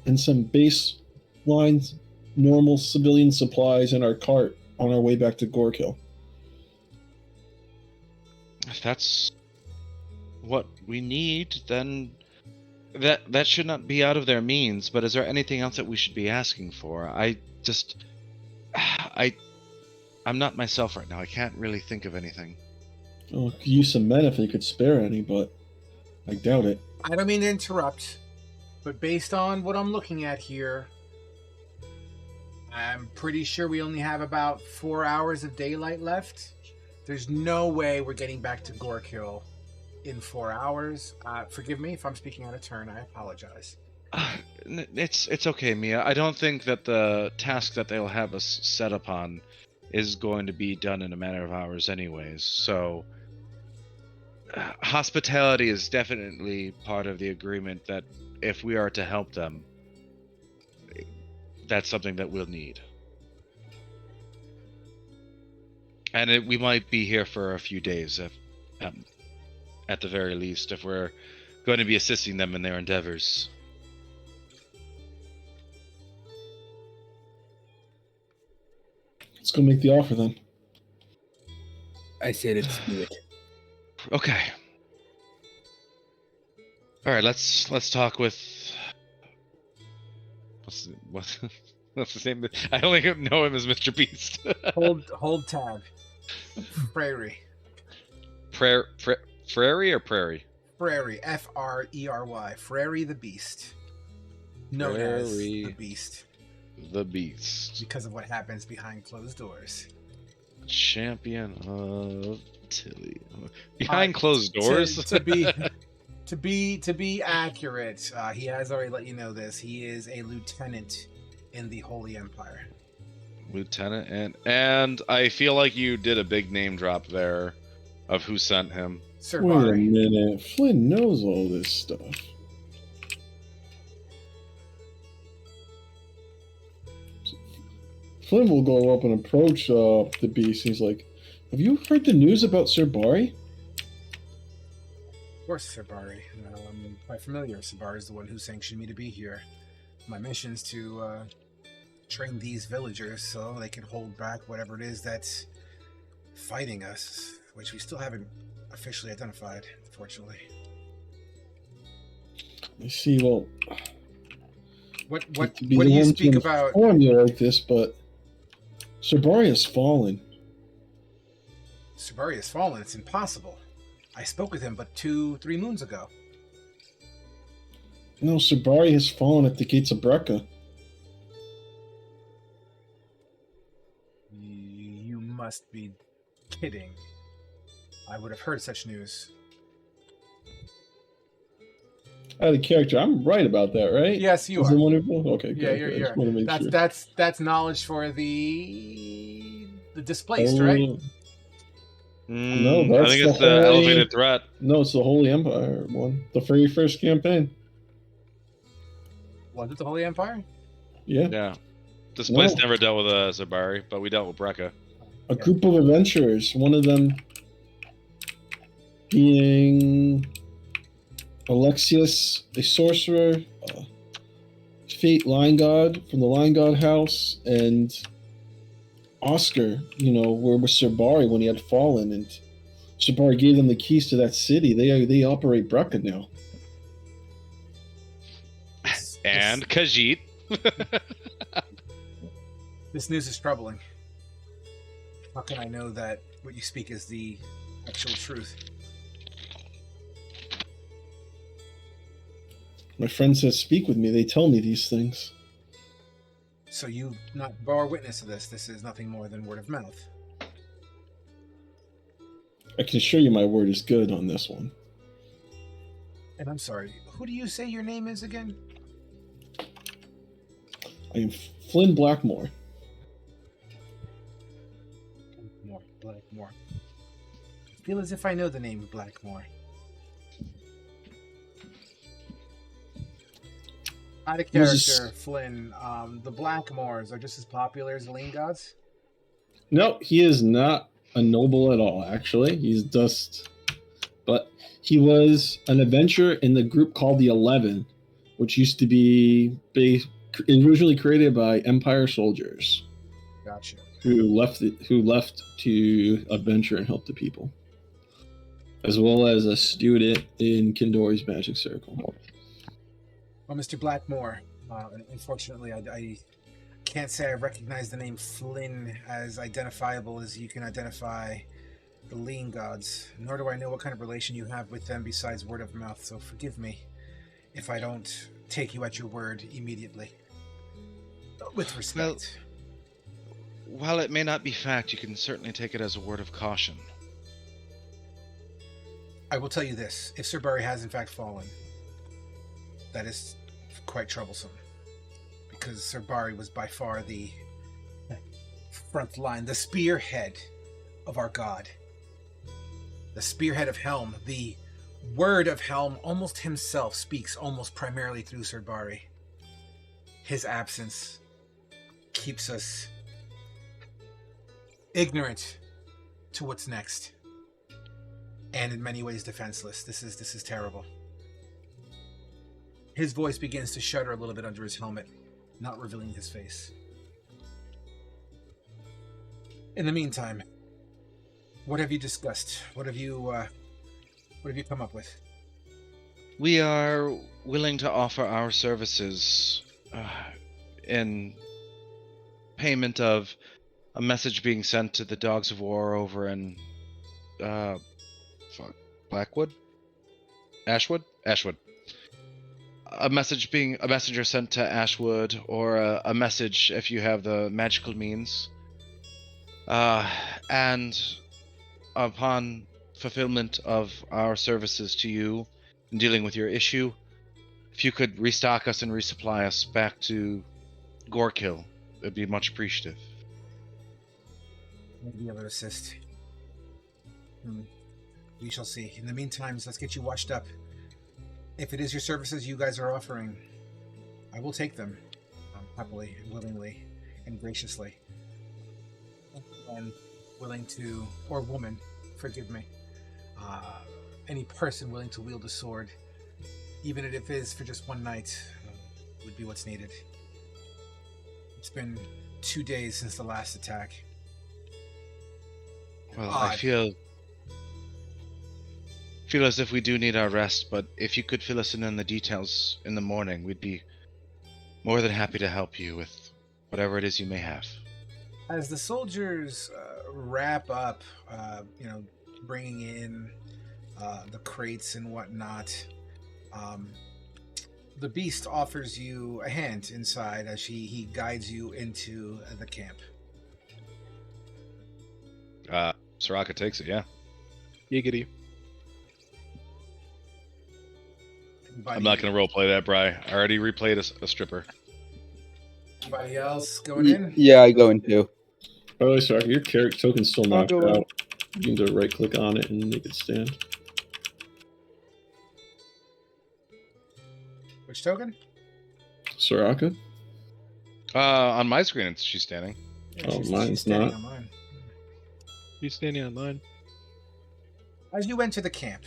and some baseline normal civilian supplies in our cart on our way back to Gorkill. If that's what we need, then that should not be out of their means. But is there anything else that we should be asking for? I'm not myself right now. I can't really think of anything. Well, could use some men if they could spare any, but I doubt it. I don't mean to interrupt, but based on what I'm looking at here, I'm pretty sure we only have about 4 hours of daylight left. There's no way we're getting back to Gorkill in 4 hours. Forgive me if I'm speaking out of turn. I apologize. It's okay, Mia. I don't think that the task that they'll have us set upon is going to be done in a matter of hours anyways. So hospitality is definitely part of the agreement that if we are to help them, that's something that we'll need. And we might be here for a few days, if, at the very least, if we're going to be assisting them in their endeavors. Let's go make the offer then. I say let's do it. Okay. All right, let's talk with what's his name? I only know him as Mr. Beast. Hold tab. Prairie. Prairie or Prairie? Frary. Frey. Frary the Beast. Known as the Beast. The Beast. Because of what happens behind closed doors. Champion of Tilly. Behind closed doors? To be accurate, he has already let you know this. He is a lieutenant in the Holy Empire. Lieutenant, and I feel like you did a big name drop there of who sent him. Sir Wait a Bari. minute. Flynn knows all this stuff. Flynn will go up and approach the beast. He's like, "Have you heard the news about Sir Bari?" Of course, Sir Bari. I'm quite familiar. Sir Bari is the one who sanctioned me to be here. My mission is to train these villagers so they can hold back whatever it is that's fighting us, which we still haven't officially identified, unfortunately. I see. Well, What to be do the you one to speak about? inform you like this, but Sir Bari has fallen. Sir Bari has fallen. It's impossible. I spoke with him but 2-3 moons ago. No, Sir Bari has fallen at the gates of Brecca. You must be kidding. I would have heard such news. Out of character, I'm right about that, right? Yes, you Is are. it wonderful? Okay, Yeah, good. I just want to make sure. that's knowledge for the displaced, right? No, I that's think the it's the Holy- elevated threat. No, it's the Holy Empire one. The very first campaign. Was it the Holy Empire? Yeah. Yeah. Displaced No. never dealt with Zabari, but we dealt with Brekka. A group of adventurers, one of them being Alexius, a sorcerer, Fate Line God from the Line God House, and Oscar, were with Sir Bari when he had fallen, and Sir Bari gave them the keys to that city. They operate Brecca now. And Khajiit. This news is troubling. How can I know that what you speak is the actual truth? My friends that speak with me, they tell me these things. So you not bore witness of this. This is nothing more than word of mouth. I can assure you my word is good on this one. And I'm sorry, who do you say your name is again? I am Flynn Blackmore. Blackmore. I feel as if I know the name Blackmore. Out of character, Flynn. The Blackmores are just as popular as the Lean Gods? No, he is not a noble at all, actually. He's just... But he was an adventurer in the group called the 11, which used to be originally created by Empire soldiers. Gotcha. Who left to adventure and help the people. As well as a student in Kindori's Magic Circle. Well, Mr. Blackmore, unfortunately, I can't say I recognize the name Flynn as identifiable as you can identify the Lean Gods, nor do I know what kind of relation you have with them besides word of mouth, so forgive me if I don't take you at your word immediately. With respect. while it may not be fact, you can certainly take it as a word of caution. I will tell you this: if Sir Barry has in fact fallen, that is quite troublesome, because Sir Barry was by far the front line, the spearhead of our god, the spearhead of Helm, the word of Helm. Almost himself speaks almost primarily through Sir Barry. His absence keeps us ignorant to what's next, and in many ways defenseless. This is terrible. His voice begins to shudder a little bit under his helmet, not revealing his face. In the meantime, what have you discussed? What have you come up with? We are willing to offer our services in payment of a message being sent to the Dogs of War over in Blackwood? Ashwood? Ashwood. A messenger sent to Ashwood, or a message if you have the magical means. And upon fulfillment of our services to you in dealing with your issue, if you could restock us and resupply us back to Gorkill, it'd be much appreciative. I'll be able to assist. We shall see. In the meantime, let's get you watched up. If it is your services you guys are offering, I will take them happily, willingly, and graciously. And willing to, or woman, forgive me, any person willing to wield a sword, even if it is for just one night, would be what's needed. It's been 2 days since the last attack. Well, I feel as if we do need our rest, but if you could fill us in on the details in the morning, we'd be more than happy to help you with whatever it is you may have. As the soldiers wrap up, bringing in the crates and whatnot, the beast offers you a hand inside as he guides you into the camp. Soraka takes it, yeah. Giggity. I'm not going to roleplay that, Bri. I already replayed a stripper. Anybody else going in? Yeah, I go in too. By the way, sorry, your character token's still I'll knocked go in. out. You can do a right click on it and make it stand. Which token? Soraka? On my screen, she's standing. Yeah, Oh, she's mine's standing not. on mine. He's standing on mine. As you enter the camp,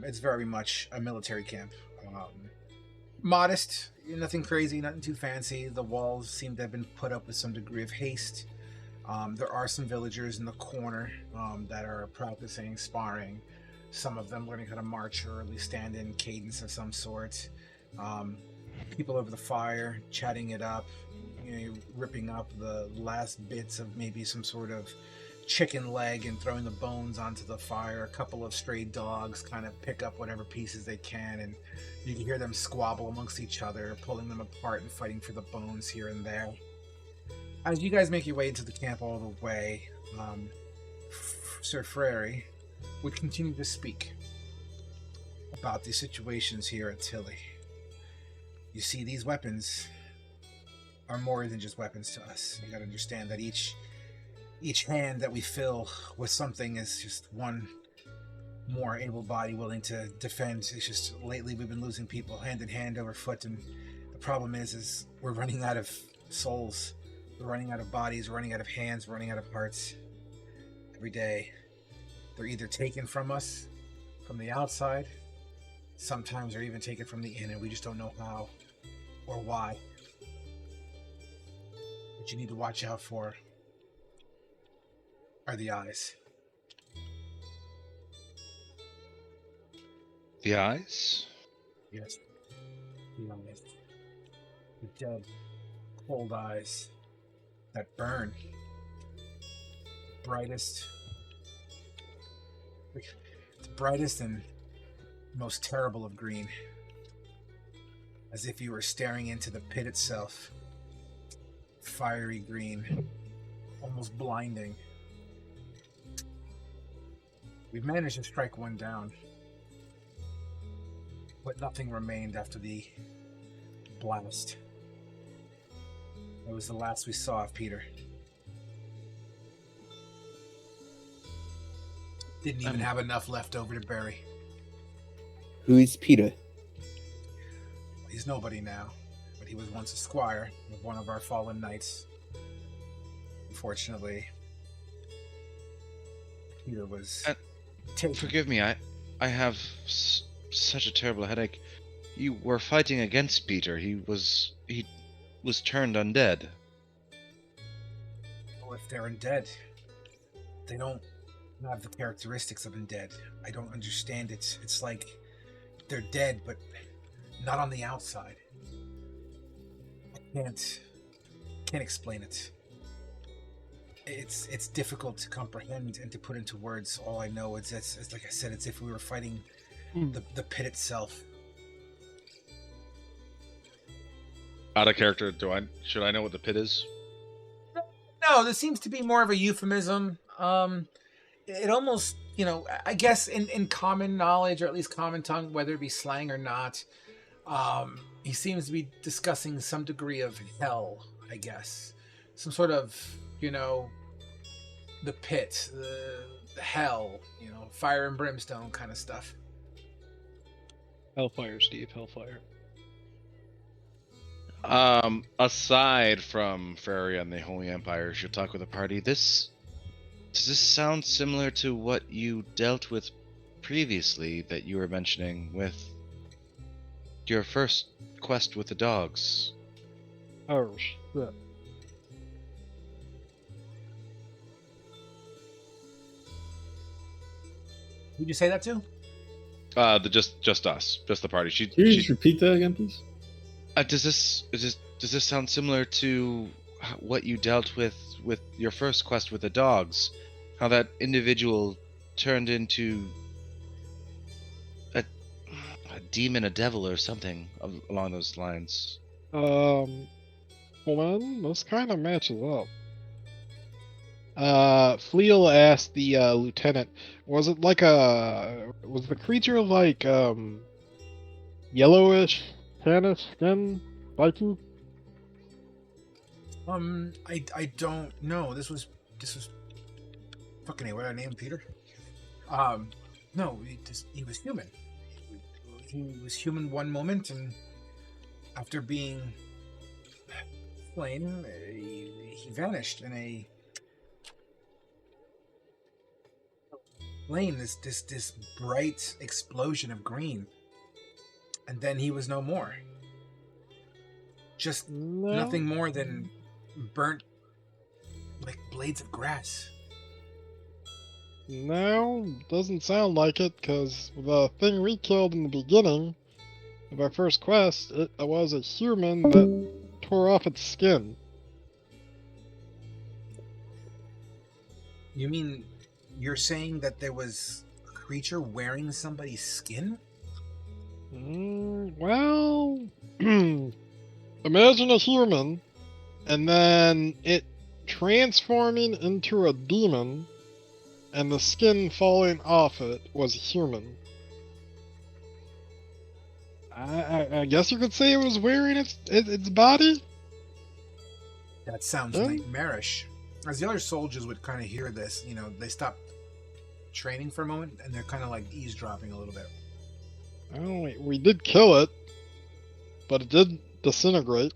it's very much a military camp. Modest, nothing crazy, nothing too fancy. The walls seem to have been put up with some degree of haste. There are some villagers in the corner that are practicing sparring. Some of them learning how to march or at least stand in cadence of some sort. People over the fire, chatting it up, ripping up the last bits of maybe some sort of chicken leg and throwing the bones onto the fire. A couple of stray dogs kind of pick up whatever pieces they can, and you can hear them squabble amongst each other, pulling them apart and fighting for the bones here and there. As you guys make your way into the camp all the way, Sir Frary would continue to speak about the situations here at Tilly. You see, these weapons are more than just weapons to us. You gotta understand that each hand that we fill with something is just one more able body willing to defend. It's just lately we've been losing people hand in hand over foot, and the problem is we're running out of souls. We're running out of bodies, we're running out of hands, we're running out of hearts. Every day, they're either taken from us from the outside, sometimes they're even taken from the inn, and we just don't know how or why. What you need to watch out for are the eyes. The eyes? Yes, the eyes. The dead, cold eyes that burn. The brightest and most terrible of green. As if you were staring into the pit itself. Fiery green. almost blinding. We've managed to strike one down, but nothing remained after the blast. That was the last we saw of Peter. Didn't even have enough left over to bury. Who is Peter? He's nobody now, but he was once a squire of one of our fallen knights. Unfortunately, Peter was taken. Forgive me, I have such a terrible headache. You were fighting against Peter. He was turned undead. Well, if they're undead, they don't have the characteristics of undead. I don't understand it. It's like they're dead, but not on the outside. I can't explain it. It's difficult to comprehend and to put into words. All I know is it's like I said, it's if we were fighting the pit itself. Out of character, should I know what the pit is? No, this seems to be more of a euphemism. It almost, I guess in common knowledge, or at least common tongue, whether it be slang or not, he seems to be discussing some degree of hell, I guess. Some sort of, the pit, the hell, fire and brimstone kind of stuff. Hellfire, Steve. Hellfire. Aside from Feria and the Holy Empire, she'll talk with the party. Does this sound similar to what you dealt with previously that you were mentioning with your first quest with the dogs? Oh, shit. Who'd you say that to? Just us, just the party. Can you just repeat that again, please? Does this sound similar to what you dealt with your first quest with the dogs? How that individual turned into a demon, a devil, or something along those lines. Well then, this kind of matches up. Fleel asked the lieutenant, was the creature like yellowish, tannish skin, spiky? I don't know. This was fucking what I named Peter. No, he was human. He was human one moment, and after being slain, he vanished in a flame. This bright explosion of green, and then he was no more. Just nothing more than burnt, like blades of grass. No, doesn't sound like it, because the thing we killed in the beginning of our first quest, it was a human that tore off its skin. You mean you're saying that there was a creature wearing somebody's skin? Well, imagine a human, and then it transforming into a demon, and the skin falling off it was human. I guess you could say it was wearing its body? That sounds nightmarish. As the other soldiers would kind of hear this, they stop training for a moment, and they're kind of like eavesdropping a little bit. Oh, we did kill it, but it did disintegrate.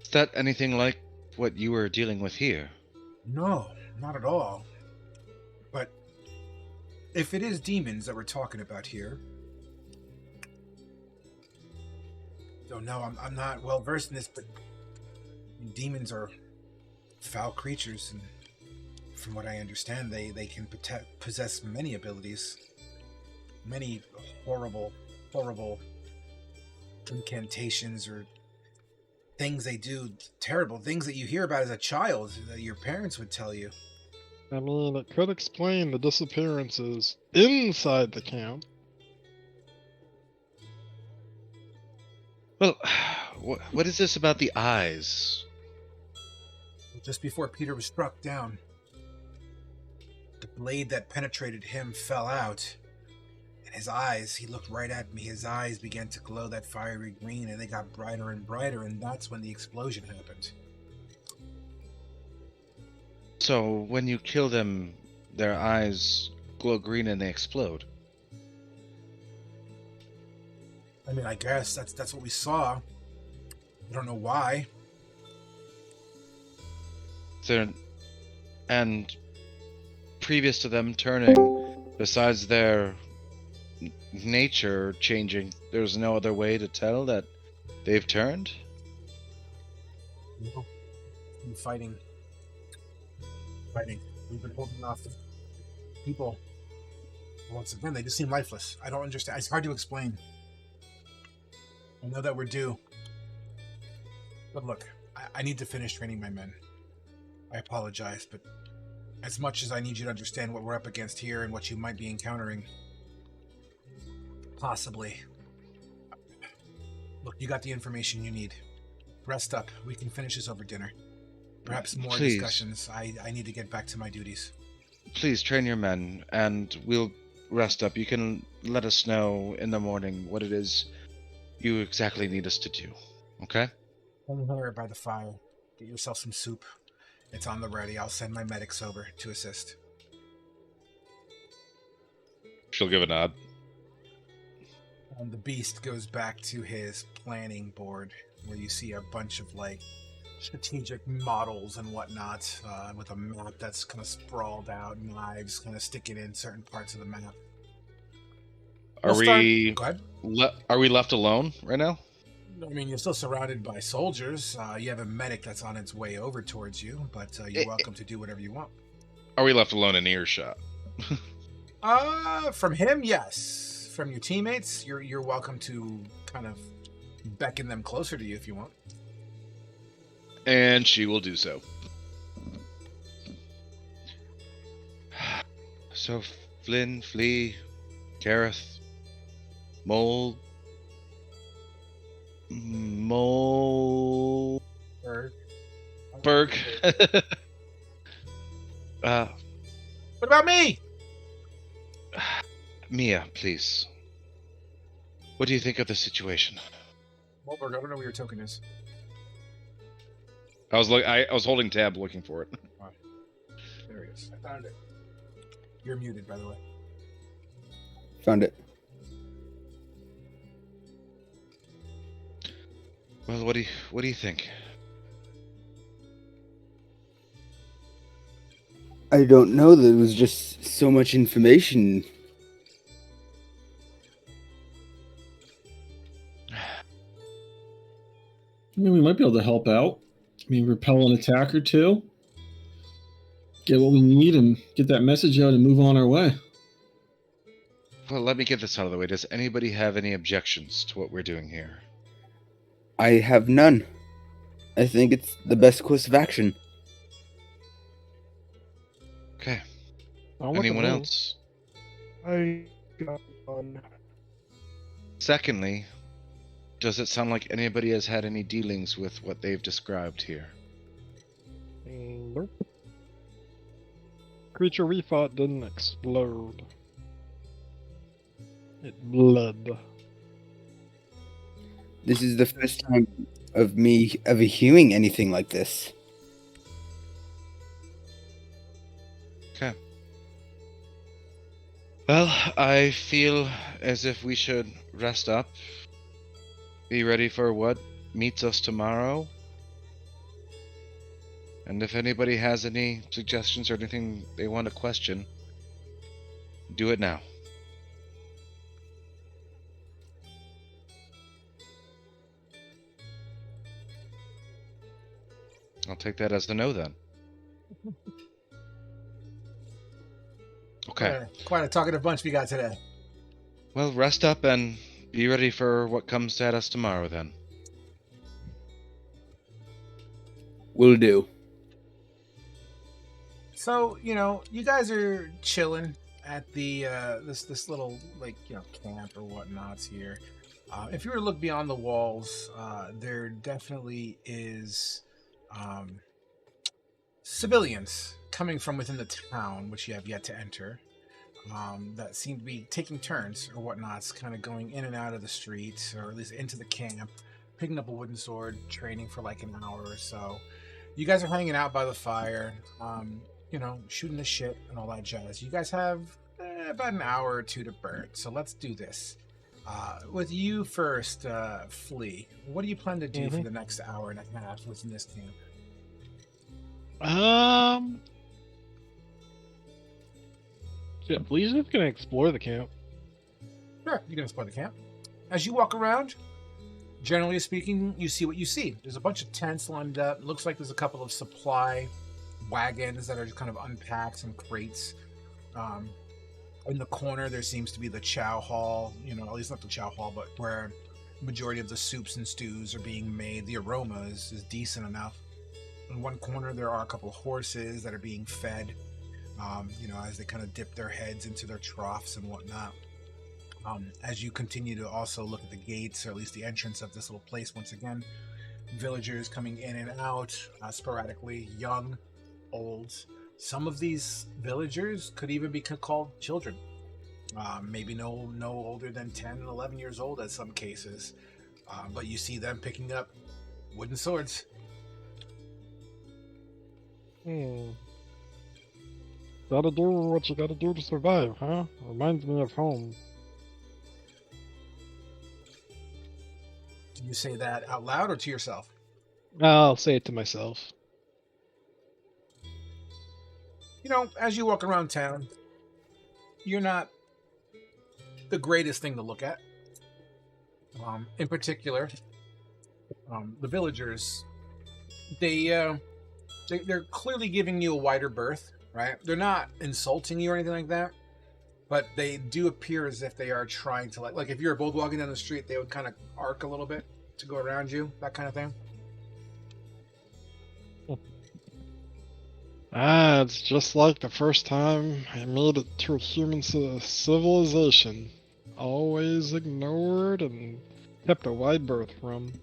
Is that anything like what you were dealing with here? No, not at all. But if it is demons that we're talking about here, don't know. I'm not well versed in this, but demons are foul creatures, and from what I understand, they can possess many abilities, many horrible incantations or things they do, terrible things that you hear about as a child that your parents would tell you. I mean, it could explain the disappearances inside the camp. Well, What is this about the eyes? Just before Peter was struck down, the blade that penetrated him fell out. And his eyes, he looked right at me, his eyes began to glow that fiery green, and they got brighter and brighter, and that's when the explosion happened. So when you kill them, their eyes glow green and they explode. I mean, I guess that's what we saw. I don't know why. And previous to them turning, besides their nature changing, there's no other way to tell that they've turned? No. Been fighting. We've been holding off people. Once again, they just seem lifeless. I don't understand. It's hard to explain. I know that we're due. But look, I need to finish training my men. I apologize, but as much as I need you to understand what we're up against here and what you might be encountering, possibly. Look, you got the information you need. Rest up. We can finish this over dinner. Perhaps more Please. discussions. I need to get back to my duties. Please train your men, and we'll rest up. You can let us know in the morning what it is you exactly need us to do. Okay? Come here by the fire. Get yourself some soup. It's on the ready. I'll send my medics over to assist. She'll give a nod. And the beast goes back to his planning board, where you see a bunch of strategic models and whatnot, with a map that's kind of sprawled out, knives kind of sticking in certain parts of the map. Are we Go ahead. Are we left alone right now? I mean, you're still surrounded by soldiers. You have a medic that's on its way over towards you, but you're welcome to do whatever you want. Are we left alone in earshot? From him, yes. From your teammates, you're welcome to kind of beckon them closer to you if you want. And she will do so. So, Flynn, Flea, Gareth, Mole... Berg. What about me? Mia, please. What do you think of the situation? Wahlberg, I don't know where your token is. I was holding tab looking for it. There he is. I found it. You're muted, by the way. Found it. Well, what do you think? I don't know. There was just so much information. I mean, we might be able to help out. I mean, repel an attack or two, get what we need, and get that message out and move on our way. Well, let me get this out of the way. Does anybody have any objections to what we're doing here? I have none. I think it's the best course of action. Okay. I'll look Anyone at else? I got one. Secondly, does it sound like anybody has had any dealings with what they've described here? Nope. Creature we fought didn't explode. It bled. This is the first time of me ever hearing anything like this. Okay. Well, I feel as if we should rest up, be ready for what meets us tomorrow. And if anybody has any suggestions or anything they want to question, do it now. I'll take that as a no then. Okay. Quite a talkative bunch we got today. Well, rest up and be ready for what comes at us tomorrow then. Will do. So, you guys are chilling at the this little camp or whatnots here. If you were to look beyond the walls, there definitely is civilians coming from within the town, which you have yet to enter, that seem to be taking turns or whatnots, kind of going in and out of the streets, or at least into the camp, picking up a wooden sword, training for like an hour or so. You guys are hanging out by the fire, shooting the shit and all that jazz. You guys have about an hour or two to burn, so let's do this. With you first, Flea, what do you plan to do for the next hour and a half within this camp? Yeah, Flea's just gonna explore the camp. Sure, you can explore the camp. As you walk around, generally speaking, you see what you see. There's a bunch of tents lined up. It looks like there's a couple of supply wagons that are just kind of unpacked, some crates. In the corner, there seems to be the chow hall, at least not the chow hall, but where the majority of the soups and stews are being made. The aroma is decent enough. In one corner, there are a couple of horses that are being fed, as they kind of dip their heads into their troughs and whatnot. As you continue to also look at the gates, or at least the entrance of this little place, once again, villagers coming in and out sporadically, young, old. Some of these villagers could even be called children. Maybe no older than 10 and 11 years old in some cases. But you see them picking up wooden swords. Gotta do what you gotta do to survive, huh? Reminds me of home. Do you say that out loud or to yourself? I'll say it to myself. As you walk around town, you're not the greatest thing to look at. In particular, the villagers, they're clearly giving you a wider berth, right? They're not insulting you or anything like that, but they do appear as if they are trying to, like if you're both walking down the street, they would kind of arc a little bit to go around you, that kind of thing. It's just like the first time I made it to a human civilization. Always ignored and kept a wide berth from.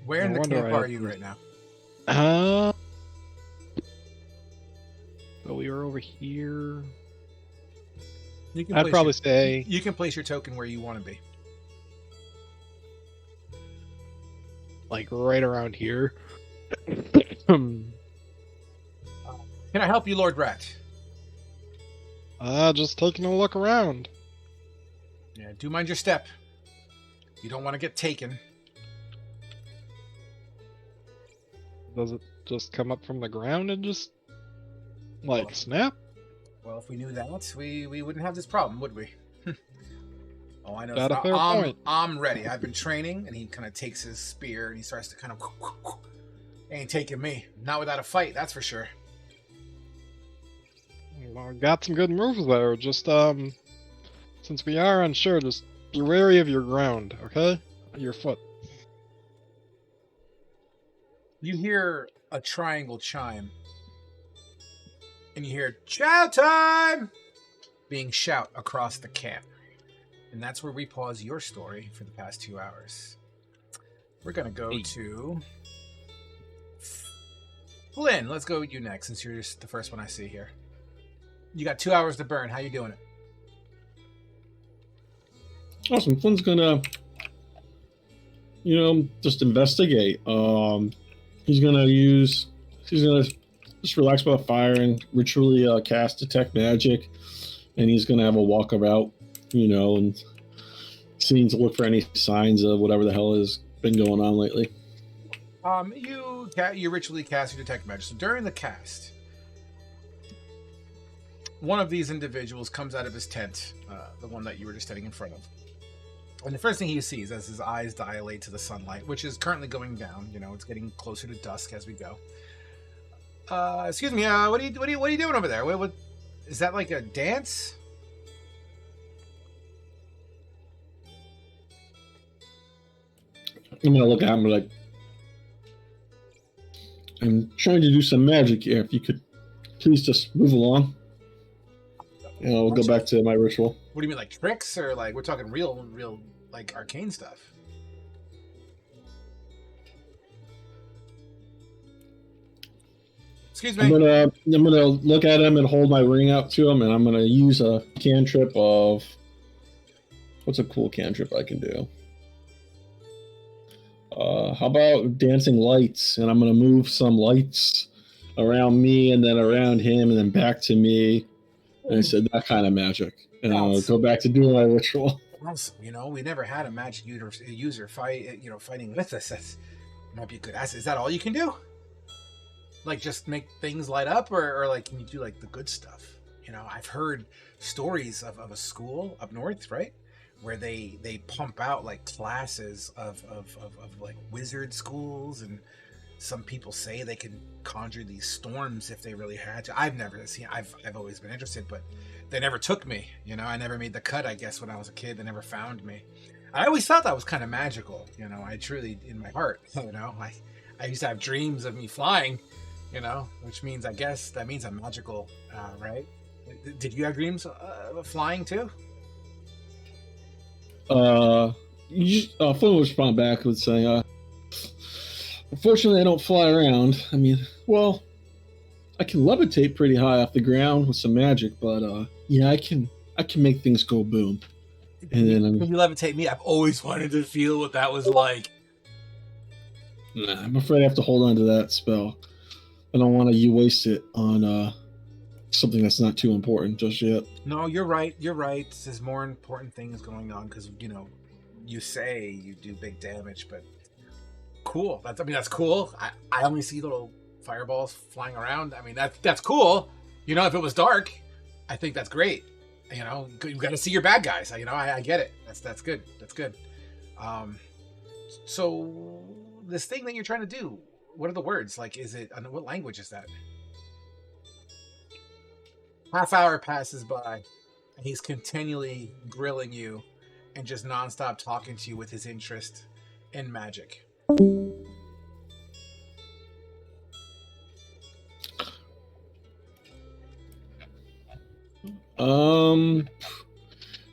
Where in the camp are you right now? So we were over here. I'd probably say you can place your token where you want to be. Like right around here. Can I help you, Lord Rat? Just taking a look around. Yeah, do mind your step. You don't want to get taken. Does it just come up from the ground and just snap? Well, if we knew that, we wouldn't have this problem, would we? Oh, I know. Got a fair point. I'm ready. I've been training, and he kind of takes his spear and he starts to kind of. Ain't taking me. Not without a fight, that's for sure. Well, got some good moves there. Just since we are unsure, just be wary of your ground, okay? Your foot. You hear a triangle chime, and you hear "chow time" being shout across the camp. And that's where we pause your story for the past 2 hours. We're gonna go to Flynn. Let's go with you next, since you're just the first one I see here. You got 2 hours to burn. How you doing it? Awesome. Flynn's gonna, just investigate. He's gonna just relax by the fire and ritually cast Detect Magic, and he's gonna have a walkabout, and seeing to look for any signs of whatever the hell has been going on lately. You ritually cast your Detect Magic. So during the cast, one of these individuals comes out of his tent, the one that you were just standing in front of. And the first thing he sees as his eyes dilate to the sunlight, which is currently going down, it's getting closer to dusk as we go. Excuse me, what are you doing over there? What is that, like a dance? I'm gonna look at him like, I'm trying to do some magic here. If you could please just move along. And I'll go back to my ritual. What do you mean, like tricks, or like we're talking real, like arcane stuff? Excuse me. I'm gonna look at him and hold my ring out to him, and I'm gonna use a cantrip of what's a cool cantrip I can do? How about dancing lights? And I'm gonna move some lights around me, and then around him, and then back to me. And I said that kind of magic, and I'll go back to doing my ritual. Awesome. You know, we never had a magic user fight. You know, fighting with us. That might be a good asset. Is that all you can do? Like just make things light up, or like can you do like the good stuff? You know, I've heard stories of a school up north, right, where they pump out like classes of like wizard schools, and some people say they can conjure these storms if they really had to. I've never seen. I've always been interested, but they never took me. You know, I never made the cut. I guess when I was a kid, they never found me. I always thought that was kind of magical. You know, I truly, in my heart, you know, I used to have dreams of me flying. You know, which means I guess that means I'm magical, right? Did you have dreams of flying too? Flynn will respond back with saying, unfortunately, I don't fly around. I mean, well, I can levitate pretty high off the ground with some magic, but yeah, I can make things go boom. And then Can you levitate me? I've always wanted to feel what that was like. Nah, I'm afraid I have to hold on to that spell. I don't want you waste it on something that's not too important just yet. No, you're right. You're right. There's more important things going on because, you know, you say you do big damage, but cool. That's cool. I only see little fireballs flying around. I mean, that's cool. You know, if it was dark, I think that's great. You know, you got to see your bad guys. You know, I get it. That's good. That's good. So this thing that you're trying to do, what are the words? Like, is it, what language is that? Half hour passes by, and he's continually grilling you and just nonstop talking to you with his interest in magic.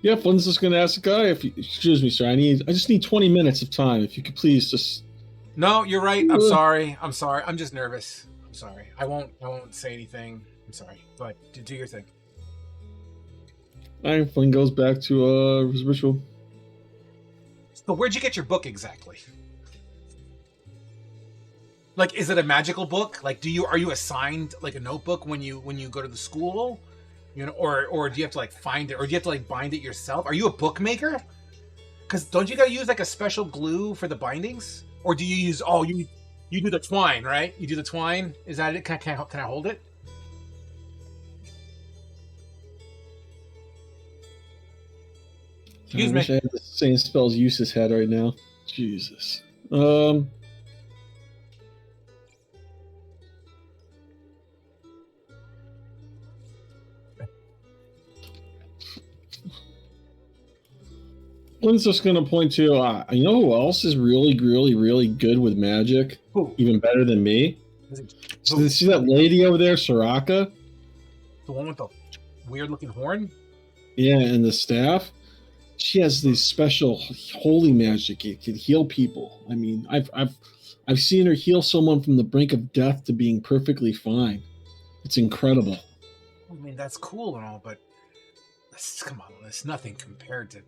Yeah, Flynn's just gonna ask the guy if you, excuse me, sir, I just need 20 minutes of time. If you could please just. No, you're right. I'm sorry. I'm just nervous. I'm sorry. I won't say anything. I'm sorry. But do your thing. Alright, Flynn goes back to his ritual. So where'd you get your book exactly? Like, is it a magical book? Like, are you assigned like a notebook when you go to the school? You know, or do you have to like find it, or do you have to like bind it yourself? Are you a bookmaker? Because don't you gotta use like a special glue for the bindings? Or do you use you do the twine, right? You do the twine. Is that it? Can I hold it? Excuse I me. wish I had the same spells Eustace had right now. Jesus. Flynn's just gonna point to, you know who else is really, really, really good with magic? Who? Even better than me? Who? See that lady over there, Soraka? The one with the weird-looking horn? Yeah, and the staff. She has this special holy magic. It can heal people. I mean, I've seen her heal someone from the brink of death to being perfectly fine. It's incredible. I mean, that's cool and all, but come on, that's nothing compared to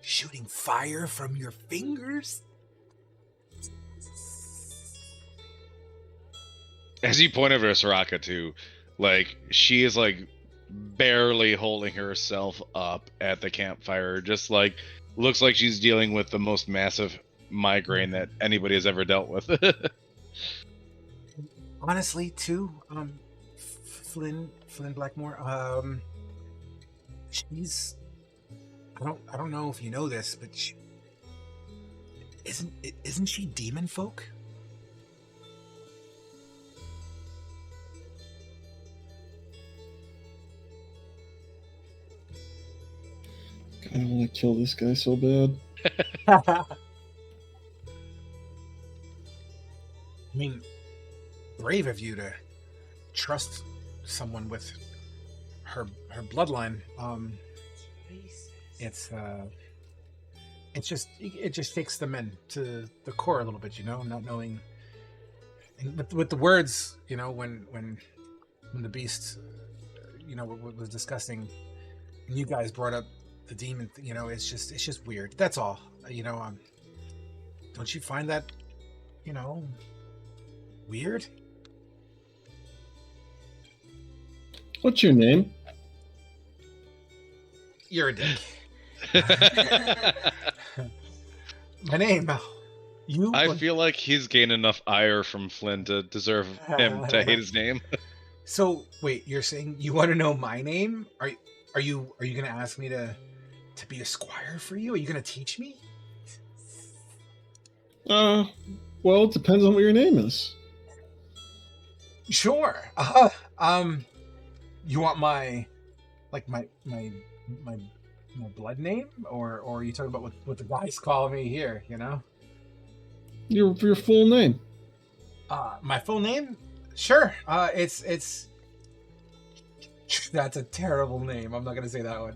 shooting fire from your fingers. As you point over to Soraka too, like she is like barely holding herself up at the campfire, just like looks like she's dealing with the most massive migraine that anybody has ever dealt with. Honestly, too, Flynn Blackmore, she's, I don't know if you know this, but isn't she demon folk? I don't want to kill this guy so bad. I mean, brave of you to trust someone with her bloodline. it just takes the men to the core a little bit, not knowing. And with the words, when the beast, was discussing, and you guys brought up the demon, it's just weird. That's all. Don't you find that, weird? What's your name? You're a dick. My name. You. I feel like he's gained enough ire from Flynn to deserve him to hate his name. So wait, you're saying you want to know my name? Are you gonna ask me to be a squire for you? Are you gonna teach me? Well, it depends on what your name is. Sure. You want my blood name, or are you talking about what the guys call me here? Your full name. My full name? Sure. It's that's a terrible name. I'm not gonna say that one.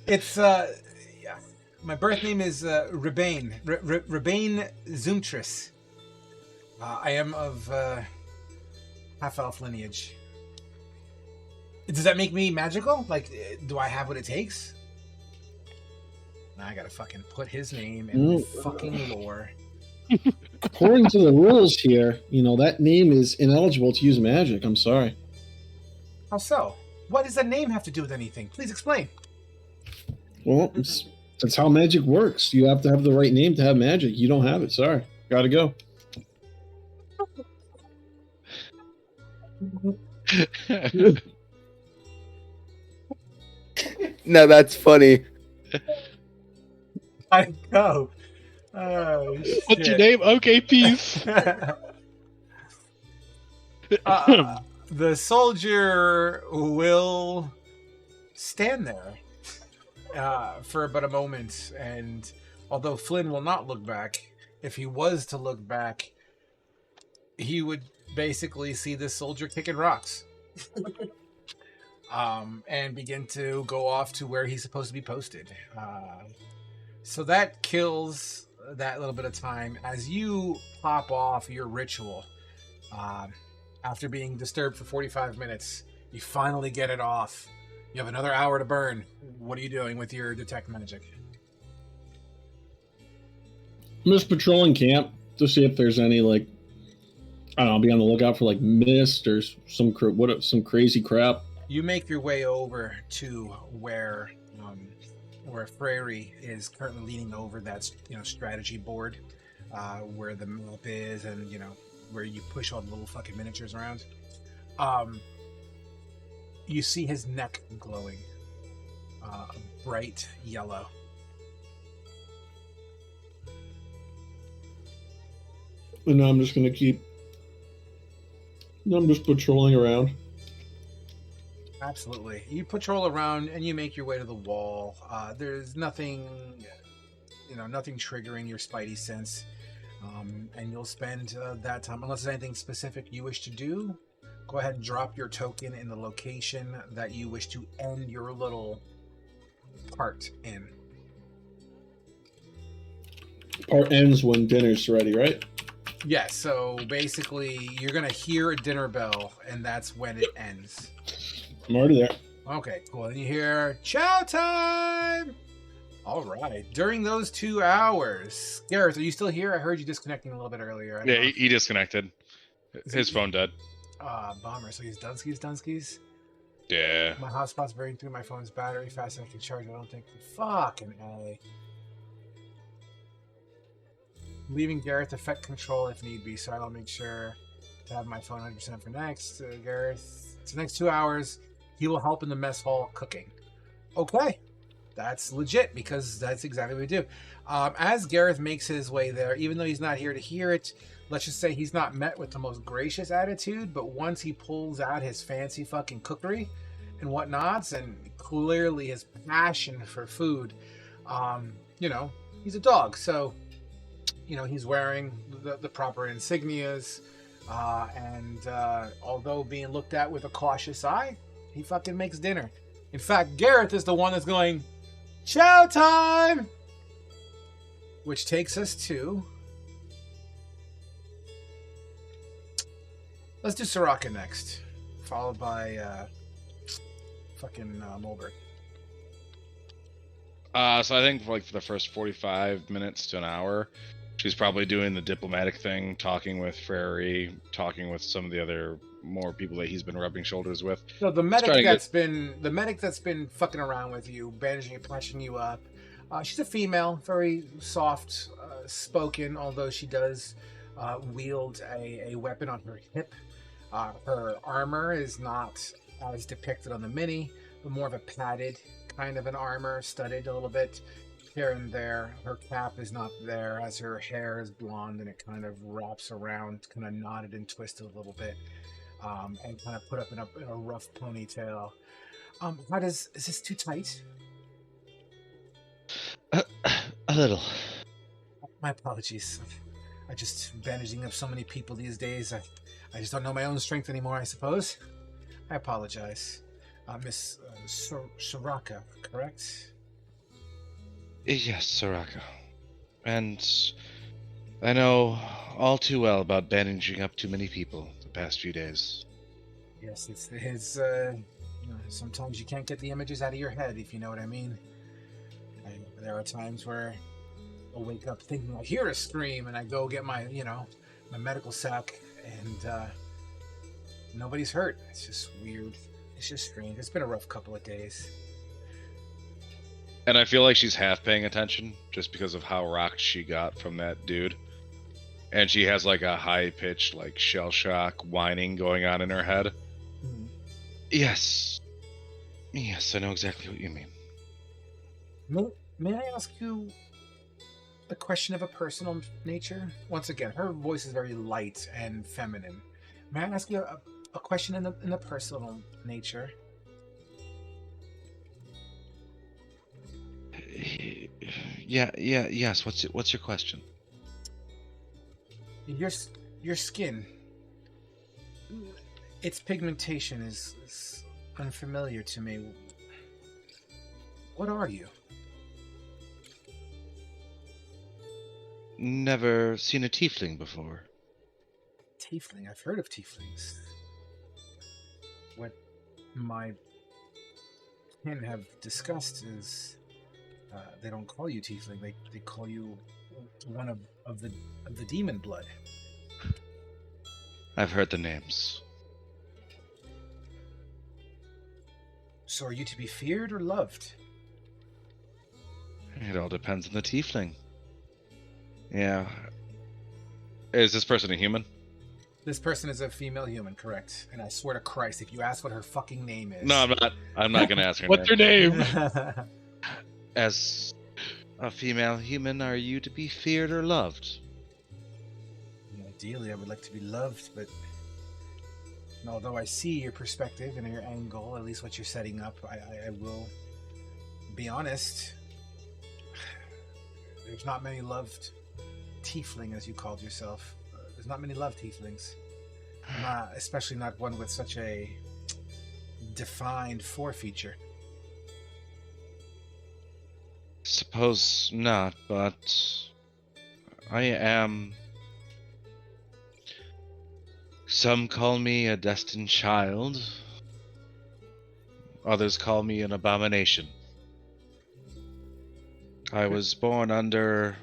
It's yeah. My birth name is Rebane. Rebane Zoomtris. I am of half-elf lineage. Does that make me magical? Like, do I have what it takes? Now I gotta fucking put his name in the fucking lore. According to the rules here, that name is ineligible to use magic. I'm sorry. How so? What does that name have to do with anything? Please explain. Well, that's how magic works. You have to have the right name to have magic. You don't have it. Sorry. Gotta go. No, that's funny. I go. Oh, shit. What's your name? Okay, peace. The soldier will stand there for about a moment, and although Flynn will not look back, if he was to look back, he would basically see this soldier kicking rocks. And begin to go off to where he's supposed to be posted. So that kills that little bit of time as you pop off your ritual. After being disturbed for 45 minutes, you finally get it off. You have another hour to burn. What are you doing with your detect magic? I'm just patrolling camp to see if there's any, I don't know, be on the lookout for mist or some crazy crap. You make your way over to where Frary is currently leaning over that strategy board, where the map is, and where you push all the little fucking miniatures around. You see his neck glowing, bright yellow. And now I'm just gonna I'm just patrolling around. Absolutely. You patrol around and you make your way to the wall. There's nothing, nothing triggering your spidey sense. And you'll spend that time, unless there's anything specific you wish to do, go ahead and drop your token in the location that you wish to end your little part in. Part ends when dinner's ready, right? Yeah, so basically you're going to hear a dinner bell, and that's when it ends. I'm already there. Okay, cool. Then you hear chow time. All right. During those 2 hours, Gareth, are you still here? I heard you disconnecting a little bit earlier. Yeah, he disconnected. His phone dead. Bummer. So he's Dunskies. Yeah. My hotspot's burning through my phone's battery faster than I can charge. I don't think. Fucking A. Leaving Gareth effect control if need be, so I'll make sure to have my phone 100% for next. Gareth, so next 2 hours, he will help in the mess hall cooking. Okay, that's legit because that's exactly what we do. As Gareth makes his way there, even though he's not here to hear it, let's just say he's not met with the most gracious attitude, but once he pulls out his fancy fucking cookery and whatnots, and clearly his passion for food, he's a dog, so he's wearing the proper insignias, and although being looked at with a cautious eye, he fucking makes dinner. In fact, Gareth is the one that's going, chow time! Which takes us to... Let's do Soraka next. Followed by Mulbert. So I think like for the first 45 minutes to an hour, she's probably doing the diplomatic thing, talking with Frary, talking with some of the other more people that he's been rubbing shoulders with. So the medic trying to that's been fucking around with you, bandaging and patching you up. She's a female, very soft spoken, although she does wield a weapon on her hip. Her armor is not as depicted on the mini, but more of a padded kind of an armor, studded a little bit here and there. Her cap is not there, as her hair is blonde and it kind of wraps around, kind of knotted and twisted a little bit. And kind of put up in a rough ponytail. Is this too tight? A little. My apologies. I just bandaging up so many people these days. I just don't know my own strength anymore, I suppose. I apologize. Miss Soraka, correct? Yes, Soraka. And I know all too well about bandaging up too many people the past few days. Yes, it's sometimes you can't get the images out of your head, if you know what I mean. There are times where I'll wake up thinking I hear a scream, and I go get my medical sack, and nobody's hurt. It's just weird. It's just strange. It's been a rough couple of days. And I feel like she's half paying attention just because of how rocked she got from that dude. And she has like a high-pitched, like shell shock whining going on in her head. Mm-hmm. Yes, I know exactly what you mean. May I ask you a question of a personal nature? Once again, her voice is very light and feminine. May I ask you a question in the personal nature? Yes. What's your question? Your skin, its pigmentation is unfamiliar to me. What are you? Never seen a tiefling before. Tiefling? I've heard of tieflings. What my kin have discussed is they don't call you tiefling. They call you one of the demon blood. I've heard the names. So are you to be feared or loved? It all depends on the tiefling. Yeah. Is this person a human? This person is a female human, correct? And I swear to Christ, if you ask what her fucking name is... No, I'm not. I'm not going to ask her What's her name? As a female human, are you to be feared or loved? Ideally, I would like to be loved, but although I see your perspective and your angle, at least what you're setting up, I will be honest. There's not many loved tiefling, as you called yourself. There's not many loved tieflings. Especially not one with such a defined forefeature. Suppose not, but I am... Some call me a destined child. Others call me an abomination. I was born under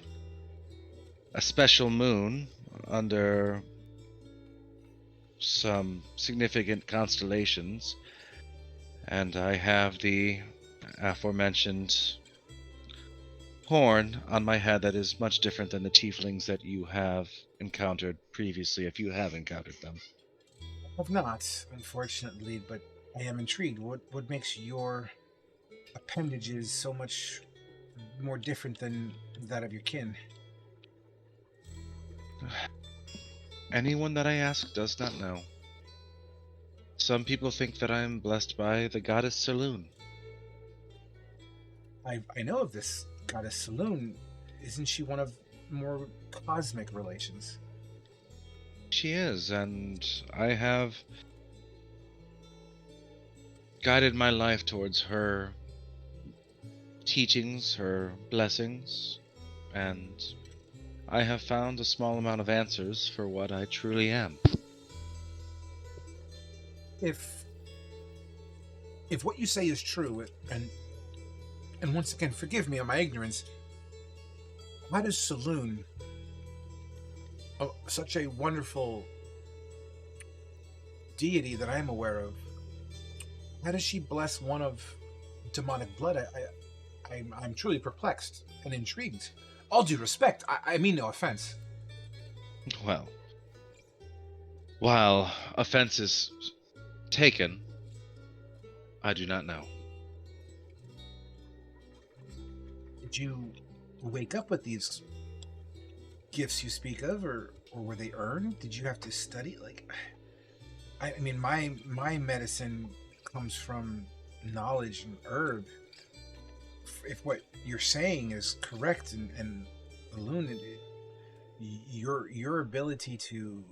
a special moon, under some significant constellations, and I have the aforementioned horn on my head that is much different than the tieflings that you have encountered previously, if you have encountered them. I've not, unfortunately, but I am intrigued. What makes your appendages so much more different than that of your kin? Anyone that I ask does not know. Some people think that I am blessed by the goddess Saloon. I know of this goddess Saloon. Isn't she one of more cosmic relations? She is, and I have guided my life towards her teachings, her blessings, and I have found a small amount of answers for what I truly am. If what you say is true, and once again, forgive me on my ignorance, how does Saloon, such a wonderful deity that I am aware of, how does she bless one of demonic blood? I'm truly perplexed and intrigued. All due respect, I mean no offense. Well, while offense is taken, I do not know. Did you wake up with these gifts you speak of, or were they earned? Did you have to study? Like, I mean, my medicine comes from knowledge and herb. If what you're saying is correct and illuminated, your ability to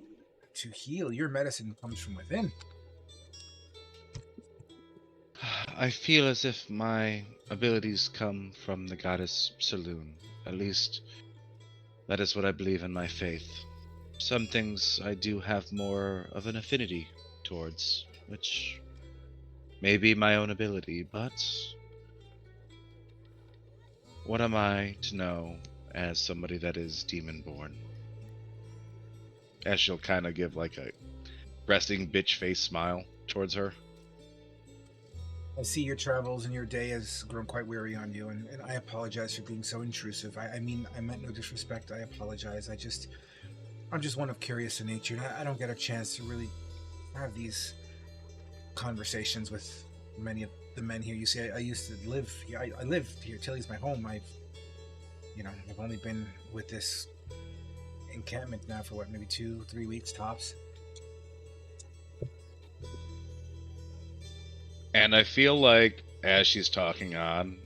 heal, your medicine comes from within. I feel as if my abilities come from the goddess Saloon. At least, that is what I believe in my faith. Some things I do have more of an affinity towards, which may be my own ability, but what am I to know as somebody that is demon-born? As she'll kind of give like a resting bitch face smile towards her. I see your travels and your day has grown quite weary on you, and I apologize for being so intrusive. I mean, I meant no disrespect. I apologize. I'm just one of curious in nature, and I don't get a chance to really have these conversations with many of the men here. You see, I used to live here. I live here. Tilly's my home. I've only been with this encampment now for what, maybe 2-3 weeks tops. And I feel like as she's talking on,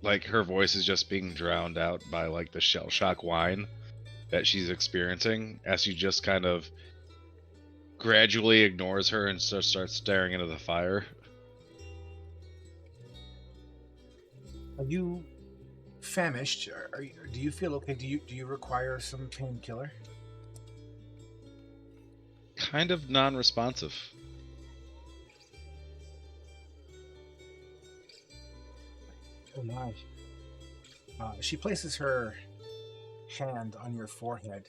like her voice is just being drowned out by like the shell shock whine that she's experiencing as she just kind of gradually ignores her and starts staring into the fire. Are you famished? Do you feel okay? Do you require some painkiller? Kind of non-responsive. Oh my. She places her hand on your forehead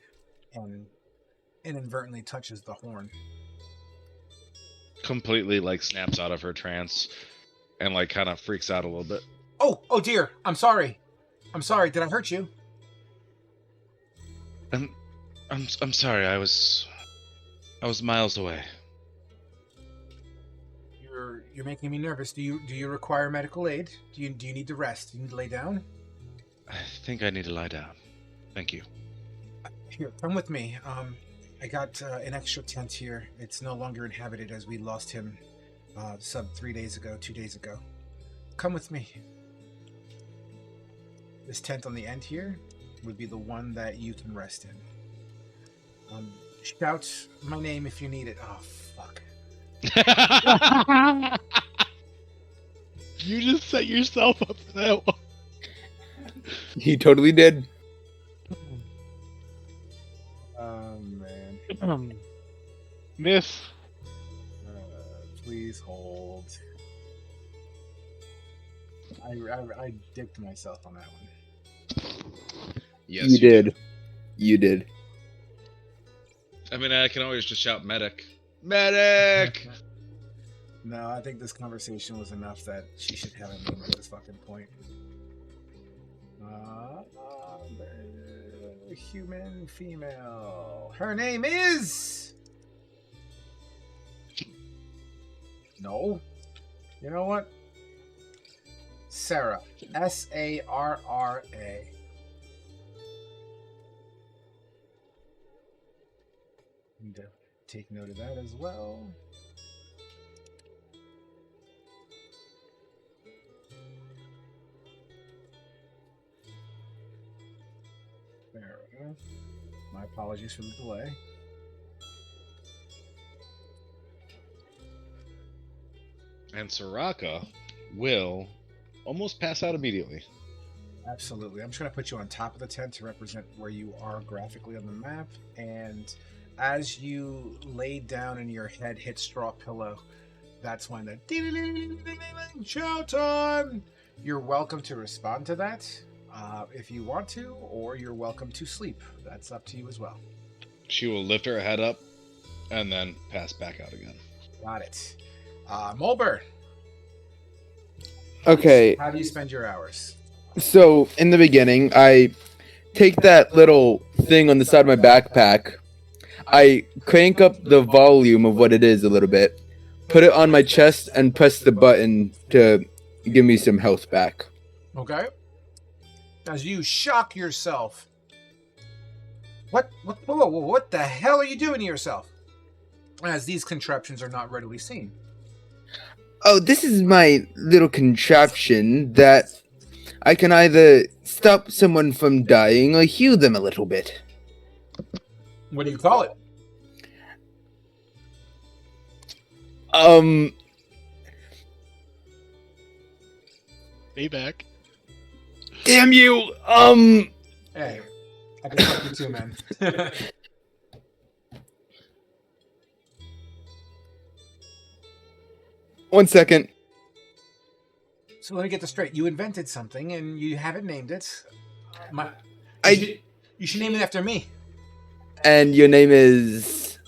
and inadvertently touches the horn. Completely like snaps out of her trance and like kind of freaks out a little bit. Oh dear. I'm sorry. Did I hurt you? I'm sorry. I was miles away. You're making me nervous. Do you require medical aid? Do you need to rest? Do you need to lay down? I think I need to lie down. Thank you. Here, come with me. I got an extra tent here. It's no longer inhabited as we lost him sub 2 days ago. Come with me. This tent on the end here would be the one that you can rest in. Shout my name if you need it. Oh, fuck. You just set yourself up for that one. He totally did. Oh, man. Miss. Please hold. I dicked myself on that one. Yes, you did. You did. I mean, I can always just shout medic. Medic! No, I think this conversation was enough that she should have a name at this fucking point. Human female. Her name is... No. You know what? Sarah. Sarra. Need to take note of that as well. There we go. My apologies for the delay. And Soraka will almost pass out immediately. Absolutely. I'm just going to put you on top of the tent to represent where you are graphically on the map. And as you lay down and your head hits straw pillow, that's when the showtime. You're welcome to respond to that if you want to, or you're welcome to sleep. That's up to you as well. She will lift her head up and then pass back out again. Got it. Mulber, Okay, how do you spend your hours? so in the beginning, I take that little thing on the side of my backpack. I crank up the volume of what it is a little bit, put it on my chest, and press the button to give me some health back. Okay. As you shock yourself. What the hell are you doing to yourself? As these contraptions are not readily seen. Oh, this is my little contraption that I can either stop someone from dying or heal them a little bit. What do you call it? Payback. Damn you! Hey, I can help you too, man. One second. So let me get this straight. You invented something and you haven't named it. You should name it after me. And your name is...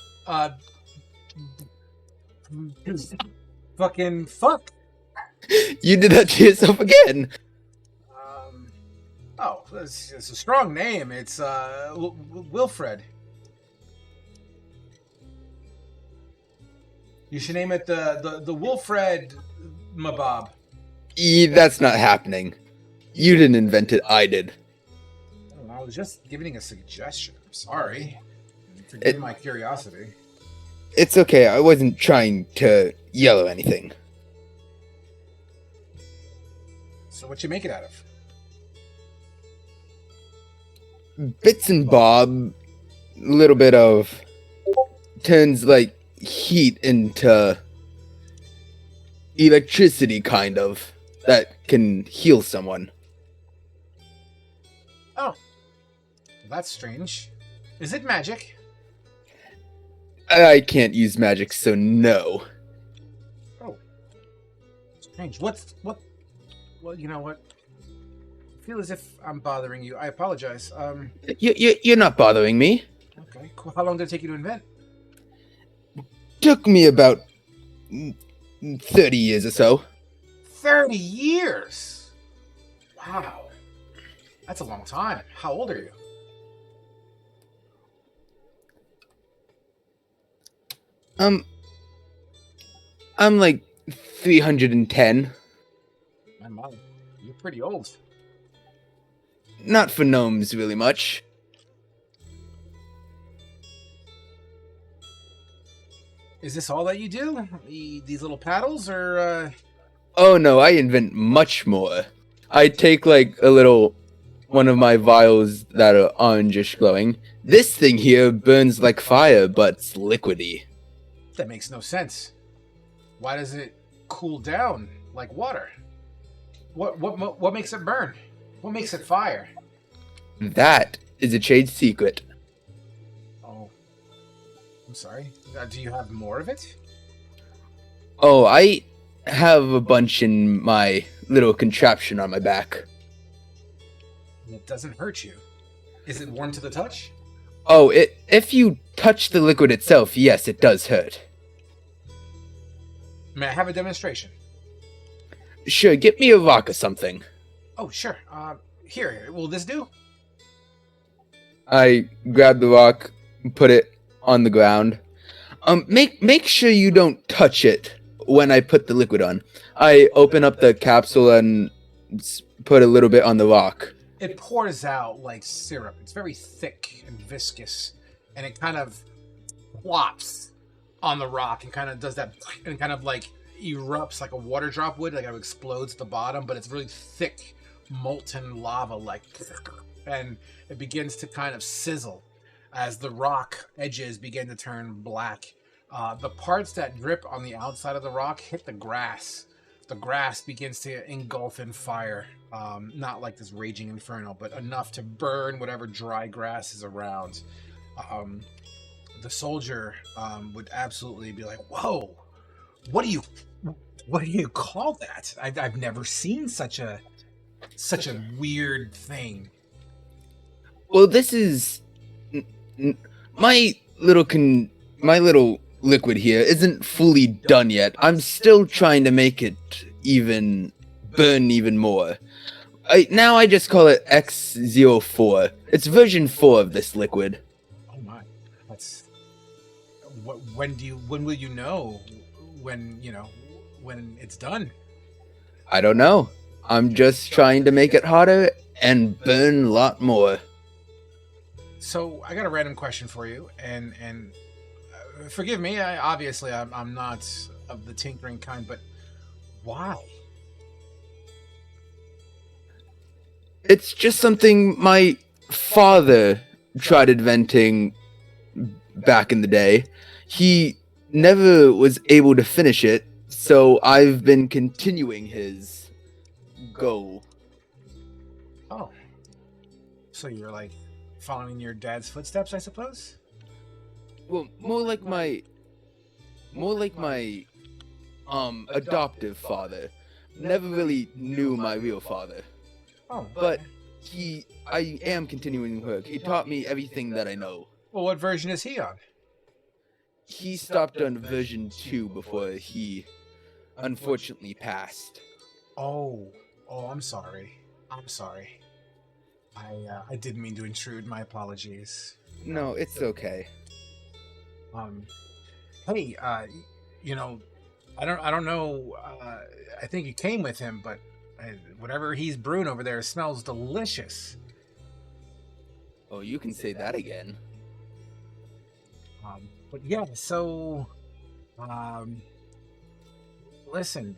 Fucking fuck. You did that to yourself again! Oh, it's a strong name. It's Wilfred. You should name it the Wilfred Mabob. That's not happening. You didn't invent it, I did. I don't know, I was just giving a suggestion. I'm sorry. Forgive my curiosity. It's okay, I wasn't trying to yell or anything. So what you make it out of? Bits and bob, little bit of... turns, like, heat into... electricity, kind of. That can heal someone. Oh. That's strange. Is it magic? I can't use magic, so no. Oh. Strange. Well, you know what? I feel as if I'm bothering you. I apologize. You're not bothering me. Okay, cool. How long did it take you to invent? Took me about 30 years or so. 30 years? Wow. That's a long time. How old are you? I'm like 310. My mom. You're pretty old. Not for gnomes, really much. Is this all that you do? These little paddles, or Oh no, I invent much more. I take like a little one of my vials that are orangish glowing. This thing here burns like fire, but it's liquidy. That makes no sense. Why does it cool down like water? What makes it burn? What makes it fire? That is a trade secret. Oh, I'm sorry. Do you have more of it? Oh, I have a bunch in my little contraption on my back. It doesn't hurt you. Is it warm to the touch? Oh, if you touch the liquid itself, yes, it does hurt. May I have a demonstration? Sure, get me a rock or something. Oh, sure. Here. Will this do? I grab the rock, put it on the ground. Make sure you don't touch it when I put the liquid on. I open up the capsule and put a little bit on the rock. It pours out like syrup. It's very thick and viscous, and it kind of plops on the rock and kind of does that, and kind of like erupts like a water drop would, like it explodes at the bottom, but it's really thick, molten lava, like, and it begins to kind of sizzle as the rock edges begin to turn black The parts that drip on the outside of the rock hit the grass. The grass begins to engulf in fire. Not like this raging inferno, but enough to burn whatever dry grass is around. The soldier would absolutely be like, "Whoa, what do you call that? I've never seen such a weird thing." Well, this is my little liquid here isn't fully done yet. I'm still trying to make it burn even more. Now I just call it X04. It's version 4 of this liquid. Oh my, that's when will you know when it's done? I don't know. I'm just trying to make it hotter and burn a lot more. So I got a random question for you, and forgive me. I'm not of the tinkering kind, but why? It's just something my father tried inventing back in the day. He never was able to finish it, so I've been continuing his goal. Oh, so you're like following your dad's footsteps, I suppose? Well, more like my adoptive father. Never really knew my real father. Oh, But I am continuing work. He taught me everything that I know. well, what version is he on? He stopped on version 2 before he unfortunately passed. Oh, I'm sorry. I didn't mean to intrude. My apologies. No, it's okay. Hey, I don't know. I think you came with him, but whatever he's brewing over there smells delicious. Oh, you can say that again. But yeah, so, listen,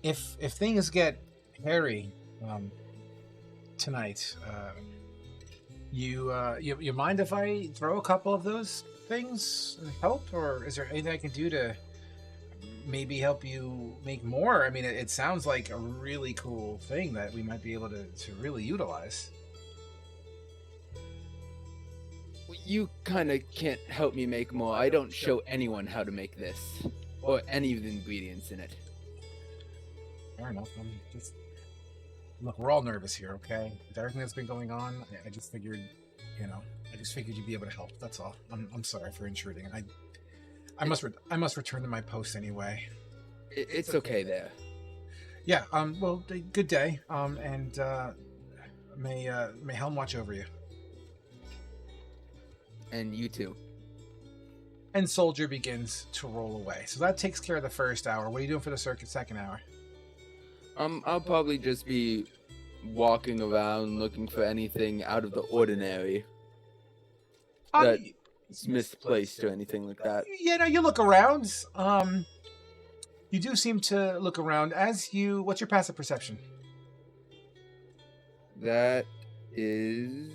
if things get hairy, tonight, you mind if I throw a couple of those things and help, or is there anything I can do to maybe help you make more? I mean, it sounds like a really cool thing that we might be able to really utilize. You kind of can't help me make more. I don't show anyone how to make this, or any of the ingredients in it. Fair enough. Look, we're all nervous here, okay? With everything that's been going on, I just figured, you'd be able to help. That's all. I'm sorry for intruding. I must return to my post anyway. It's okay there. Yeah. Well, good day. And may Helm watch over you. And you too. And Soldier begins to roll away. So that takes care of the first hour. What are you doing for the second hour? I'll probably just be walking around looking for anything out of the ordinary that's misplaced or anything like that. Yeah, no, you look around. You do seem to look around. What's your passive perception? That is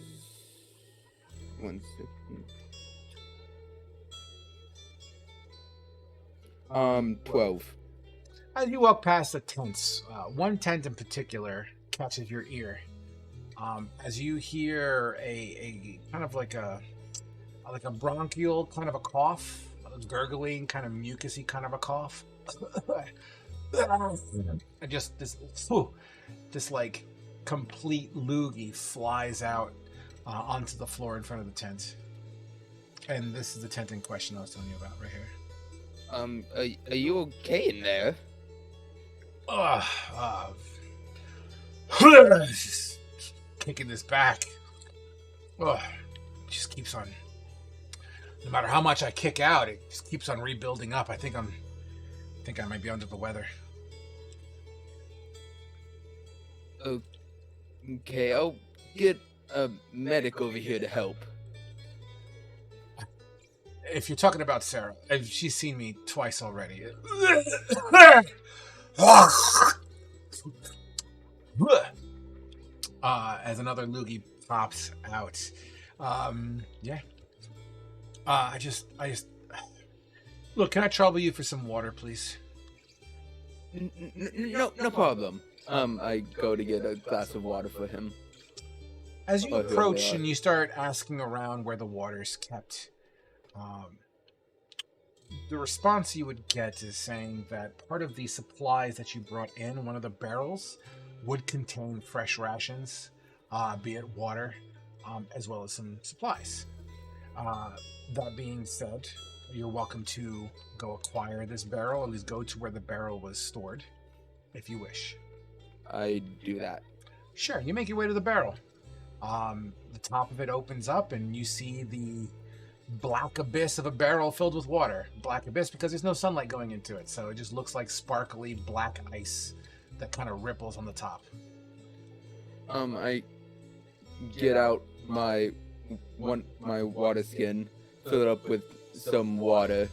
1 second. 12. As you walk past the tents, one tent in particular catches your ear. As you hear a kind of like a bronchial kind of a cough, a gurgling, kind of mucusy kind of a cough. And just this like complete loogie flies out onto the floor in front of the tent. And this is the tent in question I was telling you about right here. Are you okay in there? Just kicking this back. Just keeps on. No matter how much I kick out, it just keeps on rebuilding up. I think I might be under the weather. Okay, I'll get a medic over here to help. If you're talking about Sarah, she's seen me twice already. As another loogie pops out. Yeah. I just Look, can I trouble you for some water, please? No problem. I go to get a glass of water for him. As you Oh, here they approach are. and you start asking around where the water's kept, the response you would get is saying that part of the supplies that you brought in one of the barrels would contain fresh rations, be it water, as well as some supplies. That being said, you're welcome to go acquire this barrel, at least go to where the barrel was stored, if you wish. I do that. Sure, you make your way to the barrel. The top of it opens up, and you see the black abyss of a barrel filled with water. Black abyss because there's no sunlight going into it, so it just looks like sparkly black ice that kind of ripples on the top. I get out my water skin, fill it up with some water.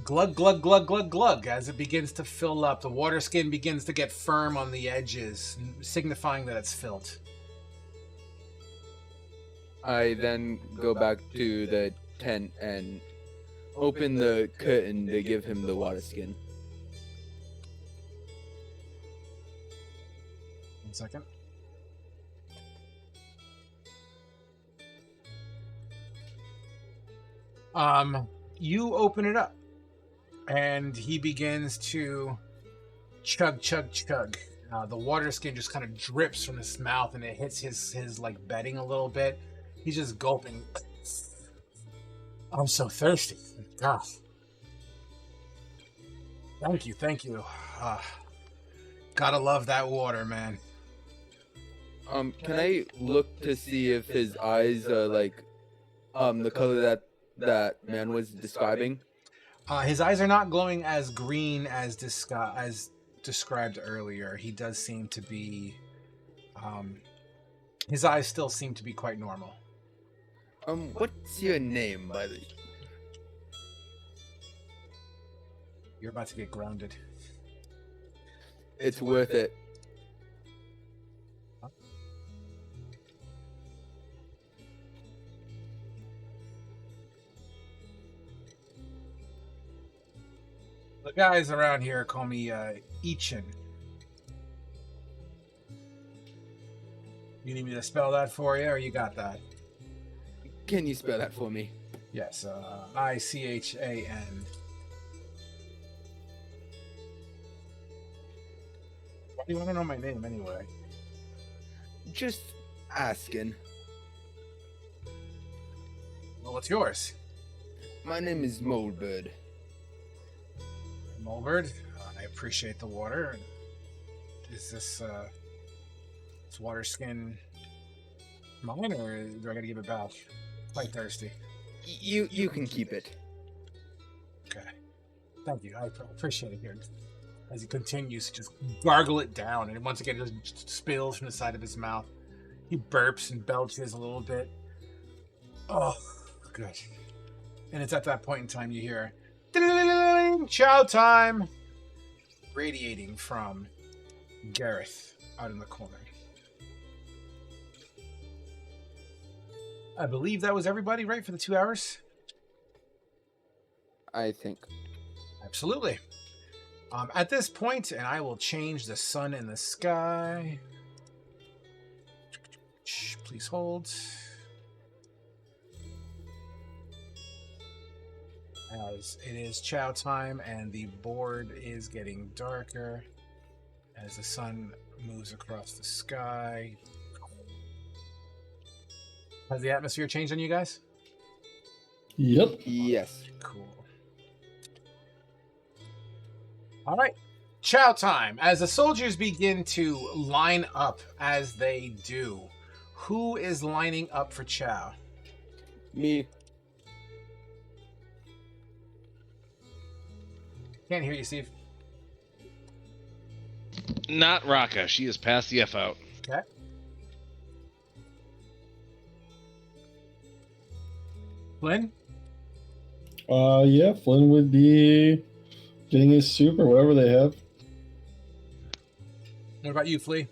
Glug, glug, glug, glug, glug. As it begins to fill up, the water skin begins to get firm on the edges, signifying that it's filled. I then go back to the tent and open the curtain to give him the water skin. 1 second. You open it up, and he begins to chug, chug, chug. The water skin just kind of drips from his mouth, and it hits his like bedding a little bit. He's just gulping. I'm so thirsty. God. Thank you. Gotta love that water, man. Can I look to see if his eyes are like, the color that man was describing? His eyes are not glowing as green as described earlier. He does seem to be, his eyes still seem to be quite normal. What's your name, by the... You're about to get grounded. It's worth it. The guys around here call me Ichin. You need me to spell that for you, or you got that? Can you spell that for me? Yes, I-C-H-A-N. Why do you want to know my name anyway? Just asking. Well, what's yours? My name is Moldbird. Mulbird, I appreciate the water. Is this water skin mine, or do I gotta give it back? Quite thirsty. You can keep it. Okay. Thank you. I appreciate it here. As he continues to just gargle it down, and once again it just spills from the side of his mouth. He burps and belches a little bit. Oh, good. And it's at that point in time you hear, chow time! Radiating from Gareth out in the corner. I believe that was everybody, right, for the 2 hours? I think. Absolutely. At this point, and I will change the sun in the sky. Please hold. As it is chow time and the board is getting darker as the sun moves across the sky. Has the atmosphere changed on you guys? Yep. Yes. Cool. All right. Chow time. As the soldiers begin to line up as they do, who is lining up for chow? Me. Can't hear you, Steve. Not Raka. She is past the F out. Okay. Flynn? Yeah, Flynn would be getting his soup or whatever they have. What about you, Flea?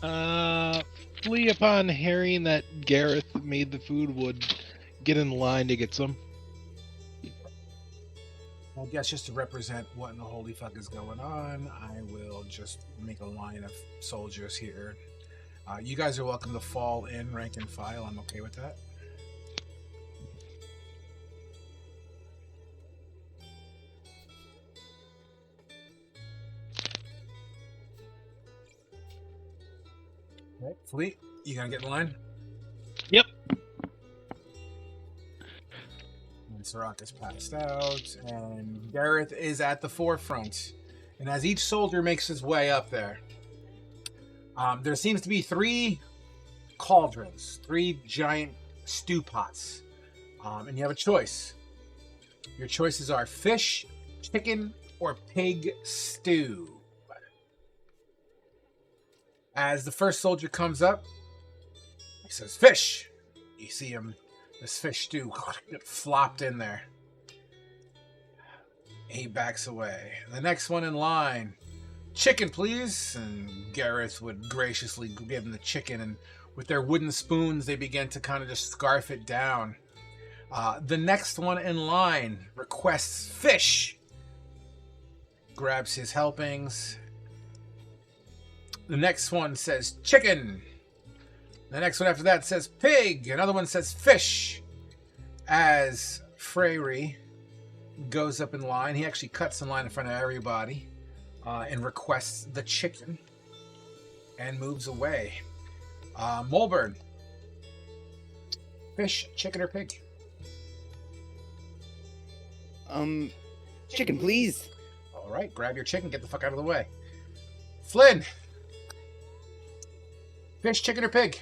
Flea, upon hearing that Gareth made the food, would get in line to get some. I guess just to represent what in the holy fuck is going on, I will just make a line of soldiers here. You guys are welcome to fall in rank and file. I'm okay with that. Right, Fleet, you gonna get in line? Yep. And Sirach is passed out, and Gareth is at the forefront. And as each soldier makes his way up there, there seems to be 3 cauldrons, 3 giant stew pots. And you have a choice. Your choices are fish, chicken, or pig stew. As the first soldier comes up, he says, fish. You see him, this fish stew get flopped in there. He backs away. The next one in line, chicken, please. And Gareth would graciously give him the chicken, and with their wooden spoons, they begin to kind of just scarf it down. The next one in line requests fish. Grabs his helpings. The next one says chicken. The next one after that says pig. Another one says fish. As Freyri goes up in line, he actually cuts in line in front of everybody and requests the chicken and moves away. Mulburn. Fish, chicken, or pig? Chicken, please. All right, grab your chicken, get the fuck out of the way. Flynn. Fish, chicken, or pig?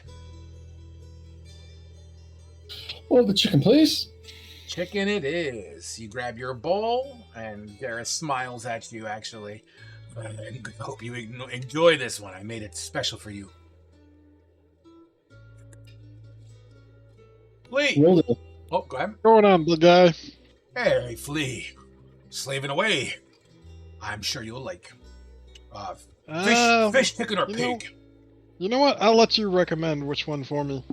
Oh, the chicken, please. Chicken it is. You grab your bowl, and Gareth smiles at you, actually. I hope you enjoy this one. I made it special for you. Flea! Rolled it. Oh, go ahead. What's going on, big guy? Hey, Flea. Slaving away. I'm sure you'll like fish, chicken, or pig. You know what? I'll let you recommend which one for me.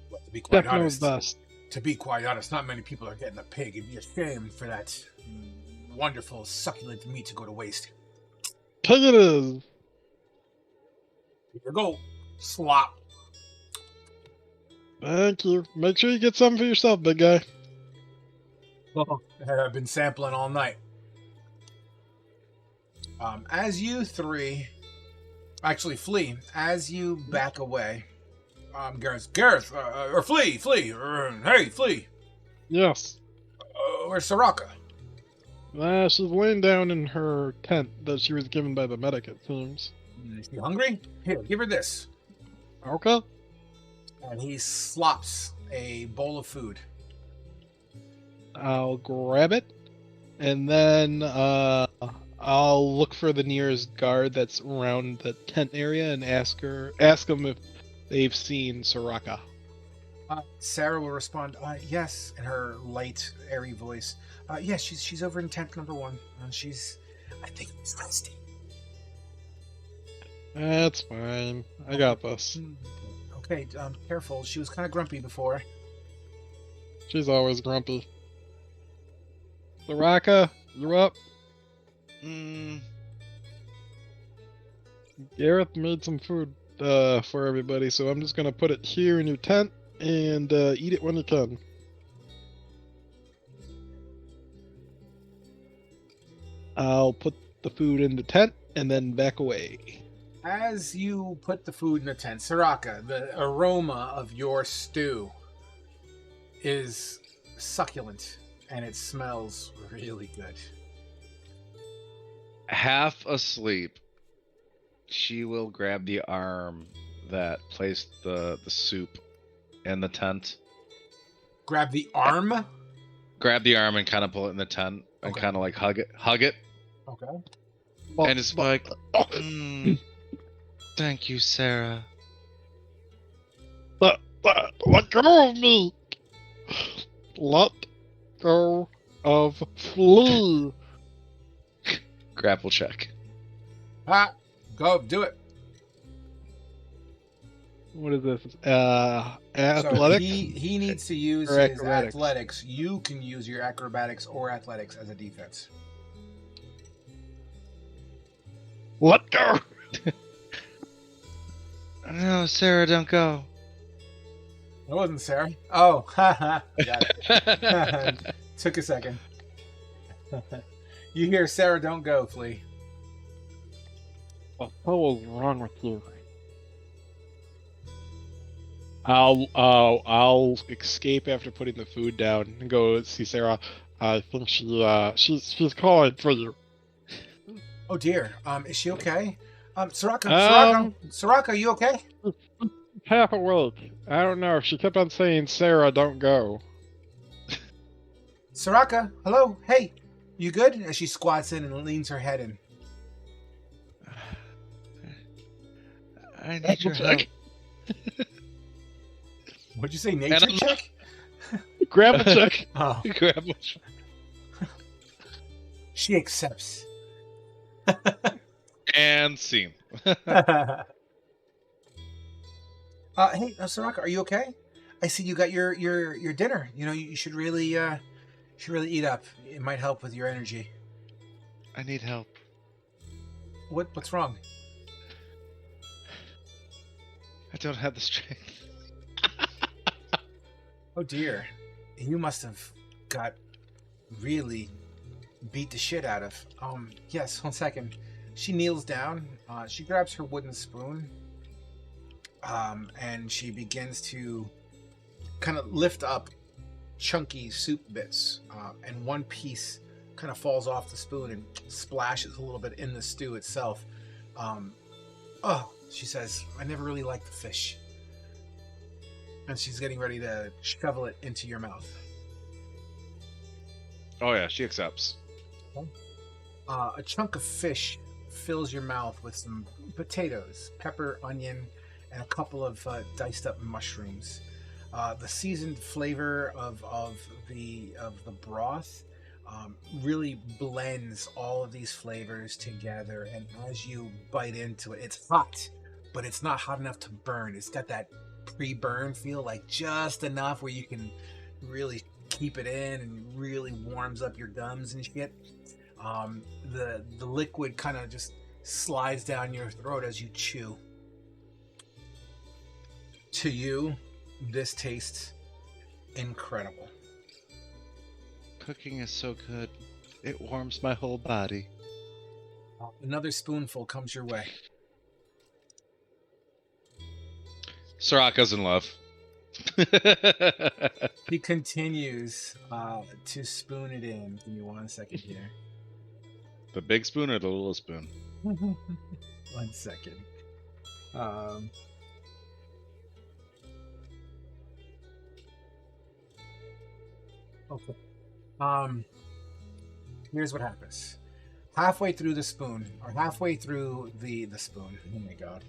Well, to be quite Definitely honest, best. to be quite honest, not many people are getting a pig. It'd be a shame for that wonderful, succulent meat to go to waste. Pig it is. Here you go. Slop. Thank you. Make sure you get something for yourself, big guy. I've been sampling all night. As you 3, actually Flea, as you back away, Gareth, or Flea, hey, Flea. Yes. Where's Soraka? She's laying down in her tent that she was given by the medic, it seems. Is she hungry? Here, give her this. Okay. And he slops a bowl of food. I'll grab it, and then I'll look for the nearest guard that's around the tent area and ask them if they've seen Soraka. Sarah will respond, yes, in her light, airy voice. Yes, she's over in tent number 1, and I think she's resting. That's fine. I got this. Okay, careful. She was kind of grumpy before. She's always grumpy. Soraka, you're up. Gareth made some food for everybody, so I'm just gonna put it here in your tent and eat it when you can. I'll put the food in the tent and then back away. As you put the food in the tent, Soraka, the aroma of your stew is succulent, and it smells really good. Half asleep, she will grab the arm that placed the soup in the tent. Grab the arm? Grab the arm and kind of pull it in the tent and Okay. kind of like hug it. Okay. And it's like, thank you, Sarah. Let go of me! Let go of Flea! Grapple check. Go, do it. What is this? So Athletics he needs to use or his acrobatics? athletics. You can use your acrobatics or athletics as a defense. Let go. No, Sarah, don't go. It wasn't Sarah. Oh, haha. Got it. Took a second. You hear Sarah, don't go, Flea. What the hell is wrong with you? I'll escape after putting the food down and go see Sarah. I think she's calling for you. Oh dear. Is she okay? Soraka, Um, Soraka, are you okay? Half awake. I don't know. She kept on saying, "Sarah, don't go." Soraka, hello, hey, you good? As she squats in and leans her head in. I need your help. What'd you say, nature I'm- check? Grab a check. Oh, Grab a- she accepts. and scene. Hey, Soraka, are you okay? I see you got your dinner. You know, you should really eat up. It might help with your energy. I need help. What's wrong? I don't have the strength. Oh dear, you must have got really beat the shit out of. Yes, 1 second. She kneels down. She grabs her wooden spoon. And she begins to kind of lift up chunky soup bits. And one piece kind of falls off the spoon and splashes a little bit in the stew itself. She says, I never really liked the fish. And she's getting ready to shovel it into your mouth. Oh yeah, she accepts. A chunk of fish fills your mouth with some potatoes, pepper, onion, and a couple of diced up mushrooms. The seasoned flavor of the broth really blends all of these flavors together, and as you bite into it, it's hot, but it's not hot enough to burn. It's got that pre-burn feel, like just enough where you can really keep it in and really warms up your gums and shit. The liquid kind of just slides down your throat as you chew. To you, this tastes incredible. Cooking is so good. It warms my whole body. Another spoonful comes your way. Soraka's in love. He continues to spoon it in. Give me 1 second here. The big spoon or the little spoon? 1 second. Okay. Here's what happens. Halfway through the spoon, or halfway through the spoon. Oh my god.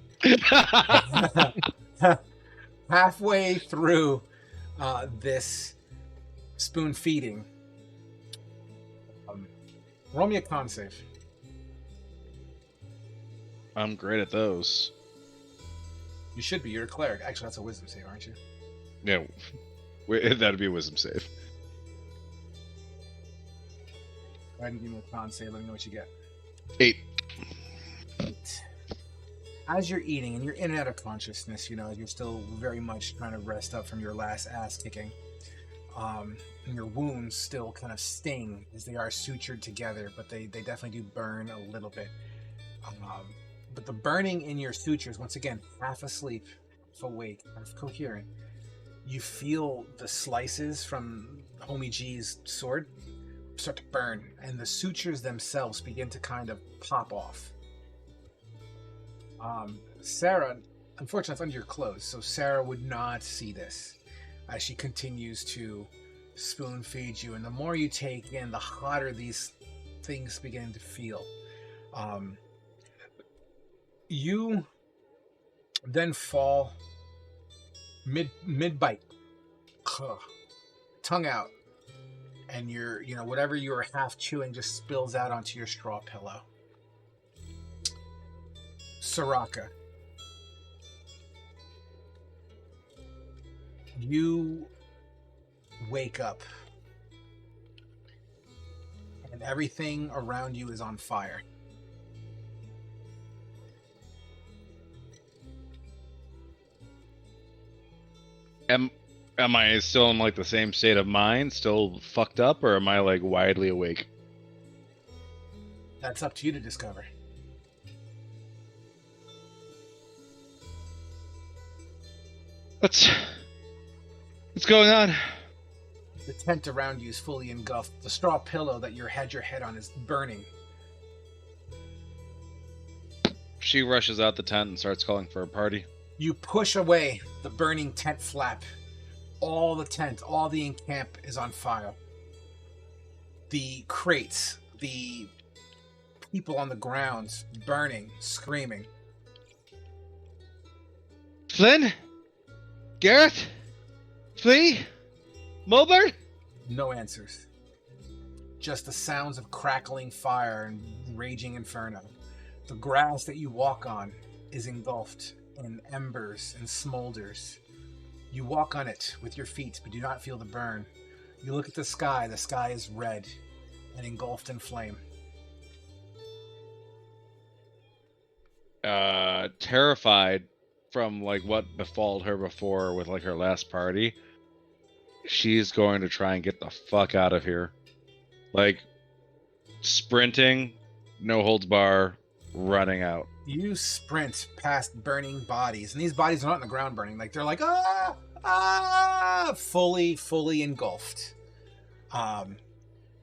Halfway through this spoon feeding. Roll me a con save. I'm great at those. You should be. You're a cleric. Actually, that's a wisdom save, aren't you? Yeah, that'd be a wisdom save. Go ahead and give me a con save. Let me know what you get. 8. 8. As you're eating and you're in and out of consciousness, you know, you're still very much trying to rest up from your last ass kicking. And your wounds still kind of sting as they are sutured together, but they definitely do burn a little bit. But the burning in your sutures, once again, half asleep, half awake, half coherent, you feel the slices from Homie G's sword start to burn, and the sutures themselves begin to kind of pop off. Sarah, unfortunately, it's under your clothes, so Sarah would not see this as she continues to spoon feed you, and the more you take in, the hotter these things begin to feel. You then fall mid bite, tongue out, and whatever you were half chewing just spills out onto your straw pillow. Soraka, You wake up, and everything around you is on fire. Am I still in like the same state of mind, still fucked up, or am I like widely awake? That's up to you to discover. What's going on? The tent around you is fully engulfed. The straw pillow that you had your head on is burning. She rushes out the tent and starts calling for a party. You push away the burning tent flap. All the tent, all the encamp is on fire. The crates, the people on the ground, burning, screaming. Flynn? Garrett? Flea? Mulbert? No answers. Just the sounds of crackling fire and raging inferno. The grass that you walk on is engulfed in embers and smolders. You walk on it with your feet, but do not feel the burn. You look at the sky is red and engulfed in flame. Terrified from like what befalled her before with like her last party, she's going to try and get the fuck out of here. Like sprinting, no holds bar, running out. You sprint past burning bodies, and these bodies are not in the ground burning. Like they're like fully engulfed.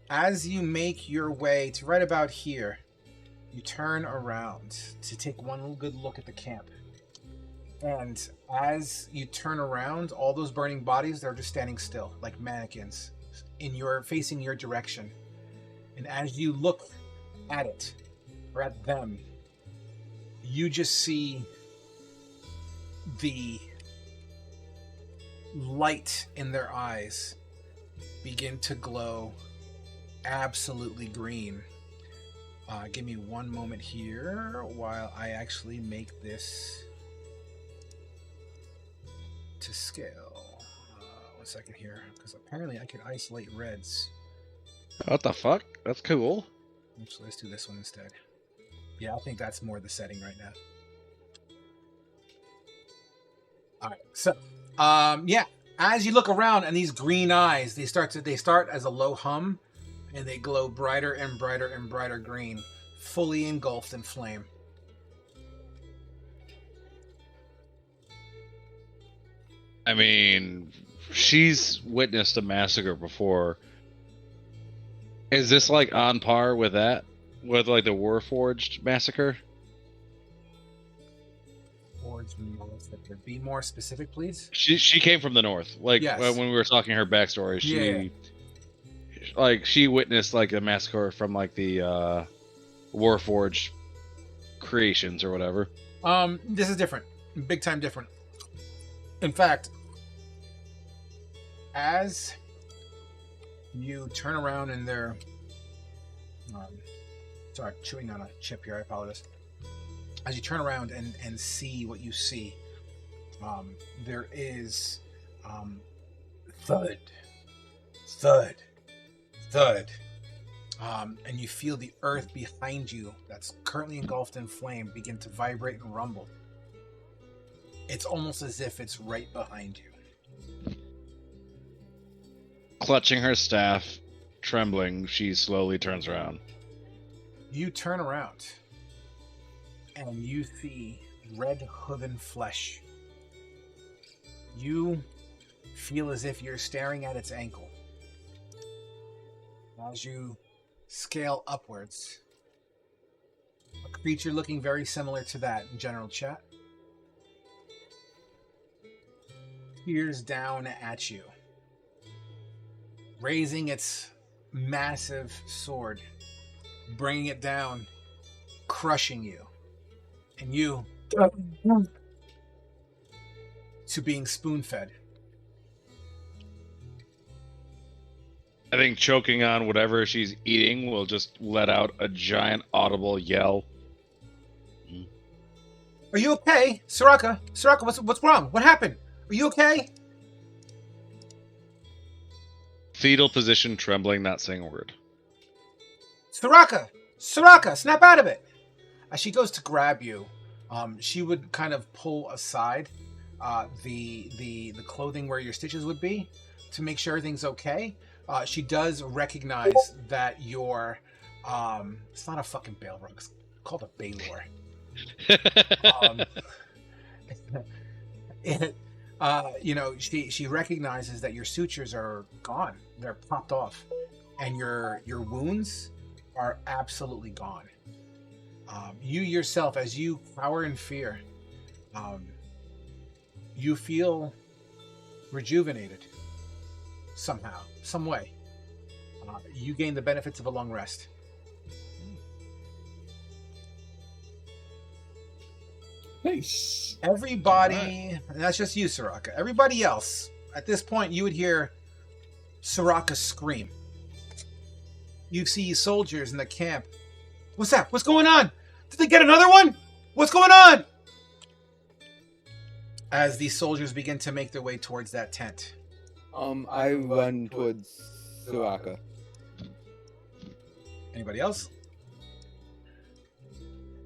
As you make your way to right about here, you turn around to take one good look at the camp. And as you turn around, all those burning bodies, they're just standing still, like mannequins, facing your direction. And as you look at it, or at them, you just see the light in their eyes begin to glow absolutely green. Give me one moment here while I actually make this to scale. 1 second here, because apparently I can isolate reds. What the fuck? That's cool. Actually, let's do this one instead. Yeah, I think that's more the setting right now. All right, so yeah, as you look around and these green eyes, they start as a low hum, and they glow brighter and brighter and brighter green, fully engulfed in flame. I mean, she's witnessed a massacre before. Is this like on par with that? With like the Warforged massacre? Be more specific, please. She came from the north. Like Yes. when we were talking her backstory, she witnessed like a massacre from like the Warforged creations or whatever. This is different. Big time different. In fact, as you turn around and they're sorry, chewing on a chip here, I apologize. As you turn around and see what you see, there is thud, thud, thud. And you feel the earth behind you that's currently engulfed in flame begin to vibrate and rumble. It's almost as if it's right behind you. Clutching her staff, trembling, she slowly turns around. You turn around and you see red hooven flesh. You feel as if you're staring at its ankle. As you scale upwards, a creature looking very similar to that in general chat peers down at you, raising its massive sword, bringing it down, crushing you, and you to being spoon-fed. I think choking on whatever she's eating will just let out a giant audible yell. Are you okay? Soraka, what's wrong? What happened? Are you okay? Fetal position, trembling, not saying a word. Soraka! Soraka, snap out of it! As she goes to grab you, she would kind of pull aside the clothing where your stitches would be to make sure everything's okay. She does recognize that your it's not a fucking Balrog, it's called a Baylor. She recognizes that your sutures are gone. They're popped off. And your wounds are absolutely gone. You yourself, as you cower in fear, you feel rejuvenated somehow, some way. You gain the benefits of a long rest. Nice. Everybody, and that's just you, Soraka. Everybody else, at this point, you would hear Soraka scream. You see soldiers in the camp. What's that? What's going on? Did they get another one? What's going on? As these soldiers begin to make their way towards that tent. I run towards Soraka. Anybody else?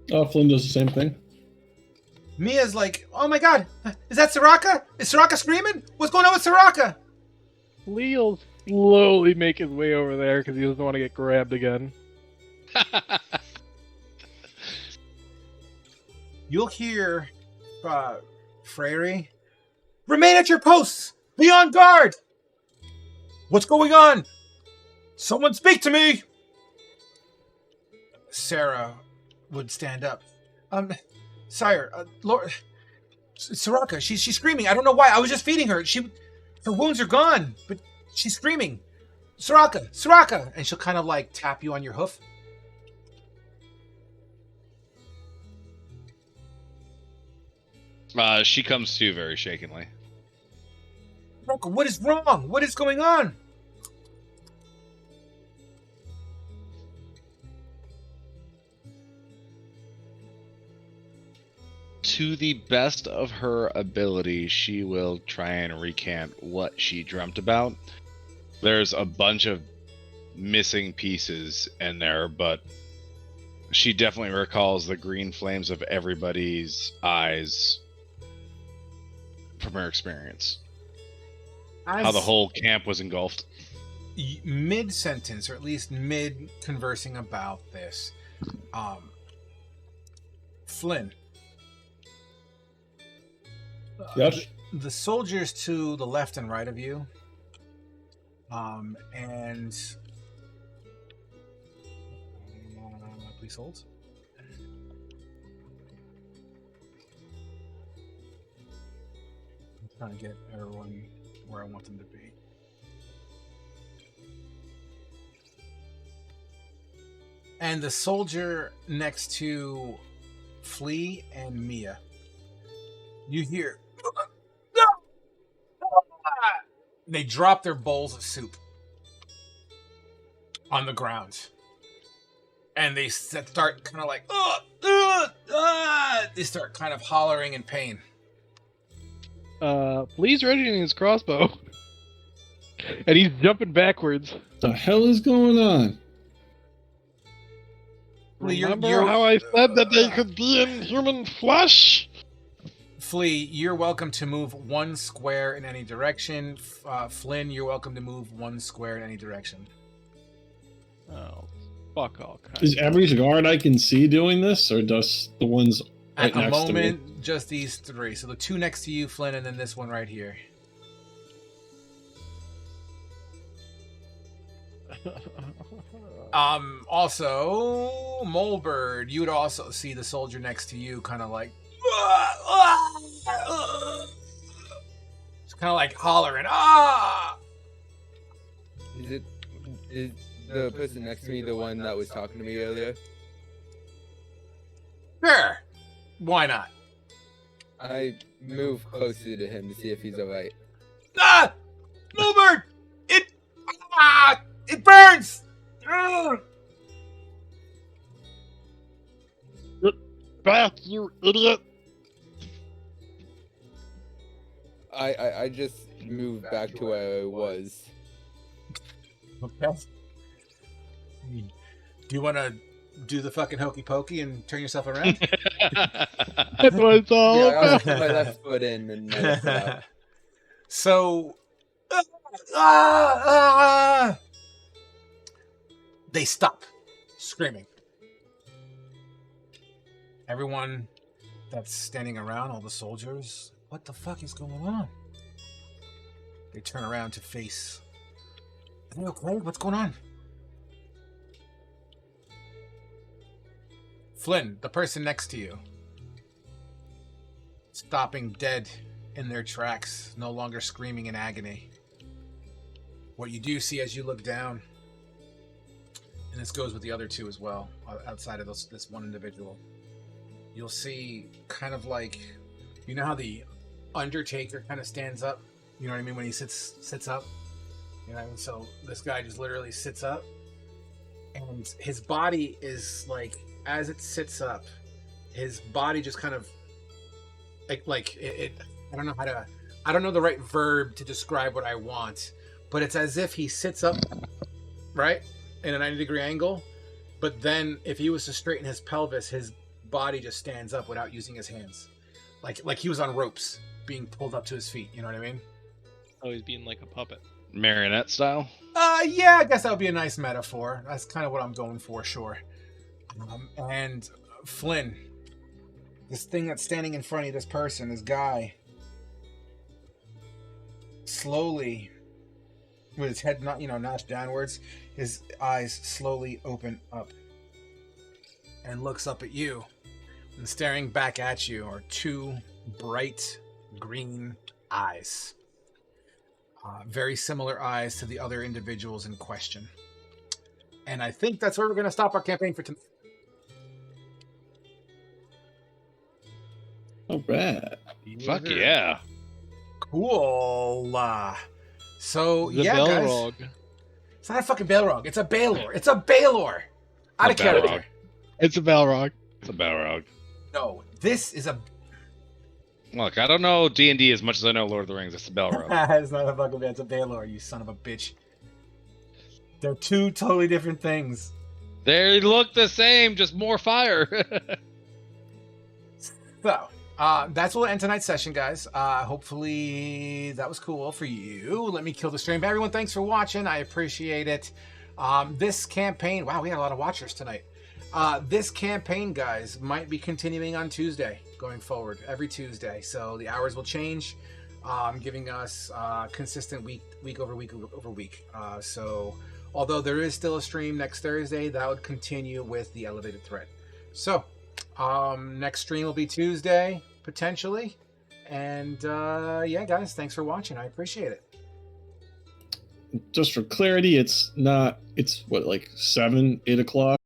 Flynn does the same thing. Mia's like, oh my god, is that Soraka? Is Soraka screaming? What's going on with Soraka? Leo'll slowly make his way over there because he doesn't want to get grabbed again. You'll hear Freyri, remain at your posts! Be on guard! What's going on? Someone speak to me! Sarah would stand up. Sire, Lord, Soraka, she's screaming. I don't know why. I was just feeding her. Her wounds are gone, but she's screaming. Soraka! And she'll kind of like tap you on your hoof. She comes to very shakenly. Soraka, what is wrong? What is going on? To the best of her ability, she will try and recant what she dreamt about. There's a bunch of missing pieces in there, but she definitely recalls the green flames of everybody's eyes from her experience. How the whole camp was engulfed. Mid-sentence, or at least mid-conversing about this, Flynn. Yes. The soldiers to the left and right of you, and please hold. I'm trying to get everyone where I want them to be. And the soldier next to Flea and Mia, you hear. They drop their bowls of soup on the ground. And they start kind of like, they start kind of hollering in pain. Flea's readying his crossbow. And he's jumping backwards. The hell is going on? Remember how I said that they could be in human flesh? Flea, you're welcome to move 1 square in any direction. Flynn, you're welcome to move 1 square in any direction. Oh, fuck all kinds. Is every guard I can see doing this, or just the ones right At the next to me? moment, just these 3. So the 2 next to you, Flynn, and then this one right here. Also, Molebird, you would also see the soldier next to you kind of like it's kind of like hollering, ah! Is the person next to me the one that was talking to me earlier? Sure. Why not? I move closer to him to see if he's alright. Ah! Molebird! It burns! Get back, you idiot! I just moved back to where I was. Okay. Do you want to do the fucking hokey pokey and turn yourself around? That's what it's all Yeah, I also about. put my left foot in and my left foot out. So, they stop screaming. Everyone that's standing around, all the soldiers, what the fuck is going on? They turn around to face. Are they okay? What's going on? Flynn, the person next to you, stopping dead in their tracks, no longer screaming in agony. What you do see as you look down, and this goes with the other two as well, outside of this one individual, you'll see kind of like, you know how the Undertaker kind of stands up? You know what I mean? When he sits up? You know, so this guy just literally sits up, and his body is like, as it sits up, his body just kind of like it I don't know the right verb to describe what I want, but it's as if he sits up, right, in a 90-degree angle, but then if he was to straighten his pelvis, his body just stands up without using his hands, like he was on ropes being pulled up to his feet. You know what I mean? Oh, he's being like a puppet. Marionette style. Yeah, I guess that would be a nice metaphor. That's kind of what I'm going for, sure. And Flynn, this thing that's standing in front of you, this person, this guy, slowly, with his head not, notched downwards, his eyes slowly open up and looks up at you. And staring back at you are two bright green eyes. Very similar eyes to the other individuals in question. And I think that's where we're going to stop our campaign for tonight. All right. Fuck yeah. Cool. So, The yeah, guys. Balrog. It's not a fucking Balrog. It's a Balor. It's a Balor. Out of A character. Balrog. It's a Balrog. It's a Balrog. No, this is a... Look, I don't know D&D as much as I know Lord of the Rings. It's a Balrog. It's not a fucking... It's a Balor, you son of a bitch. They're two totally different things. They look the same, just more fire. So, that's what will end tonight's session, guys. Hopefully that was cool for you. Let me kill the stream. Everyone, thanks for watching. I appreciate it. This campaign... Wow, we had a lot of watchers tonight. This campaign, guys, might be continuing on Tuesday going forward, every Tuesday. So the hours will change, giving us consistent week over week over week. So although there is still a stream next Thursday, that would continue with the elevated thread. So next stream will be Tuesday, potentially. And yeah, guys, thanks for watching. I appreciate it. Just for clarity, it's what, like 7, 8 o'clock?